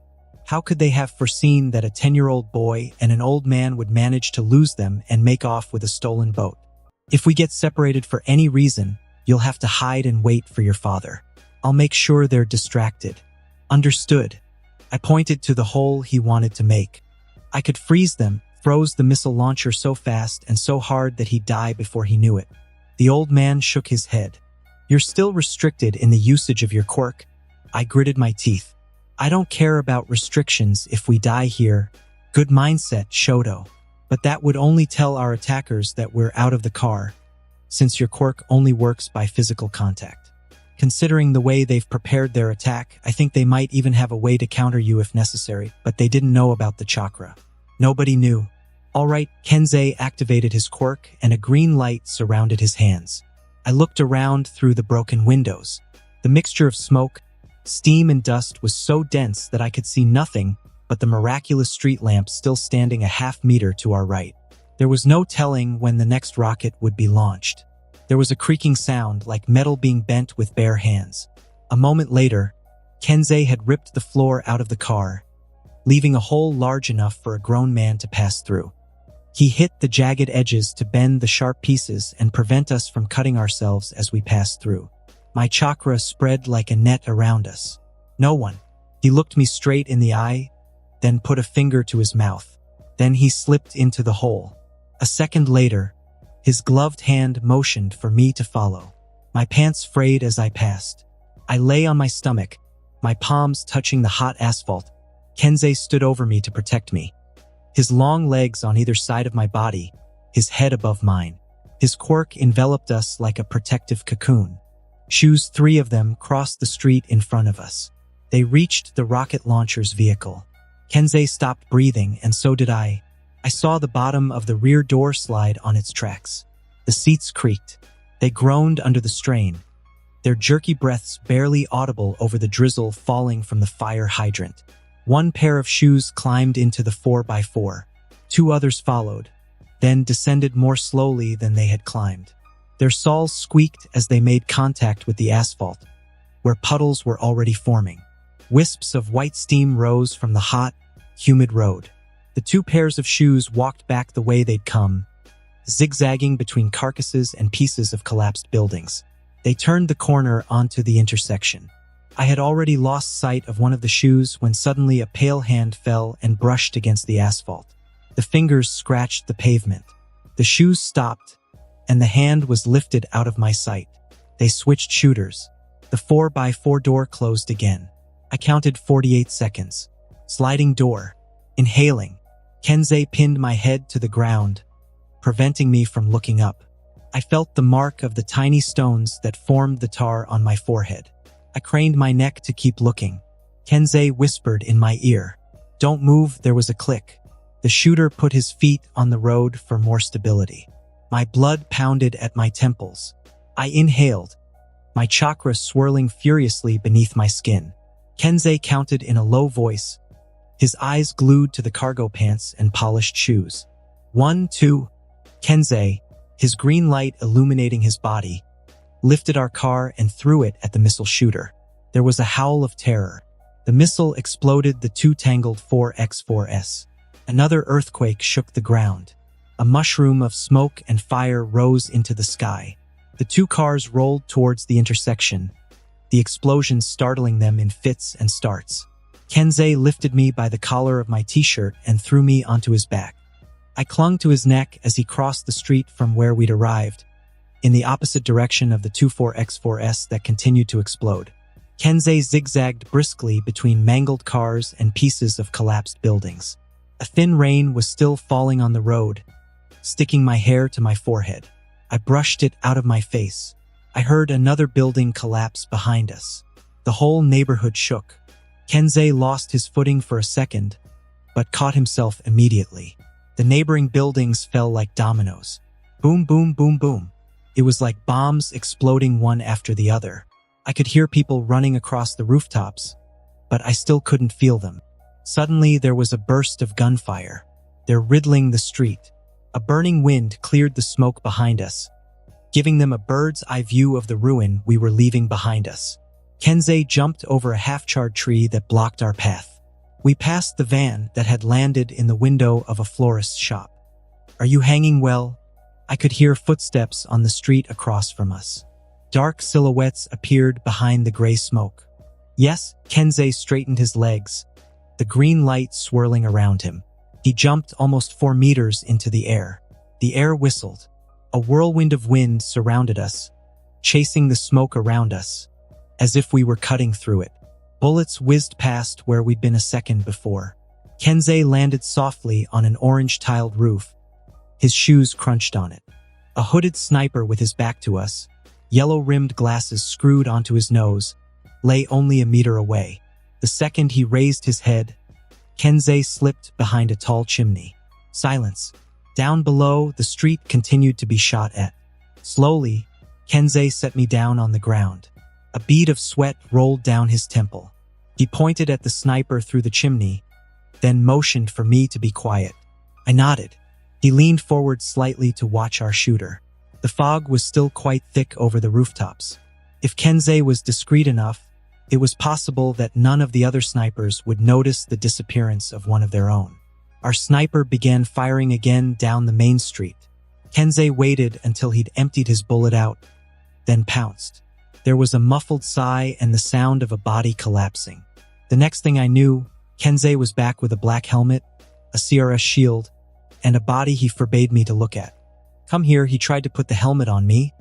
how could they have foreseen that a 10-year-old boy and an old man would manage to lose them and make off with a stolen boat? If we get separated for any reason, you'll have to hide and wait for your father. I'll make sure they're distracted. Understood. I pointed to the hole he wanted to make. I could freeze them, froze the missile launcher so fast and so hard that he'd die before he knew it. The old man shook his head. You're still restricted in the usage of your quirk. I gritted my teeth. I don't care about restrictions if we die here. Good mindset, Shoto. But that would only tell our attackers that we're out of the car, since your quirk only works by physical contact. Considering the way they've prepared their attack, I think they might even have a way to counter you if necessary, but they didn't know about the chakra. Nobody knew. All right, Kensei activated his quirk and a green light surrounded his hands. I looked around through the broken windows. The mixture of smoke, steam and dust was so dense that I could see nothing but the miraculous street lamp still standing a half-meter to our right. There was no telling when the next rocket would be launched. There was a creaking sound like metal being bent with bare hands. A moment later, Kensei had ripped the floor out of the car, leaving a hole large enough for a grown man to pass through. He hit the jagged edges to bend the sharp pieces and prevent us from cutting ourselves as we passed through. My chakra spread like a net around us. No one. He looked me straight in the eye, then put a finger to his mouth. Then he slipped into the hole. A second later, his gloved hand motioned for me to follow. My pants frayed as I passed. I lay on my stomach, my palms touching the hot asphalt. Kensei stood over me to protect me. His long legs on either side of my body, his head above mine. His quirk enveloped us like a protective cocoon. Shoes, 3 of them, crossed the street in front of us. They reached the rocket launcher's vehicle. Kensei stopped breathing, and so did I. I saw the bottom of the rear door slide on its tracks. The seats creaked. They groaned under the strain, their jerky breaths barely audible over the drizzle falling from the fire hydrant. One pair of shoes climbed into the 4x4. 2 others followed, then descended more slowly than they had climbed. Their soles squeaked as they made contact with the asphalt, where puddles were already forming. Wisps of white steam rose from the hot, humid road. The 2 pairs of shoes walked back the way they'd come, zigzagging between carcasses and pieces of collapsed buildings. They turned the corner onto the intersection. I had already lost sight of one of the shoes when suddenly a pale hand fell and brushed against the asphalt. The fingers scratched the pavement. The shoes stopped, and the hand was lifted out of my sight. They switched shooters. The 4x4 door closed again. I counted 48 seconds. Sliding door. Inhaling. Kensei pinned my head to the ground, preventing me from looking up. I felt the mark of the tiny stones that formed the tar on my forehead. I craned my neck to keep looking. Kensei whispered in my ear. Don't move. There was a click. The shooter put his feet on the road for more stability. My blood pounded at my temples. I inhaled, my chakra swirling furiously beneath my skin. Kensei counted in a low voice, his eyes glued to the cargo pants and polished shoes. 1, 2. Kensei, his green light illuminating his body, lifted our car and threw it at the missile shooter. There was a howl of terror. The missile exploded the 2 tangled 4x4s. Another earthquake shook the ground. A mushroom of smoke and fire rose into the sky. The 2 cars rolled towards the intersection, the explosions startling them in fits and starts. Kensei lifted me by the collar of my t-shirt and threw me onto his back. I clung to his neck as he crossed the street from where we'd arrived, in the opposite direction of the 2 4x4s that continued to explode. Kensei zigzagged briskly between mangled cars and pieces of collapsed buildings. A thin rain was still falling on the road, sticking my hair to my forehead. I brushed it out of my face. I heard another building collapse behind us. The whole neighborhood shook. Kensei lost his footing for a second, but caught himself immediately. The neighboring buildings fell like dominoes. Boom, boom, boom, boom. It was like bombs exploding one after the other. I could hear people running across the rooftops, but I still couldn't feel them. Suddenly, there was a burst of gunfire. They're riddling the street. A burning wind cleared the smoke behind us, giving them a bird's-eye view of the ruin we were leaving behind us. Kensei jumped over a half-charred tree that blocked our path. We passed the van that had landed in the window of a florist's shop. "Are you hanging well?" I could hear footsteps on the street across from us. Dark silhouettes appeared behind the gray smoke. "Yes," Kensei straightened his legs, the green light swirling around him. He jumped almost 4 meters into the air. The air whistled. A whirlwind of wind surrounded us, chasing the smoke around us, as if we were cutting through it. Bullets whizzed past where we'd been a second before. Kensei landed softly on an orange-tiled roof. His shoes crunched on it. A hooded sniper with his back to us, yellow-rimmed glasses screwed onto his nose, lay only a meter away. The second he raised his head, Kensei slipped behind a tall chimney. Silence. Down below, the street continued to be shot at. Slowly, Kensei set me down on the ground. A bead of sweat rolled down his temple. He pointed at the sniper through the chimney, then motioned for me to be quiet. I nodded. He leaned forward slightly to watch our shooter. The fog was still quite thick over the rooftops. If Kensei was discreet enough, it was possible that none of the other snipers would notice the disappearance of one of their own. Our sniper began firing again down the main street. Kensei waited until he'd emptied his bullet out, then pounced. There was a muffled sigh and the sound of a body collapsing. The next thing I knew, Kensei was back with a black helmet, a CRS shield, and a body he forbade me to look at. "Come here," he tried to put the helmet on me,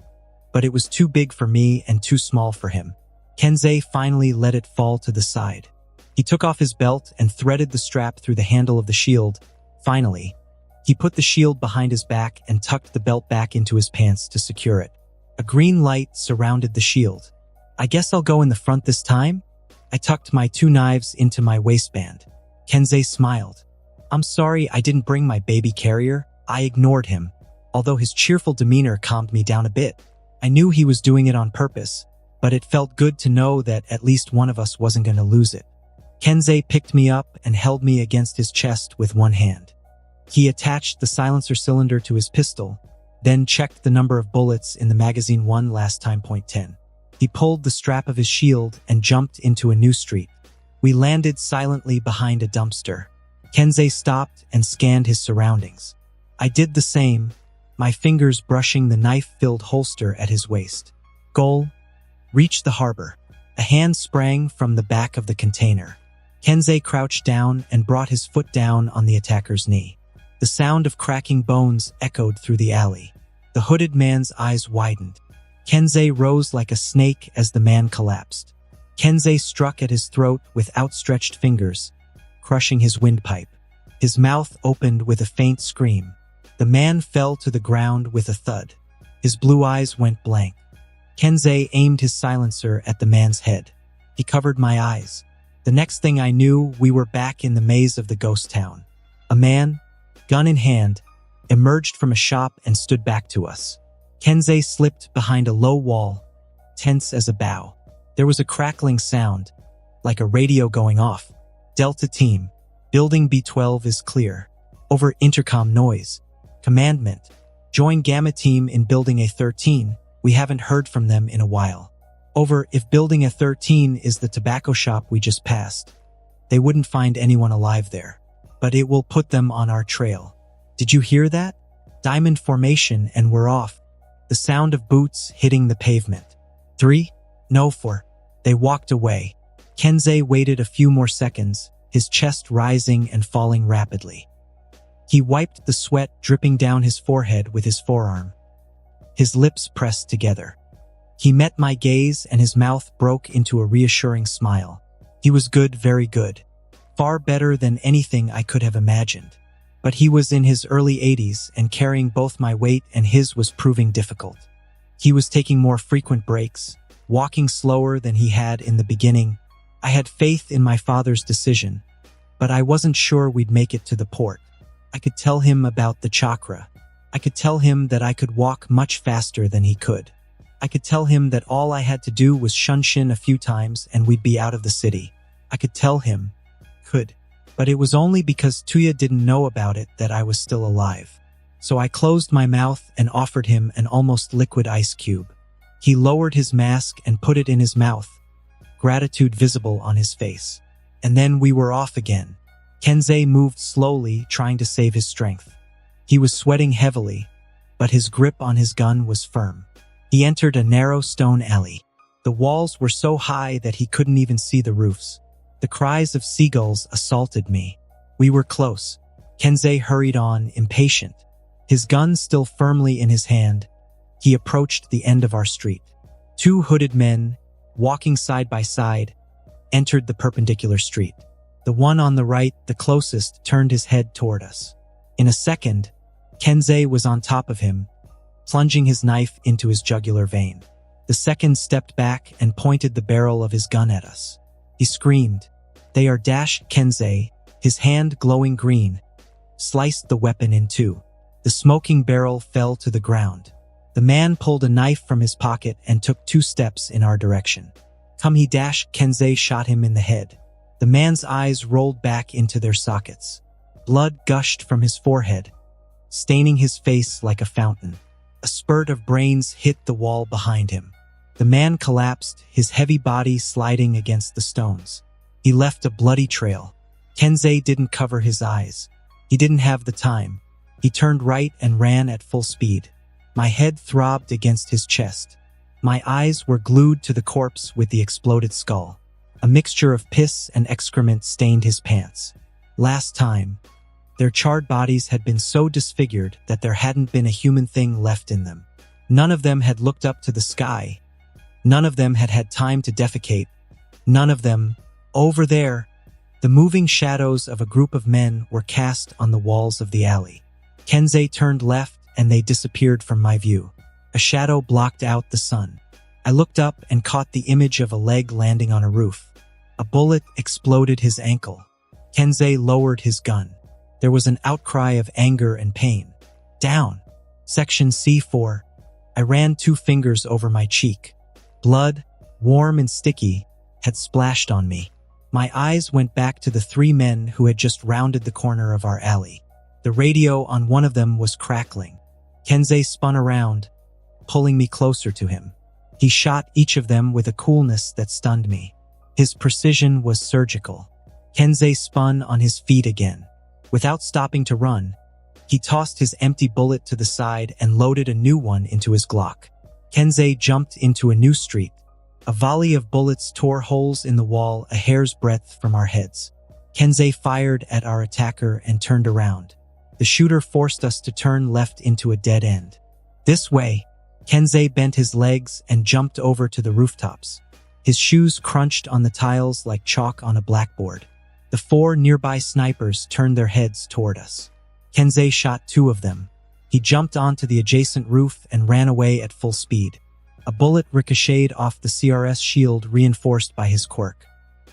but it was too big for me and too small for him. Kensei finally let it fall to the side. He took off his belt and threaded the strap through the handle of the shield. Finally, he put the shield behind his back and tucked the belt back into his pants to secure it. A green light surrounded the shield. "I guess I'll go in the front this time?" I tucked my 2 knives into my waistband. Kensei smiled. "I'm sorry I didn't bring my baby carrier." I ignored him, although his cheerful demeanor calmed me down a bit. I knew he was doing it on purpose, but it felt good to know that at least one of us wasn't going to lose it. Kensei picked me up and held me against his chest with one hand. He attached the silencer cylinder to his pistol, then checked the number of bullets in the magazine. One last time, .10. He pulled the strap of his shield and jumped into a new street. We landed silently behind a dumpster. Kensei stopped and scanned his surroundings. I did the same, my fingers brushing the knife-filled holster at his waist. Goal: reach the harbor. A hand sprang from the back of the container. Kensei crouched down and brought his foot down on the attacker's knee. The sound of cracking bones echoed through the alley. The hooded man's eyes widened. Kensei rose like a snake as the man collapsed. Kensei struck at his throat with outstretched fingers, crushing his windpipe. His mouth opened with a faint scream. The man fell to the ground with a thud. His blue eyes went blank. Kensei aimed his silencer at the man's head. He covered my eyes. The next thing I knew, we were back in the maze of the ghost town. A man, gun in hand, emerged from a shop and stood back to us. Kensei slipped behind a low wall, tense as a bow. There was a crackling sound, like a radio going off. "Delta Team, Building B12 is clear." Over intercom noise. "Commandment, join Gamma Team in Building A13. We haven't heard from them in a while." Over, if Building A13 is the tobacco shop we just passed, they wouldn't find anyone alive there. But it will put them on our trail. "Did you hear that? Diamond formation and we're off." The sound of boots hitting the pavement. 3, no 4. They walked away. Kensei waited a few more seconds, his chest rising and falling rapidly. He wiped the sweat dripping down his forehead with his forearm. His lips pressed together. He met my gaze and his mouth broke into a reassuring smile. He was good, very good. Far better than anything I could have imagined. But he was in his early 80s and carrying both my weight and his was proving difficult. He was taking more frequent breaks, walking slower than he had in the beginning. I had faith in my father's decision, but I wasn't sure we'd make it to the port. I could tell him about the chakra, I could tell him that I could walk much faster than he could. I could tell him that all I had to do was shunshin a few times and we'd be out of the city. I could tell him, but it was only because Tuya didn't know about it that I was still alive. So I closed my mouth and offered him an almost liquid ice cube. He lowered his mask and put it in his mouth, gratitude visible on his face. And then we were off again. Kensei moved slowly, trying to save his strength. He was sweating heavily, but his grip on his gun was firm. He entered a narrow stone alley. The walls were so high that he couldn't even see the roofs. The cries of seagulls assaulted me. We were close. Kensei hurried on, impatient. His gun still firmly in his hand, he approached the end of our street. Two hooded men, walking side by side, entered the perpendicular street. The one on the right, the closest, turned his head toward us. In a second, Kensei was on top of him, plunging his knife into his jugular vein. The second stepped back and pointed the barrel of his gun at us. He screamed. "They are dash!" Kensei, his hand glowing green, sliced the weapon in two. The smoking barrel fell to the ground. The man pulled a knife from his pocket and took 2 steps in our direction. "Come!" he dash! Kensei shot him in the head. The man's eyes rolled back into their sockets. Blood gushed from his forehead, staining his face like a fountain. A spurt of brains hit the wall behind him. The man collapsed, his heavy body sliding against the stones. He left a bloody trail. Kensei didn't cover his eyes. He didn't have the time. He turned right and ran at full speed. My head throbbed against his chest. My eyes were glued to the corpse with the exploded skull. A mixture of piss and excrement stained his pants. Last time, their charred bodies had been so disfigured that there hadn't been a human thing left in them. None of them had looked up to the sky. None of them had had time to defecate. None of them, over there, the moving shadows of a group of men were cast on the walls of the alley. Kensei turned left and they disappeared from my view. A shadow blocked out the sun. I looked up and caught the image of a leg landing on a roof. A bullet exploded his ankle. Kensei lowered his gun. There was an outcry of anger and pain. Down. Section C4. I ran 2 fingers over my cheek. Blood, warm and sticky, had splashed on me. My eyes went back to the 3 men who had just rounded the corner of our alley. The radio on one of them was crackling. Kensei spun around, pulling me closer to him. He shot each of them with a coolness that stunned me. His precision was surgical. Kensei spun on his feet again. Without stopping to run, he tossed his empty bullet to the side and loaded a new one into his Glock. Kensei jumped into a new street. A volley of bullets tore holes in the wall a hair's breadth from our heads. Kensei fired at our attacker and turned around. The shooter forced us to turn left into a dead end. This way, Kensei bent his legs and jumped over to the rooftops. His shoes crunched on the tiles like chalk on a blackboard. The 4 nearby snipers turned their heads toward us. Kensei shot 2 of them. He jumped onto the adjacent roof and ran away at full speed. A bullet ricocheted off the CRS shield reinforced by his quirk.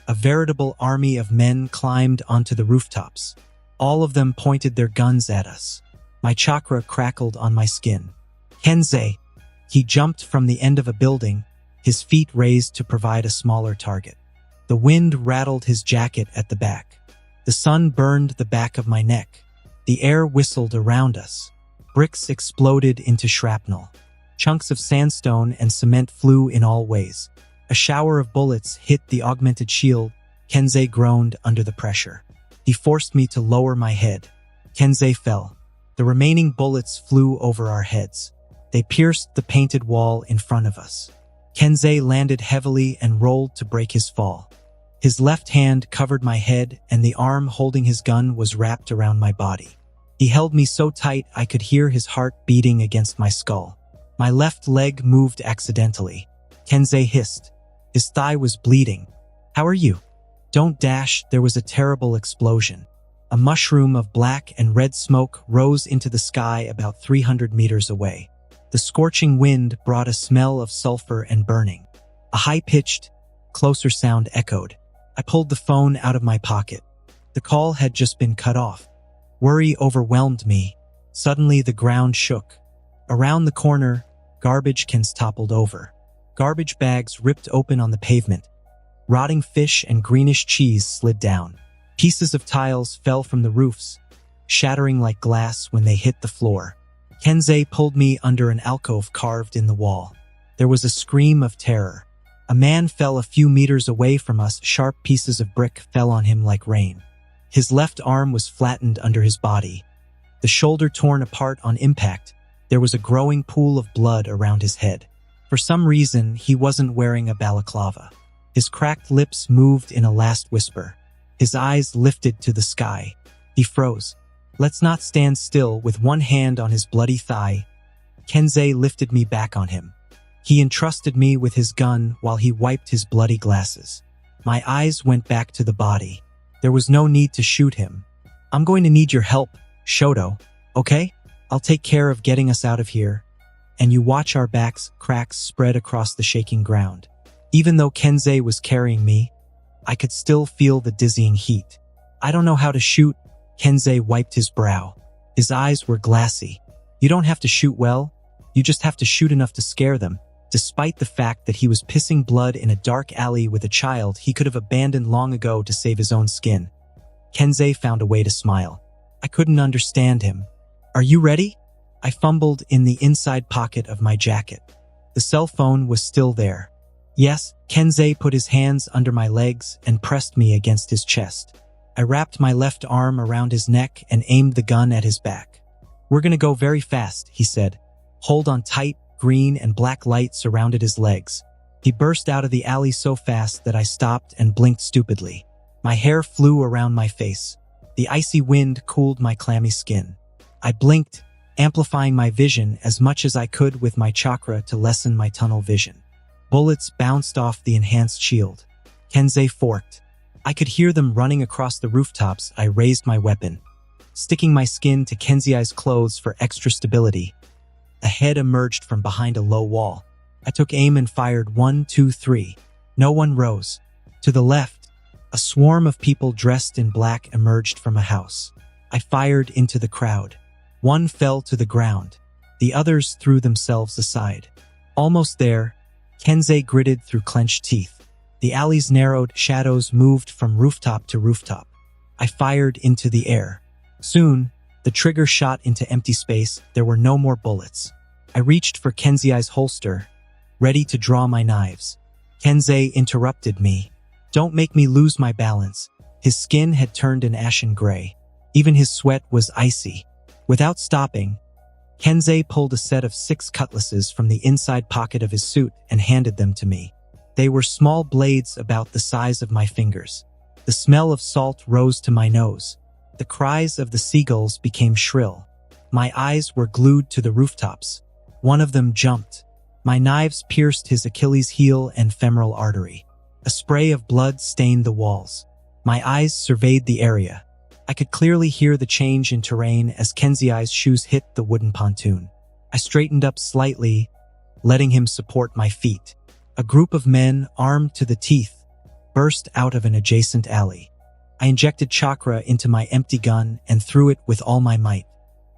A veritable army of men climbed onto the rooftops. All of them pointed their guns at us. My chakra crackled on my skin. Kensei! He jumped from the end of a building, his feet raised to provide a smaller target. The wind rattled his jacket at the back. The sun burned the back of my neck. The air whistled around us. Bricks exploded into shrapnel. Chunks of sandstone and cement flew in all ways. A shower of bullets hit the augmented shield. Kensei groaned under the pressure. He forced me to lower my head. Kensei fell. The remaining bullets flew over our heads. They pierced the painted wall in front of us. Kensei landed heavily and rolled to break his fall. His left hand covered my head and the arm holding his gun was wrapped around my body. He held me so tight I could hear his heart beating against my skull. My left leg moved accidentally. Kensei hissed. His thigh was bleeding. "How are you?" "Don't dash." There was a terrible explosion. A mushroom of black and red smoke rose into the sky about 300 meters away. The scorching wind brought a smell of sulfur and burning. A high-pitched, closer sound echoed. I pulled the phone out of my pocket. The call had just been cut off. Worry overwhelmed me. Suddenly, the ground shook. Around the corner, garbage cans toppled over. Garbage bags ripped open on the pavement. Rotting fish and greenish cheese slid down. Pieces of tiles fell from the roofs, shattering like glass when they hit the floor. Kensei pulled me under an alcove carved in the wall. There was a scream of terror. A man fell a few meters away from us. Sharp pieces of brick fell on him like rain. His left arm was flattened under his body. The shoulder torn apart on impact. There was a growing pool of blood around his head. For some reason, he wasn't wearing a balaclava. His cracked lips moved in a last whisper. His eyes lifted to the sky. He froze. Let's not stand still. With one hand on his bloody thigh, Kensei lifted me back on him. He entrusted me with his gun while he wiped his bloody glasses. My eyes went back to the body. There was no need to shoot him. I'm going to need your help, Shoto, okay? I'll take care of getting us out of here. And you watch our backs. Cracks spread across the shaking ground. Even though Kensei was carrying me, I could still feel the dizzying heat. I don't know how to shoot. Kensei wiped his brow. His eyes were glassy. You don't have to shoot well. You just have to shoot enough to scare them. Despite the fact that he was pissing blood in a dark alley with a child he could have abandoned long ago to save his own skin, Kensei found a way to smile. I couldn't understand him. Are you ready? I fumbled in the inside pocket of my jacket. The cell phone was still there. Yes, Kensei put his hands under my legs and pressed me against his chest. I wrapped my left arm around his neck and aimed the gun at his back. We're gonna go very fast, he said. Hold on tight. Green and black light surrounded his legs. He burst out of the alley so fast that I stopped and blinked stupidly. My hair flew around my face. The icy wind cooled my clammy skin. I blinked, amplifying my vision as much as I could with my chakra to lessen my tunnel vision. Bullets bounced off the enhanced shield. Kensei forked. I could hear them running across the rooftops. I raised my weapon, sticking my skin to Kensei's clothes for extra stability. A head emerged from behind a low wall. I took aim and fired 1, 2, 3. No one rose. To the left, a swarm of people dressed in black emerged from a house. I fired into the crowd. One fell to the ground. The others threw themselves aside. Almost there, Kensei gritted through clenched teeth. The alley's narrowed. Shadows moved from rooftop to rooftop. I fired into the air. Soon, the trigger shot into empty space. There were no more bullets. I reached for Kensei's holster, ready to draw my knives. Kensei interrupted me. Don't make me lose my balance. His skin had turned an ashen gray. Even his sweat was icy. Without stopping, Kensei pulled a set of 6 cutlasses from the inside pocket of his suit and handed them to me. They were small blades about the size of my fingers. The smell of salt rose to my nose. The cries of the seagulls became shrill. My eyes were glued to the rooftops. One of them jumped. My knives pierced his Achilles heel and femoral artery. A spray of blood stained the walls. My eyes surveyed the area. I could clearly hear the change in terrain as Kensei's shoes hit the wooden pontoon. I straightened up slightly, letting him support my feet. A group of men, armed to the teeth, burst out of an adjacent alley. I injected chakra into my empty gun and threw it with all my might.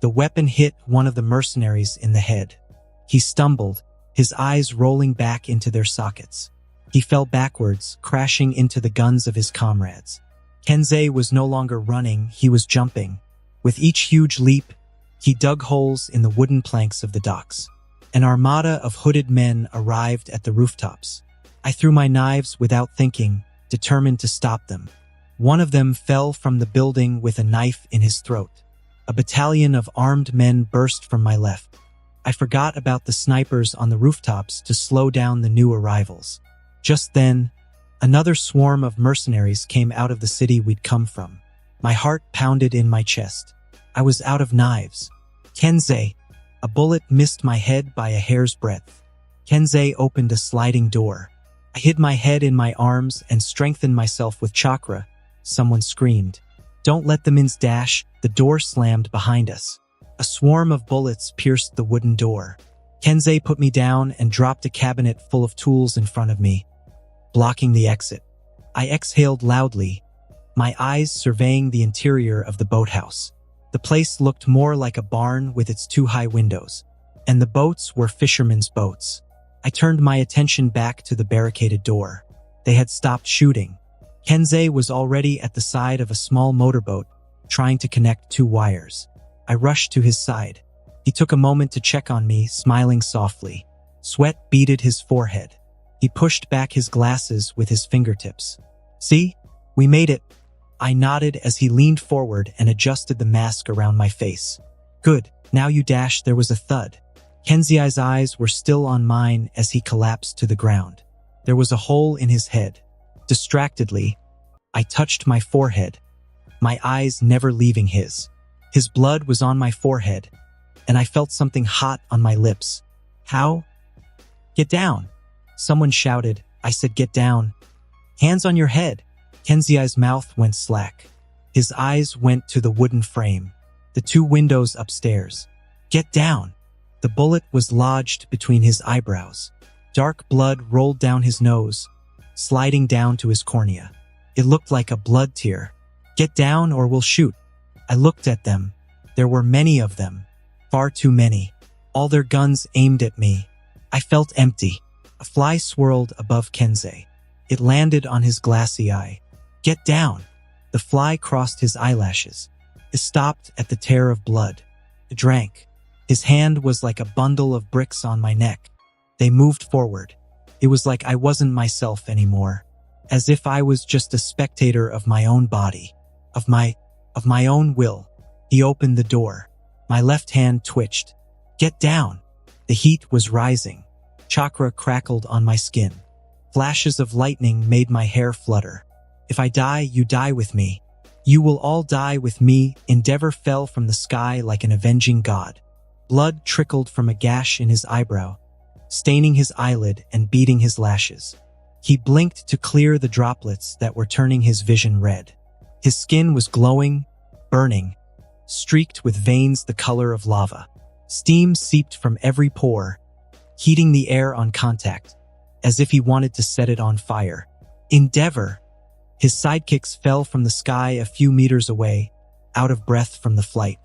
The weapon hit one of the mercenaries in the head. He stumbled, his eyes rolling back into their sockets. He fell backwards, crashing into the guns of his comrades. Kensei was no longer running, he was jumping. With each huge leap, he dug holes in the wooden planks of the docks. An armada of hooded men arrived at the rooftops. I threw my knives without thinking, determined to stop them. One of them fell from the building with a knife in his throat. A battalion of armed men burst from my left. I forgot about the snipers on the rooftops to slow down the new arrivals. Just then, another swarm of mercenaries came out of the city we'd come from. My heart pounded in my chest. I was out of knives. Kensei! A bullet missed my head by a hair's breadth. Kensei opened a sliding door. I hid my head in my arms and strengthened myself with chakra. Someone screamed. Don't let them in! Dash! The door slammed behind us. A swarm of bullets pierced the wooden door. Kensei put me down and dropped a cabinet full of tools in front of me, blocking the exit. I exhaled loudly, my eyes surveying the interior of the boathouse. The place looked more like a barn with its two high windows, and the boats were fishermen's boats. I turned my attention back to the barricaded door. They had stopped shooting. Kensei was already at the side of a small motorboat, trying to connect two wires. I rushed to his side. He took a moment to check on me, smiling softly. Sweat beaded his forehead. He pushed back his glasses with his fingertips. "See? We made it." I nodded as he leaned forward and adjusted the mask around my face. "Good, now you dash." There was a thud. Kensei's eyes were still on mine as he collapsed to the ground. There was a hole in his head. Distractedly, I touched my forehead, my eyes never leaving his. His blood was on my forehead, and I felt something hot on my lips. "How?" "Get down!" Someone shouted. I said, "Get down." "Hands on your head." Kensei's mouth went slack. His eyes went to the wooden frame, the two windows upstairs. "Get down!" The bullet was lodged between his eyebrows. Dark blood rolled down his nose, sliding down to his cornea. It looked like a blood tear. "Get down or we'll shoot." I looked at them. There were many of them. Far too many. All their guns aimed at me. I felt empty. A fly swirled above Kensei. It landed on his glassy eye. "Get down!" The fly crossed his eyelashes. It stopped at the tear of blood. It drank. His hand was like a bundle of bricks on my neck. They moved forward. It was like I wasn't myself anymore. As if I was just a spectator of my own body. Of my own will. He opened the door. My left hand twitched. "Get down!" The heat was rising. Chakra crackled on my skin. Flashes of lightning made my hair flutter. "If I die, you die with me. You will all die with me." Endeavor fell from the sky like an avenging god. Blood trickled from a gash in his eyebrow, staining his eyelid and beading his lashes. He blinked to clear the droplets that were turning his vision red. His skin was glowing, burning, streaked with veins the color of lava. Steam seeped from every pore, heating the air on contact, as if he wanted to set it on fire. "Endeavor!" His sidekicks fell from the sky a few meters away, out of breath from the flight.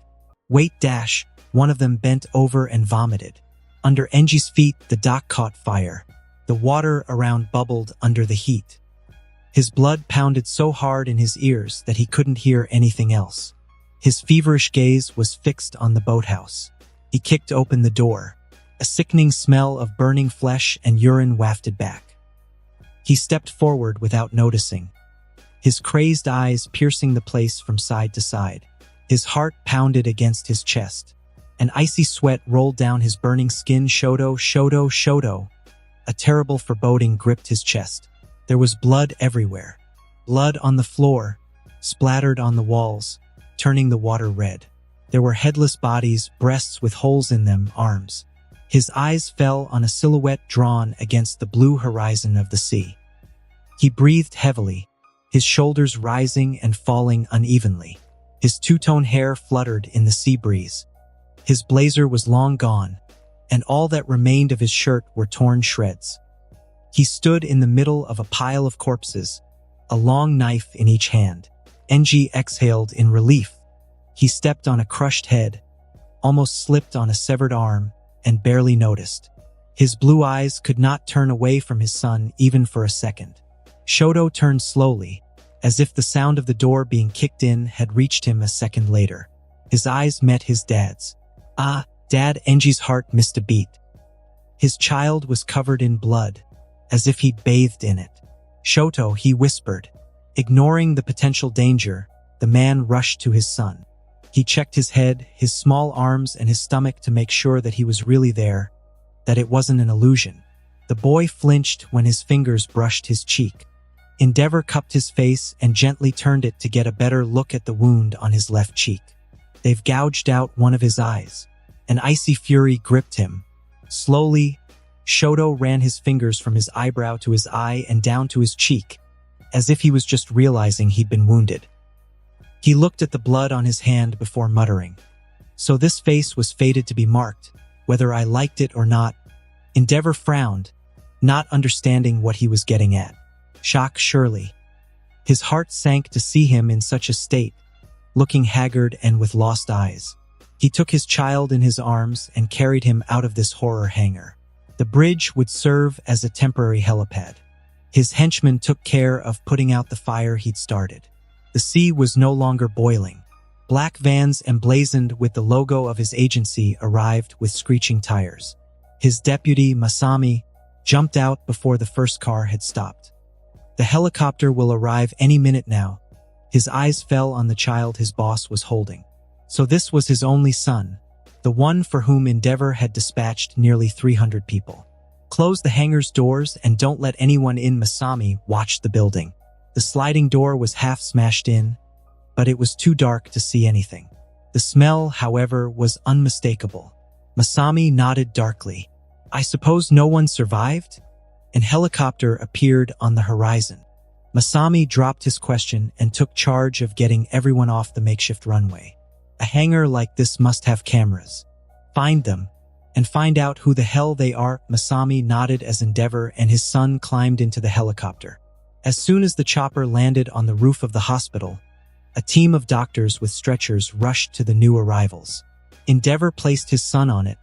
"Wait, dash!" One of them bent over and vomited. Under Enji's feet, the dock caught fire. The water around bubbled under the heat. His blood pounded so hard in his ears that he couldn't hear anything else. His feverish gaze was fixed on the boathouse. He kicked open the door. A sickening smell of burning flesh and urine wafted back. He stepped forward without noticing, his crazed eyes piercing the place from side to side. His heart pounded against his chest. An icy sweat rolled down his burning skin. "Shoto, Shoto, Shoto." A terrible foreboding gripped his chest. There was blood everywhere. Blood on the floor, splattered on the walls, turning the water red. There were headless bodies, breasts with holes in them, arms. His eyes fell on a silhouette drawn against the blue horizon of the sea. He breathed heavily, his shoulders rising and falling unevenly. His two-tone hair fluttered in the sea breeze. His blazer was long gone, and all that remained of his shirt were torn shreds. He stood in the middle of a pile of corpses, a long knife in each hand. Enji exhaled in relief. He stepped on a crushed head, almost slipped on a severed arm, and barely noticed. His blue eyes could not turn away from his son even for a second. Shoto turned slowly, as if the sound of the door being kicked in had reached him a second later. His eyes met his dad's. "Ah, Dad." Enji's heart missed a beat. His child was covered in blood, as if he'd bathed in it. "Shoto," he whispered. Ignoring the potential danger, the man rushed to his son. He checked his head, his small arms, and his stomach to make sure that he was really there, that it wasn't an illusion. The boy flinched when his fingers brushed his cheek. Endeavor cupped his face and gently turned it to get a better look at the wound on his left cheek. "They've gouged out one of his eyes." An icy fury gripped him. Slowly, Shoto ran his fingers from his eyebrow to his eye and down to his cheek, as if he was just realizing he'd been wounded. He looked at the blood on his hand before muttering. So this face was fated to be marked, whether I liked it or not. Endeavor frowned, not understanding what he was getting at. Shock, surely. His heart sank to see him in such a state, looking haggard and with lost eyes. He took his child in his arms and carried him out of this horror hangar. The bridge would serve as a temporary helipad. His henchmen took care of putting out the fire he'd started. The sea was no longer boiling. Black vans emblazoned with the logo of his agency arrived with screeching tires. His deputy, Masami, jumped out before the first car had stopped. The helicopter will arrive any minute now. His eyes fell on the child his boss was holding. So this was his only son, the one for whom Endeavor had dispatched nearly 300 people. Close the hangar's doors and don't let anyone in. Masami watched the building. The sliding door was half smashed in, but it was too dark to see anything. The smell, however, was unmistakable. Masami nodded darkly. I suppose no one survived? An helicopter appeared on the horizon. Masami dropped his question and took charge of getting everyone off the makeshift runway. A hangar like this must have cameras. Find them, and find out who the hell they are. Masami nodded as Endeavor and his son climbed into the helicopter. As soon as the chopper landed on the roof of the hospital, a team of doctors with stretchers rushed to the new arrivals. Endeavor placed his son on it,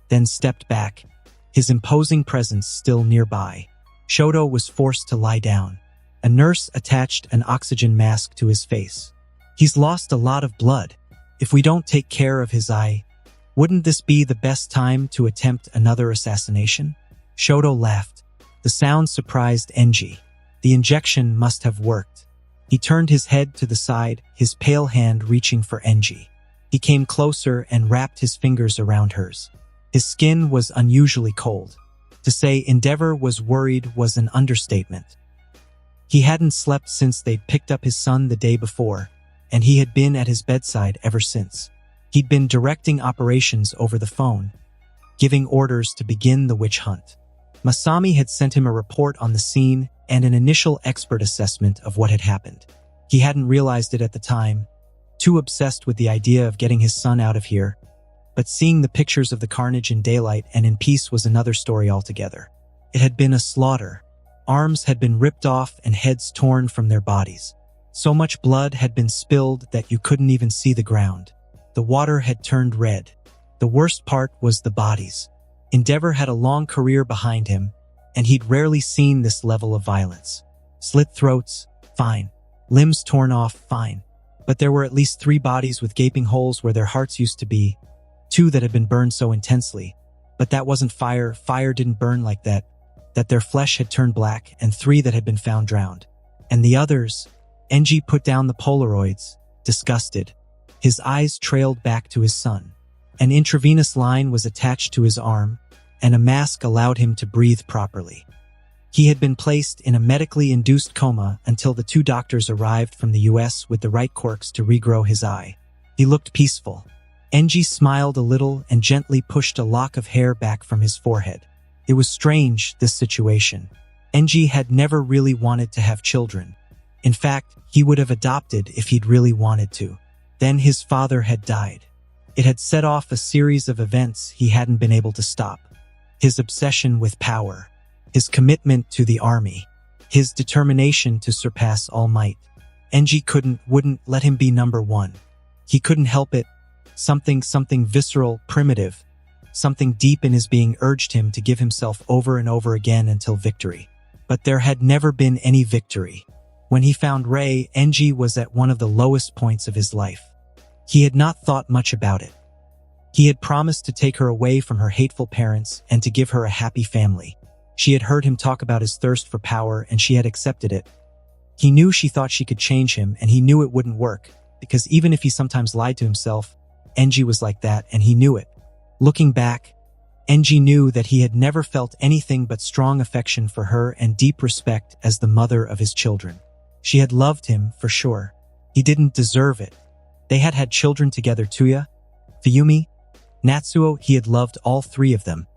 then stepped back, his imposing presence still nearby. Shoto was forced to lie down. A nurse attached an oxygen mask to his face. He's lost a lot of blood. If we don't take care of his eye, wouldn't this be the best time to attempt another assassination? Shoto laughed. The sound surprised Enji. The injection must have worked. He turned his head to the side, his pale hand reaching for Enji. He came closer and wrapped his fingers around hers. His skin was unusually cold. To say Endeavor was worried was an understatement. He hadn't slept since they'd picked up his son the day before, and he had been at his bedside ever since. He'd been directing operations over the phone, giving orders to begin the witch hunt. Masami had sent him a report on the scene and an initial expert assessment of what had happened. He hadn't realized it at the time, too obsessed with the idea of getting his son out of here, but seeing the pictures of the carnage in daylight and in peace was another story altogether. It had been a slaughter. Arms had been ripped off and heads torn from their bodies. So much blood had been spilled that you couldn't even see the ground. The water had turned red. The worst part was the bodies. Endeavor had a long career behind him, and he'd rarely seen this level of violence. Slit throats, fine. Limbs torn off, fine. But there were at least 3 bodies with gaping holes where their hearts used to be, 2 that had been burned so intensely. But that wasn't fire. Fire didn't burn like that their flesh had turned black, and 3 that had been found drowned. And the others? Enji put down the Polaroids, disgusted. His eyes trailed back to his son. An intravenous line was attached to his arm, and a mask allowed him to breathe properly. He had been placed in a medically induced coma until the 2 doctors arrived from the US with the right quirks to regrow his eye. He looked peaceful. Enji smiled a little and gently pushed a lock of hair back from his forehead. It was strange, this situation. Enji had never really wanted to have children. In fact, he would have adopted if he'd really wanted to. Then his father had died. It had set off a series of events he hadn't been able to stop. His obsession with power, his commitment to the army, his determination to surpass all might. Enji wouldn't let him be number 1. He couldn't help it. Something visceral, primitive, something deep in his being urged him to give himself over and over again until victory. But there had never been any victory. When he found Rei, Enji was at one of the lowest points of his life. He had not thought much about it. He had promised to take her away from her hateful parents and to give her a happy family. She had heard him talk about his thirst for power and she had accepted it. He knew she thought she could change him and he knew it wouldn't work, because even if he sometimes lied to himself, Enji was like that and he knew it. Looking back, Enji knew that he had never felt anything but strong affection for her and deep respect as the mother of his children. She had loved him, for sure. He didn't deserve it. They had had children together, Tuya, Fuyumi, Natsuo. He had loved all 3 of them,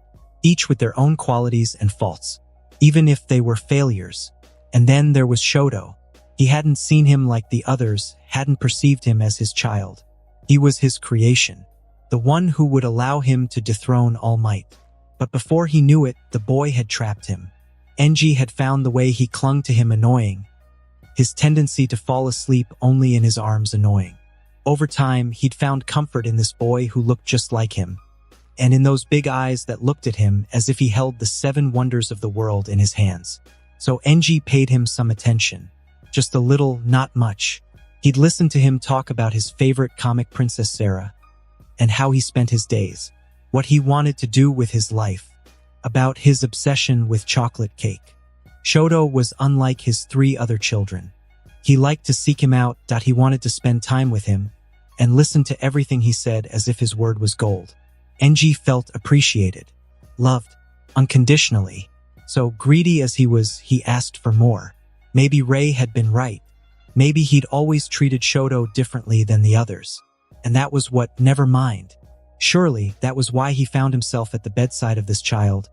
each with their own qualities and faults, even if they were failures. And then there was Shoto. He hadn't seen him like the others, hadn't perceived him as his child. He was his creation, the one who would allow him to dethrone All Might. But before he knew it, the boy had trapped him. Enji had found the way he clung to him annoying, his tendency to fall asleep only in his arms annoying. Over time, he'd found comfort in this boy who looked just like him, and in those big eyes that looked at him as if he held the 7 wonders of the world in his hands. So Enji paid him some attention. Just a little, not much. He'd listen to him talk about his favorite comic Princess Sarah, and how he spent his days, what he wanted to do with his life, about his obsession with chocolate cake. Shoto was unlike his 3 other children. He liked to seek him out, he wanted to spend time with him, and listen to everything he said as if his word was gold. Enji felt appreciated, loved, unconditionally. So greedy as he was, he asked for more. Maybe Ray had been right. Maybe he'd always treated Shoto differently than the others. And that was what, never mind. Surely, that was why he found himself at the bedside of this child.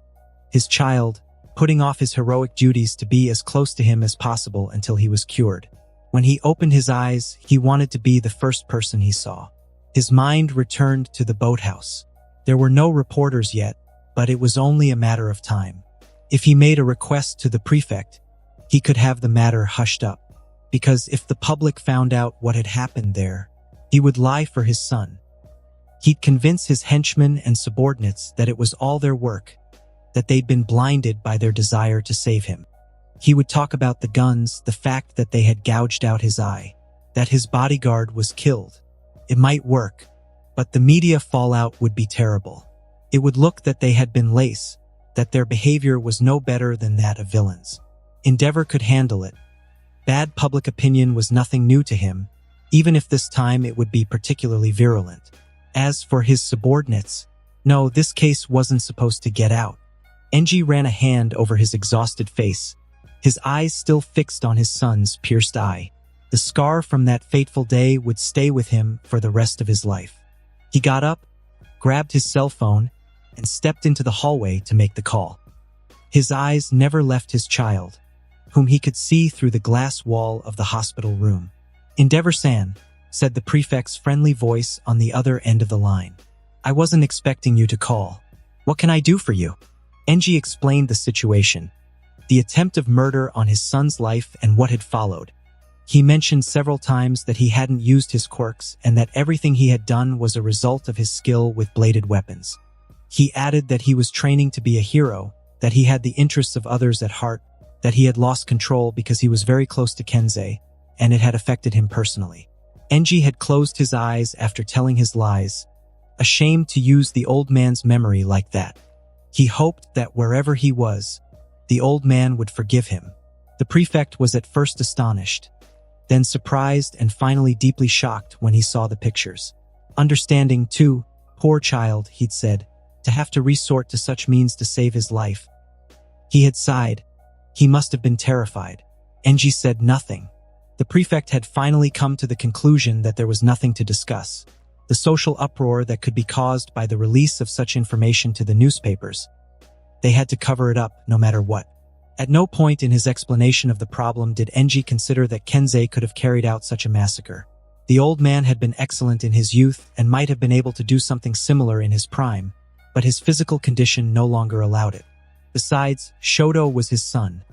His child, putting off his heroic duties to be as close to him as possible until he was cured. When he opened his eyes, he wanted to be the first person he saw. His mind returned to the boathouse. There were no reporters yet, but it was only a matter of time. If he made a request to the prefect, he could have the matter hushed up. Because if the public found out what had happened there, he would lie for his son. He'd convince his henchmen and subordinates that it was all their work, that they'd been blinded by their desire to save him. He would talk about the guns, the fact that they had gouged out his eye, that his bodyguard was killed. It might work, but the media fallout would be terrible. It would look that they had been lace, that their behavior was no better than that of villains. Endeavor could handle it. Bad public opinion was nothing new to him, even if this time it would be particularly virulent. As for his subordinates, no, this case wasn't supposed to get out. Enji ran a hand over his exhausted face, his eyes still fixed on his son's pierced eye. The scar from that fateful day would stay with him for the rest of his life. He got up, grabbed his cell phone, and stepped into the hallway to make the call. His eyes never left his child, whom he could see through the glass wall of the hospital room. "Endeavor-san," said the prefect's friendly voice on the other end of the line. "I wasn't expecting you to call. What can I do for you?" Enji explained the situation, the attempt of murder on his son's life and what had followed. He mentioned several times that he hadn't used his quirks and that everything he had done was a result of his skill with bladed weapons. He added that he was training to be a hero, that he had the interests of others at heart, that he had lost control because he was very close to Kensei, and it had affected him personally. Enji had closed his eyes after telling his lies, ashamed to use the old man's memory like that. He hoped that wherever he was, the old man would forgive him. The prefect was at first astonished, then surprised and finally deeply shocked when he saw the pictures. Understanding, too, poor child, he'd said, to have to resort to such means to save his life. He had sighed. He must have been terrified. Enji said nothing. The prefect had finally come to the conclusion that there was nothing to discuss. The social uproar that could be caused by the release of such information to the newspapers. They had to cover it up no matter what. At no point in his explanation of the problem did Enji consider that Kensei could have carried out such a massacre. The old man had been excellent in his youth and might have been able to do something similar in his prime, but his physical condition no longer allowed it. Besides, Shoto was his son.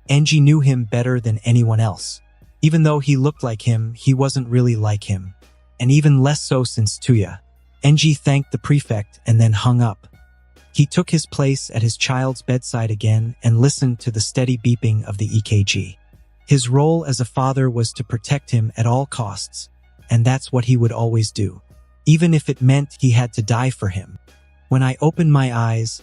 Enji knew him better than anyone else. Even though he looked like him, he wasn't really like him. And even less so since Tuya. Enji thanked the prefect and then hung up. He took his place at his child's bedside again and listened to the steady beeping of the EKG. His role as a father was to protect him at all costs, and that's what he would always do, even if it meant he had to die for him. When I opened my eyes,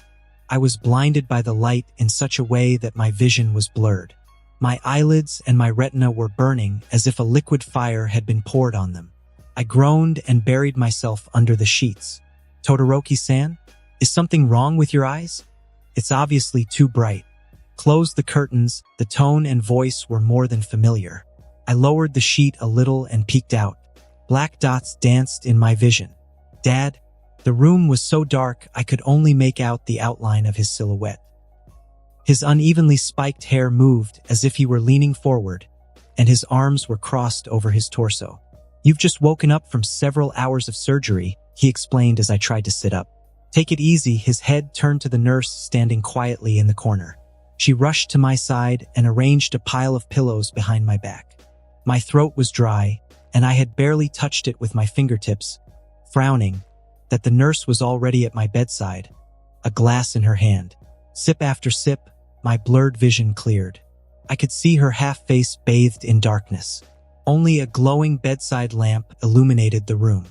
I was blinded by the light in such a way that my vision was blurred. My eyelids and my retina were burning as if a liquid fire had been poured on them. I groaned and buried myself under the sheets. "Todoroki-san? Is something wrong with your eyes? It's obviously too bright." Close the curtains, the tone and voice were more than familiar. I lowered the sheet a little and peeked out. Black dots danced in my vision. "Dad?" The room was so dark I could only make out the outline of his silhouette. His unevenly spiked hair moved as if he were leaning forward, and his arms were crossed over his torso. "You've just woken up from several hours of surgery," he explained as I tried to sit up. "Take it easy." His head turned to the nurse standing quietly in the corner. She rushed to my side and arranged a pile of pillows behind my back. My throat was dry, and I had barely touched it with my fingertips, frowning, that the nurse was already at my bedside, a glass in her hand. Sip after sip, my blurred vision cleared. I could see her half-face bathed in darkness. Only a glowing bedside lamp illuminated the room.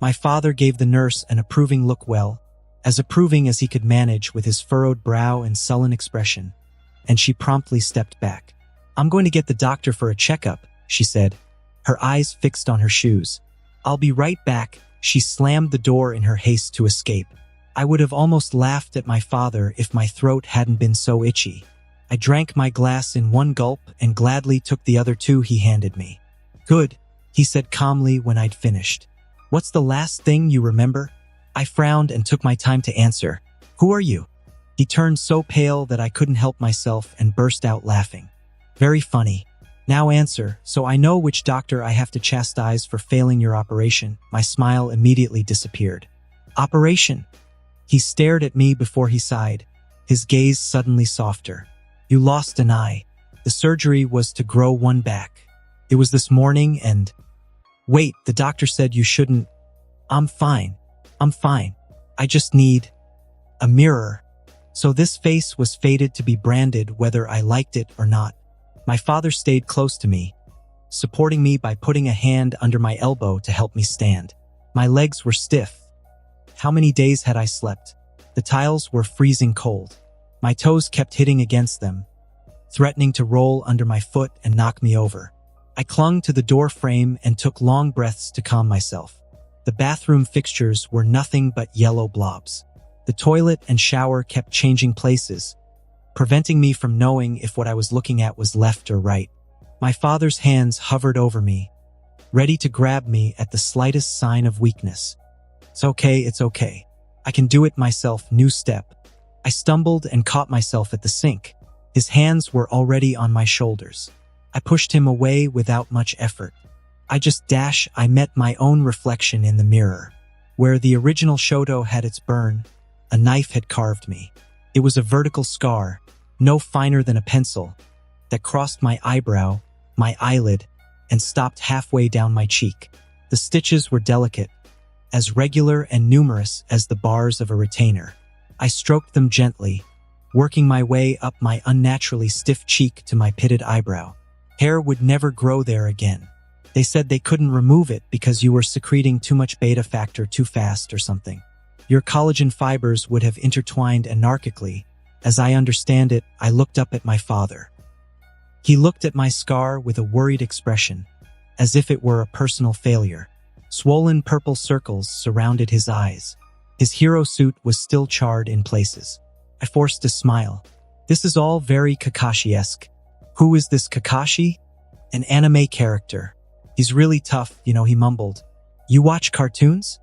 My father gave the nurse an approving look, well, as approving as he could manage with his furrowed brow and sullen expression, and she promptly stepped back. "I'm going to get the doctor for a checkup," she said, her eyes fixed on her shoes. "I'll be right back." She slammed the door in her haste to escape. I would have almost laughed at my father if my throat hadn't been so itchy. I drank my glass in one gulp and gladly took the other two he handed me. "Good," he said calmly when I'd finished. "What's the last thing you remember?" I frowned and took my time to answer. "Who are you?" He turned so pale that I couldn't help myself and burst out laughing. "Very funny. Now answer, so I know which doctor I have to chastise for failing your operation." My smile immediately disappeared. "Operation?" He stared at me before he sighed, his gaze suddenly softer. "You lost an eye. The surgery was to grow one back. It was this morning and—" "Wait, the doctor said you shouldn't—" I'm fine. I just need a mirror." So this face was fated to be branded whether I liked it or not. My father stayed close to me, supporting me by putting a hand under my elbow to help me stand. My legs were stiff. How many days had I slept? The tiles were freezing cold. My toes kept hitting against them, threatening to roll under my foot and knock me over. I clung to the door frame and took long breaths to calm myself. The bathroom fixtures were nothing but yellow blobs. The toilet and shower kept changing places, preventing me from knowing if what I was looking at was left or right. My father's hands hovered over me, ready to grab me at the slightest sign of weakness. It's okay. I can do it myself." New step. I stumbled and caught myself at the sink. His hands were already on my shoulders. I pushed him away without much effort. I met my own reflection in the mirror. Where the original Shoto had its burn, a knife had carved me. It was a vertical scar, no finer than a pencil, that crossed my eyebrow, my eyelid, and stopped halfway down my cheek. The stitches were delicate, as regular and numerous as the bars of a retainer. I stroked them gently, working my way up my unnaturally stiff cheek to my pitted eyebrow. Hair would never grow there again. They said they couldn't remove it because you were secreting too much beta factor too fast or something. Your collagen fibers would have intertwined anarchically. As I understand it, I looked up at my father. He looked at my scar with a worried expression, as if it were a personal failure. Swollen purple circles surrounded his eyes. His hero suit was still charred in places. I forced a smile. "This is all very Kakashi-esque." "Who is this Kakashi?" "An anime character. He's really tough, he mumbled. "You watch cartoons?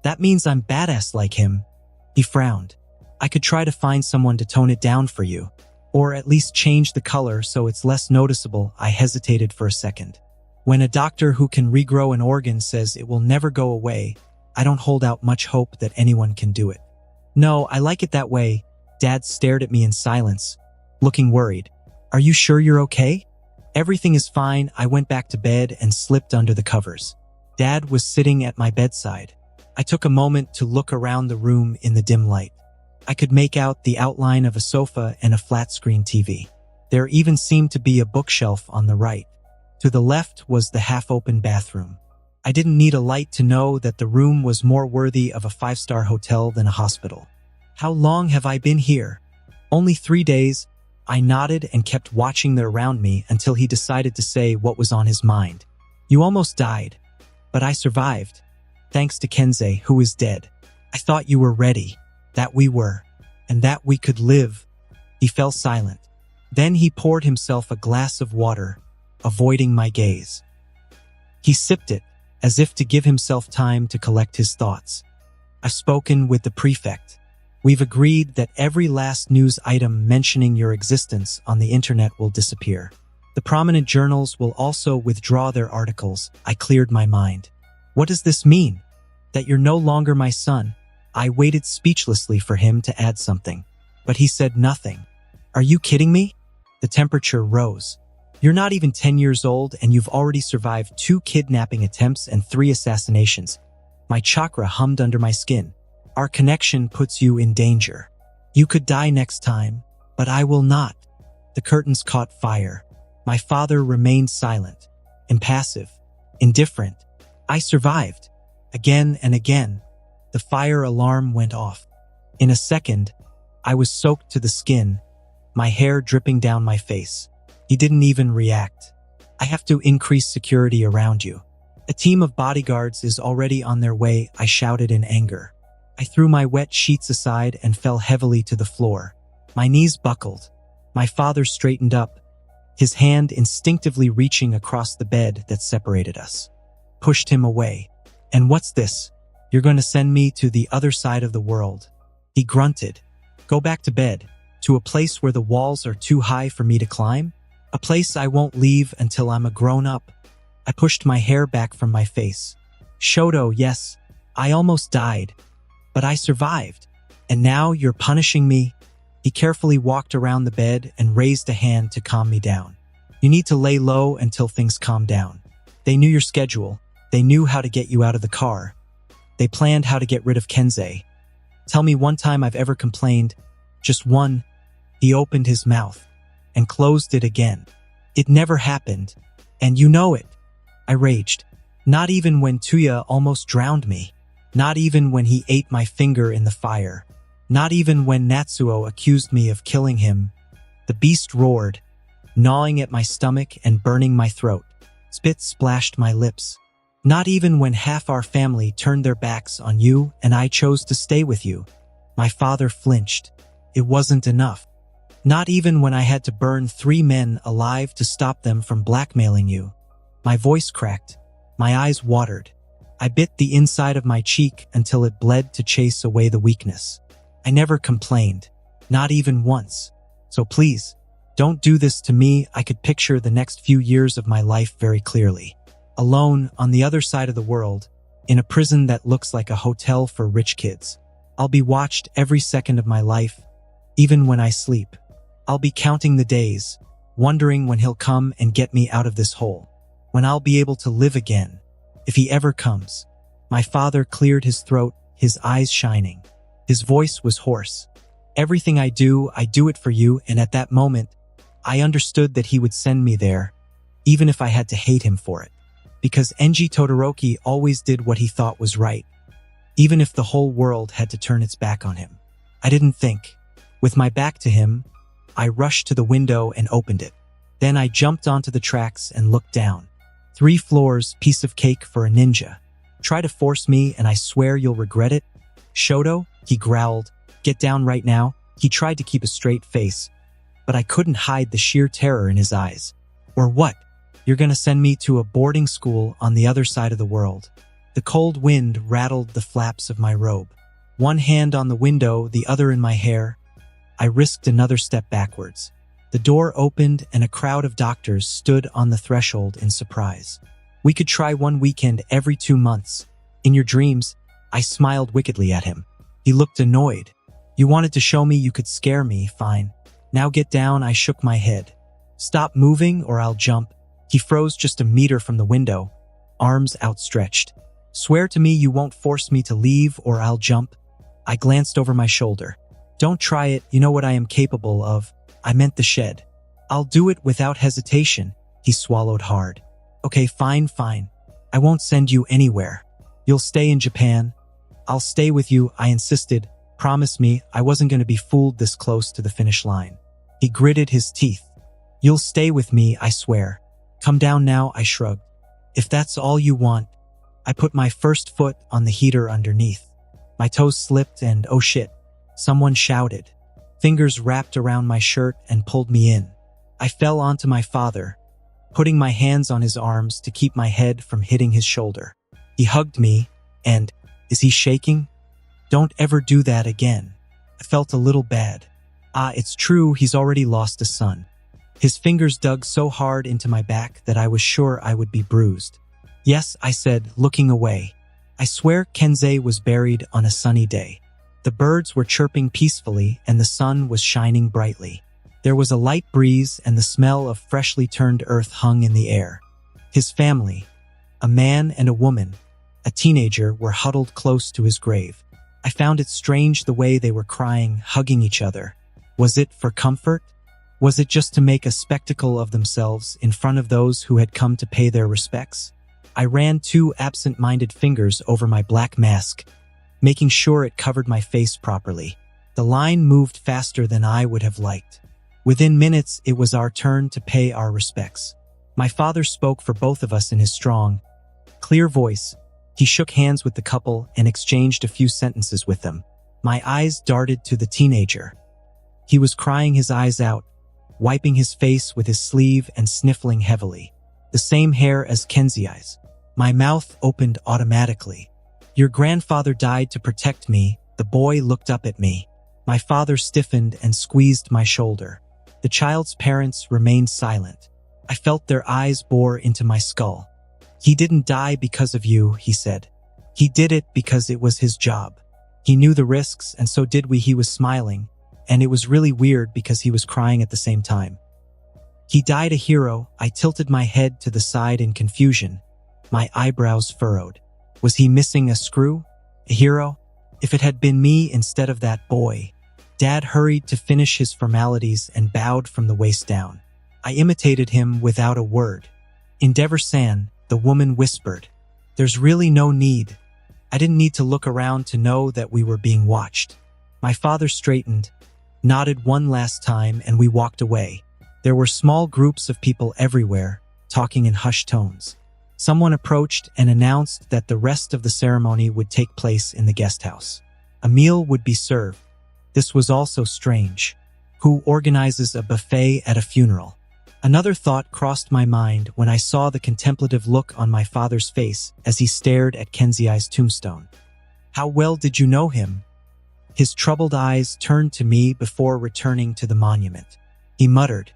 That means I'm badass like him." He frowned. "I could try to find someone to tone it down for you, or at least change the color so it's less noticeable." I hesitated for a second. When a doctor who can regrow an organ says it will never go away, I don't hold out much hope that anyone can do it. "No, I like it that way." Dad stared at me in silence, looking worried. "Are you sure you're okay?" "Everything is fine." I went back to bed and slipped under the covers. Dad was sitting at my bedside. I took a moment to look around the room in the dim light. I could make out the outline of a sofa and a flat-screen TV. There even seemed to be a bookshelf on the right. To the left was the half-open bathroom. I didn't need a light to know that the room was more worthy of a 5-star hotel than a hospital. "How long have I been here?" "Only 3 days." I nodded and kept watching the around me until he decided to say what was on his mind. "You almost died, but I survived. Thanks to Kensei, who is dead. I thought you were ready, that we were, and that we could live." He fell silent. Then he poured himself a glass of water, avoiding my gaze. He sipped it, as if to give himself time to collect his thoughts. "I've spoken with the prefect. We've agreed that every last news item mentioning your existence on the internet will disappear. The prominent journals will also withdraw their articles." I cleared my mind. "What does this mean? That you're no longer my son?" I waited speechlessly for him to add something, but he said nothing. "Are you kidding me?" The temperature rose. You're not even 10 years old and you've already survived 2 kidnapping attempts and 3 assassinations. My chakra hummed under my skin. Our connection puts you in danger. You could die next time, but I will not. The curtains caught fire. My father remained silent, impassive, indifferent. I survived. Again and again, the fire alarm went off. In a second, I was soaked to the skin, my hair dripping down my face. He didn't even react. I have to increase security around you. A team of bodyguards is already on their way, I shouted in anger. I threw my wet sheets aside and fell heavily to the floor. My knees buckled. My father straightened up, his hand instinctively reaching across the bed that separated us. Pushed him away. And what's this? You're going to send me to the other side of the world. He grunted. Go back to bed, to a place where the walls are too high for me to climb? A place I won't leave until I'm a grown-up. I pushed my hair back from my face. Shoto, yes, I almost died. But I survived. And now you're punishing me? He carefully walked around the bed and raised a hand to calm me down. You need to lay low until things calm down. They knew your schedule. They knew how to get you out of the car. They planned how to get rid of Kensei. Tell me one time I've ever complained. Just one. He opened his mouth and closed it again. It never happened. And you know it. I raged. Not even when Tuya almost drowned me. Not even when he ate my finger in the fire. Not even when Natsuo accused me of killing him. The beast roared, gnawing at my stomach and burning my throat. Spit splashed my lips. Not even when half our family turned their backs on you and I chose to stay with you. My father flinched. It wasn't enough. Not even when I had to burn 3 men alive to stop them from blackmailing you. My voice cracked. My eyes watered. I bit the inside of my cheek until it bled to chase away the weakness. I never complained. Not even once. So please, don't do this to me. I could picture the next few years of my life very clearly. Alone on the other side of the world, in a prison that looks like a hotel for rich kids. I'll be watched every second of my life, even when I sleep. I'll be counting the days, wondering when he'll come and get me out of this hole. When I'll be able to live again, if he ever comes. My father cleared his throat, his eyes shining. His voice was hoarse. Everything I do it for you, and at that moment, I understood that he would send me there, even if I had to hate him for it. Because SHOTO Todoroki always did what he thought was right, even if the whole world had to turn its back on him. I didn't think. With my back to him, I rushed to the window and opened it. Then I jumped onto the tracks and looked down. 3 floors, piece of cake for a ninja. Try to force me and I swear you'll regret it. Shoto, he growled, get down right now. He tried to keep a straight face, but I couldn't hide the sheer terror in his eyes. Or what? You're gonna send me to a boarding school on the other side of the world. The cold wind rattled the flaps of my robe. One hand on the window, the other in my hair. I risked another step backwards. The door opened and a crowd of doctors stood on the threshold in surprise. We could try 1 weekend every 2 months. In your dreams, I smiled wickedly at him. He looked annoyed. You wanted to show me you could scare me, fine. Now get down, I shook my head. Stop moving or I'll jump. He froze just a meter from the window, arms outstretched. Swear to me you won't force me to leave or I'll jump. I glanced over my shoulder. Don't try it, you know what I am capable of. I meant the shed. I'll do it without hesitation. He swallowed hard. Okay, fine. I won't send you anywhere. You'll stay in Japan. I'll stay with you, I insisted. Promise me I wasn't going to be fooled this close to the finish line. He gritted his teeth. You'll stay with me, I swear. Come down now, I shrugged. If that's all you want. I put my first foot on the heater underneath. My toes slipped and oh shit, someone shouted. Fingers wrapped around my shirt and pulled me in. I fell onto my father, putting my hands on his arms to keep my head from hitting his shoulder. He hugged me and, is he shaking? Don't ever do that again. I felt a little bad. It's true, he's already lost a son. His fingers dug so hard into my back that I was sure I would be bruised. Yes, I said, looking away. I swear Kensei was buried on a sunny day. The birds were chirping peacefully and the sun was shining brightly. There was a light breeze and the smell of freshly turned earth hung in the air. His family, a man and a woman, a teenager, were huddled close to his grave. I found it strange the way they were crying, hugging each other. Was it for comfort? Was it just to make a spectacle of themselves in front of those who had come to pay their respects? I ran 2 absent-minded fingers over my black mask, making sure it covered my face properly. The line moved faster than I would have liked. Within minutes, it was our turn to pay our respects. My father spoke for both of us in his strong, clear voice. He shook hands with the couple and exchanged a few sentences with them. My eyes darted to the teenager. He was crying his eyes out, wiping his face with his sleeve and sniffling heavily. The same hair as Kenzie's. My mouth opened automatically. Your grandfather died to protect me. The boy looked up at me. My father stiffened and squeezed my shoulder. The child's parents remained silent. I felt their eyes bore into my skull. He didn't die because of you, he said. He did it because it was his job. He knew the risks, and so did we. He was smiling, and it was really weird because he was crying at the same time. He died a hero. I tilted my head to the side in confusion, my eyebrows furrowed. Was he missing a screw? A hero? If it had been me instead of that boy. Dad hurried to finish his formalities and bowed from the waist down. I imitated him without a word. Endeavor-san, the woman whispered. There's really no need. I didn't need to look around to know that we were being watched. My father straightened, nodded one last time, and we walked away. There were small groups of people everywhere, talking in hushed tones. Someone approached and announced that the rest of the ceremony would take place in the guest house. A meal would be served. This was also strange. Who organizes a buffet at a funeral? Another thought crossed my mind when I saw the contemplative look on my father's face as he stared at Kenzie's tombstone. How well did you know him? His troubled eyes turned to me before returning to the monument. He muttered.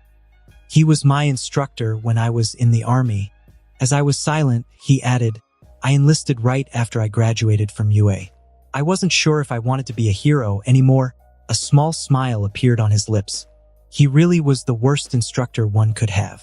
He was my instructor when I was in the army. As I was silent, he added, I enlisted right after I graduated from UA. I wasn't sure if I wanted to be a hero anymore. A small smile appeared on his lips. He really was the worst instructor one could have.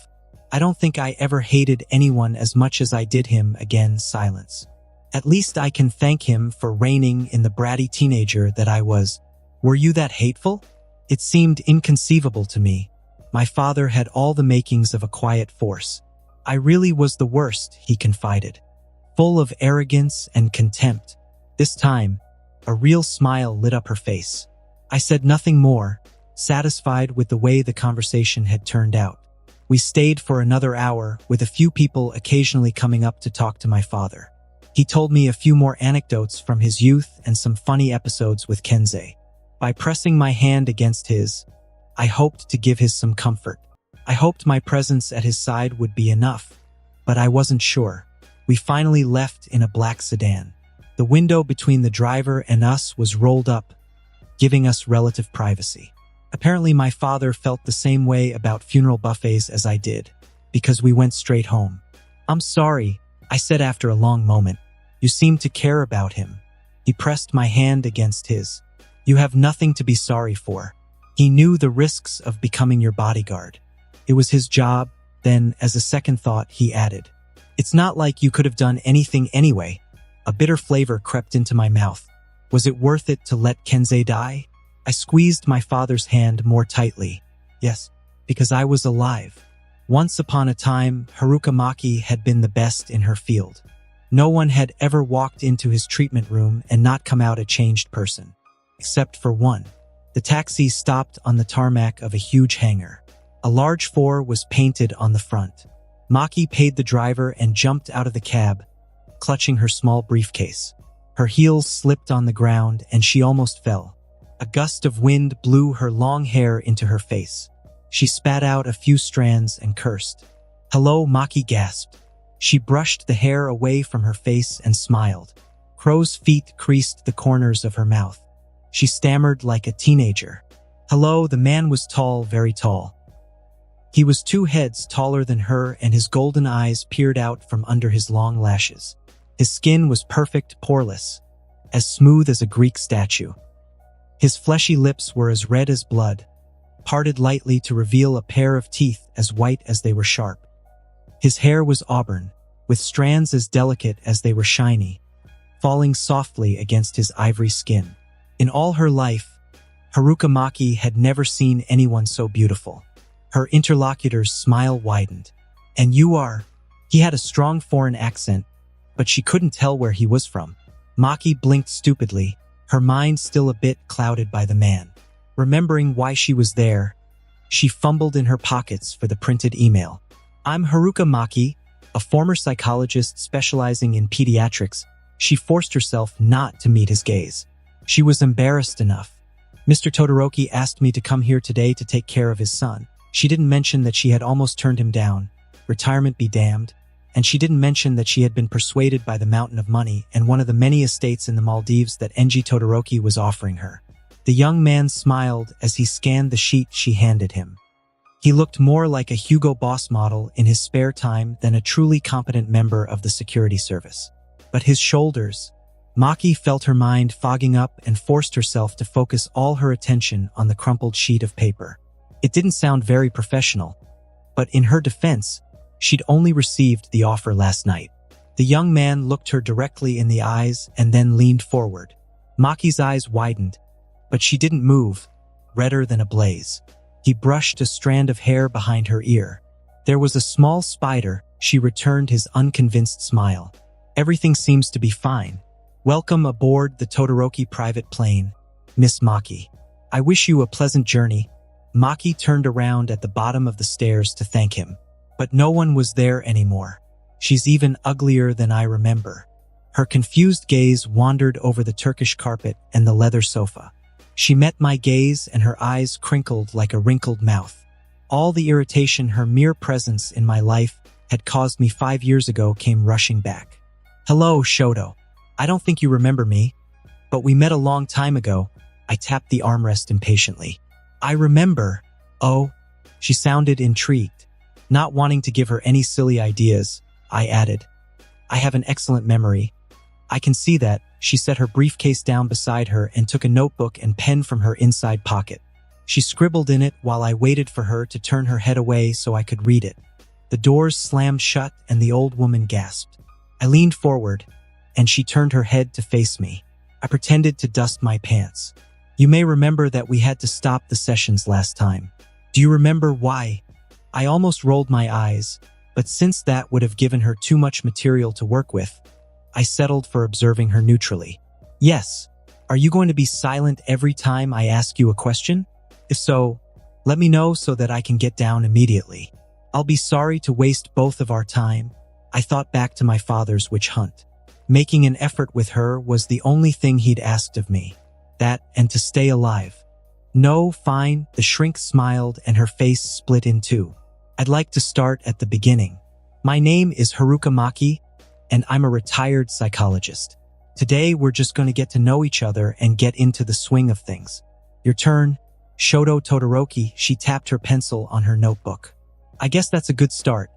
I don't think I ever hated anyone as much as I did him. Again, silence. At least I can thank him for reigning in the bratty teenager that I was. Were you that hateful? It seemed inconceivable to me. My father had all the makings of a quiet force. I really was the worst, he confided. Full of arrogance and contempt. This time, a real smile lit up her face. I said nothing more, satisfied with the way the conversation had turned out. We stayed for another hour, with a few people occasionally coming up to talk to my father. He told me a few more anecdotes from his youth and some funny episodes with Kenzie. By pressing my hand against his, I hoped to give him some comfort. I hoped my presence at his side would be enough, but I wasn't sure. We finally left in a black sedan. The window between the driver and us was rolled up, giving us relative privacy. Apparently my father felt the same way about funeral buffets as I did, because we went straight home. I'm sorry, I said after a long moment. You seem to care about him. He pressed my hand against his. You have nothing to be sorry for. He knew the risks of becoming your bodyguard. It was his job. Then, as a second thought, he added, it's not like you could have done anything anyway. A bitter flavor crept into my mouth. Was it worth it to let Kenzie die? I squeezed my father's hand more tightly. Yes, because I was alive. Once upon a time, Haruka Maki had been the best in her field. No one had ever walked into his treatment room and not come out a changed person. Except for one. The taxi stopped on the tarmac of a huge hangar. A large 4 was painted on the front. Maki paid the driver and jumped out of the cab, clutching her small briefcase. Her heels slipped on the ground and she almost fell. A gust of wind blew her long hair into her face. She spat out a few strands and cursed. Hello, Maki gasped. She brushed the hair away from her face and smiled. Crow's feet creased the corners of her mouth. She stammered like a teenager. Hello, the man was tall, very tall. He was 2 heads taller than her and his golden eyes peered out from under his long lashes. His skin was perfect, poreless, as smooth as a Greek statue. His fleshy lips were as red as blood, parted lightly to reveal a pair of teeth as white as they were sharp. His hair was auburn, with strands as delicate as they were shiny, falling softly against his ivory skin. In all her life, Haruka Maki had never seen anyone so beautiful. Her interlocutor's smile widened. "And you are?" He had a strong foreign accent, but she couldn't tell where he was from. Maki blinked stupidly, her mind still a bit clouded by the man. Remembering why she was there, she fumbled in her pockets for the printed email. "I'm Haruka Maki, a former psychologist specializing in pediatrics." She forced herself not to meet his gaze. She was embarrassed enough. "Mr. Todoroki asked me to come here today to take care of his son." She didn't mention that she had almost turned him down. Retirement be damned. And she didn't mention that she had been persuaded by the mountain of money and one of the many estates in the Maldives that Enji Todoroki was offering her. The young man smiled as he scanned the sheet she handed him. He looked more like a Hugo Boss model in his spare time than a truly competent member of the security service. But his shoulders... Maki felt her mind fogging up and forced herself to focus all her attention on the crumpled sheet of paper. It didn't sound very professional, but in her defense, she'd only received the offer last night. The young man looked her directly in the eyes and then leaned forward. Maki's eyes widened, but she didn't move, redder than a blaze. He brushed a strand of hair behind her ear. "There was a small spider," she returned his unconvinced smile. "Everything seems to be fine. Welcome aboard the Todoroki private plane, Miss Maki. I wish you a pleasant journey." Maki turned around at the bottom of the stairs to thank him. But no one was there anymore. "She's even uglier than I remember." Her confused gaze wandered over the Turkish carpet and the leather sofa. She met my gaze and her eyes crinkled like a wrinkled mouth. All the irritation her mere presence in my life had caused me 5 years ago came rushing back. "Hello, Shoto. I don't think you remember me, but we met a long time ago." I tapped the armrest impatiently. "I remember." "Oh?" She sounded intrigued. Not wanting to give her any silly ideas, I added, "I have an excellent memory." "I can see that." She set her briefcase down beside her and took a notebook and pen from her inside pocket. She scribbled in it while I waited for her to turn her head away so I could read it. The doors slammed shut and the old woman gasped. I leaned forward, and she turned her head to face me. I pretended to dust my pants. "You may remember that we had to stop the sessions last time. Do you remember why?" I almost rolled my eyes, but since that would have given her too much material to work with, I settled for observing her neutrally. "Yes. Are you going to be silent every time I ask you a question? If so, let me know so that I can get down immediately. I'll be sorry to waste both of our time." I thought back to my father's witch hunt. Making an effort with her was the only thing he'd asked of me. That and to stay alive. "No, fine." The shrink smiled and her face split in two. "I'd like to start at the beginning. My name is Haruka Maki, and I'm a retired psychologist. Today we're just going to get to know each other and get into the swing of things. Your turn, Shoto Todoroki." She tapped her pencil on her notebook. "I guess that's a good start.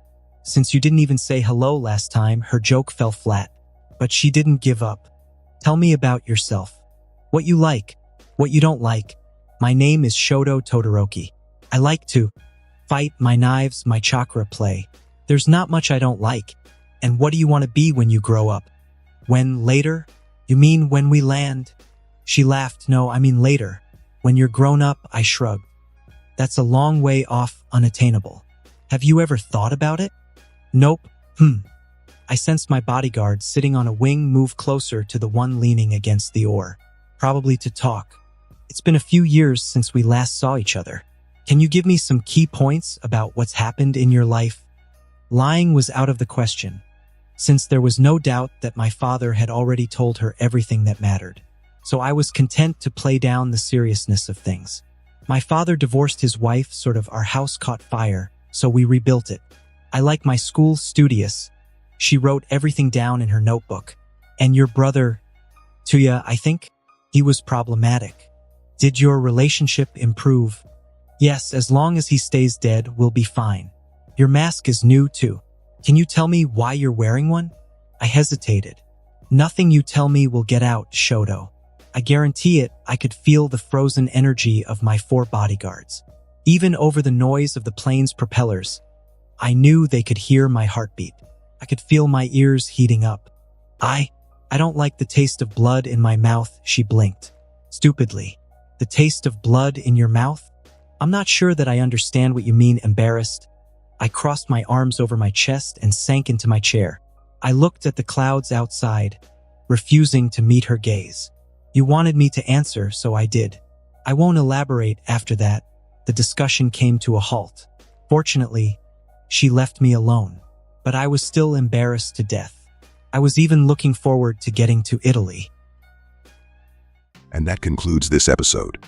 Since you didn't even say hello last time," her joke fell flat. But she didn't give up. "Tell me about yourself. What you like, what you don't like." "My name is Shoto Todoroki. I like to fight, my knives, my chakra play. There's not much I don't like." "And what do you want to be when you grow up?" "When later? You mean when we land?" She laughed. "No, I mean later. When you're grown up." I shrugged. "That's a long way off, unattainable. Have you ever thought about it?" "Nope." I sensed my bodyguard sitting on a wing move closer to the one leaning against the oar. "Probably to talk. It's been a few years since we last saw each other. Can you give me some key points about what's happened in your life?" Lying was out of the question, since there was no doubt that my father had already told her everything that mattered. So I was content to play down the seriousness of things. "My father divorced his wife, sort of. Our house caught fire, so we rebuilt it. I like my school, studious." She wrote everything down in her notebook. "And your brother, Tuya, I think? He was problematic. Did your relationship improve?" "Yes, as long as he stays dead, we'll be fine." "Your mask is new too. Can you tell me why you're wearing one?" I hesitated. "Nothing you tell me will get out, Shoto. I guarantee it." I could feel the frozen energy of my 4 bodyguards. Even over the noise of the plane's propellers, I knew they could hear my heartbeat. I could feel my ears heating up. I don't like the taste of blood in my mouth, she blinked. Stupidly. The taste of blood in your mouth? I'm not sure that I understand what you mean, embarrassed. I crossed my arms over my chest and sank into my chair. I looked at the clouds outside, refusing to meet her gaze. You wanted me to answer, so I did. I won't elaborate after that. The discussion came to a halt. Fortunately, she left me alone, but I was still embarrassed to death. I was even looking forward to getting to Italy. And that concludes this episode.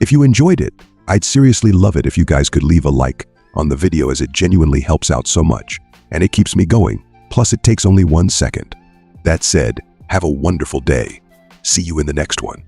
If you enjoyed it, I'd seriously love it if you guys could leave a like on the video, as it genuinely helps out so much, and it keeps me going. Plus, it takes only 1 second. That said, have a wonderful day. See you in the next one.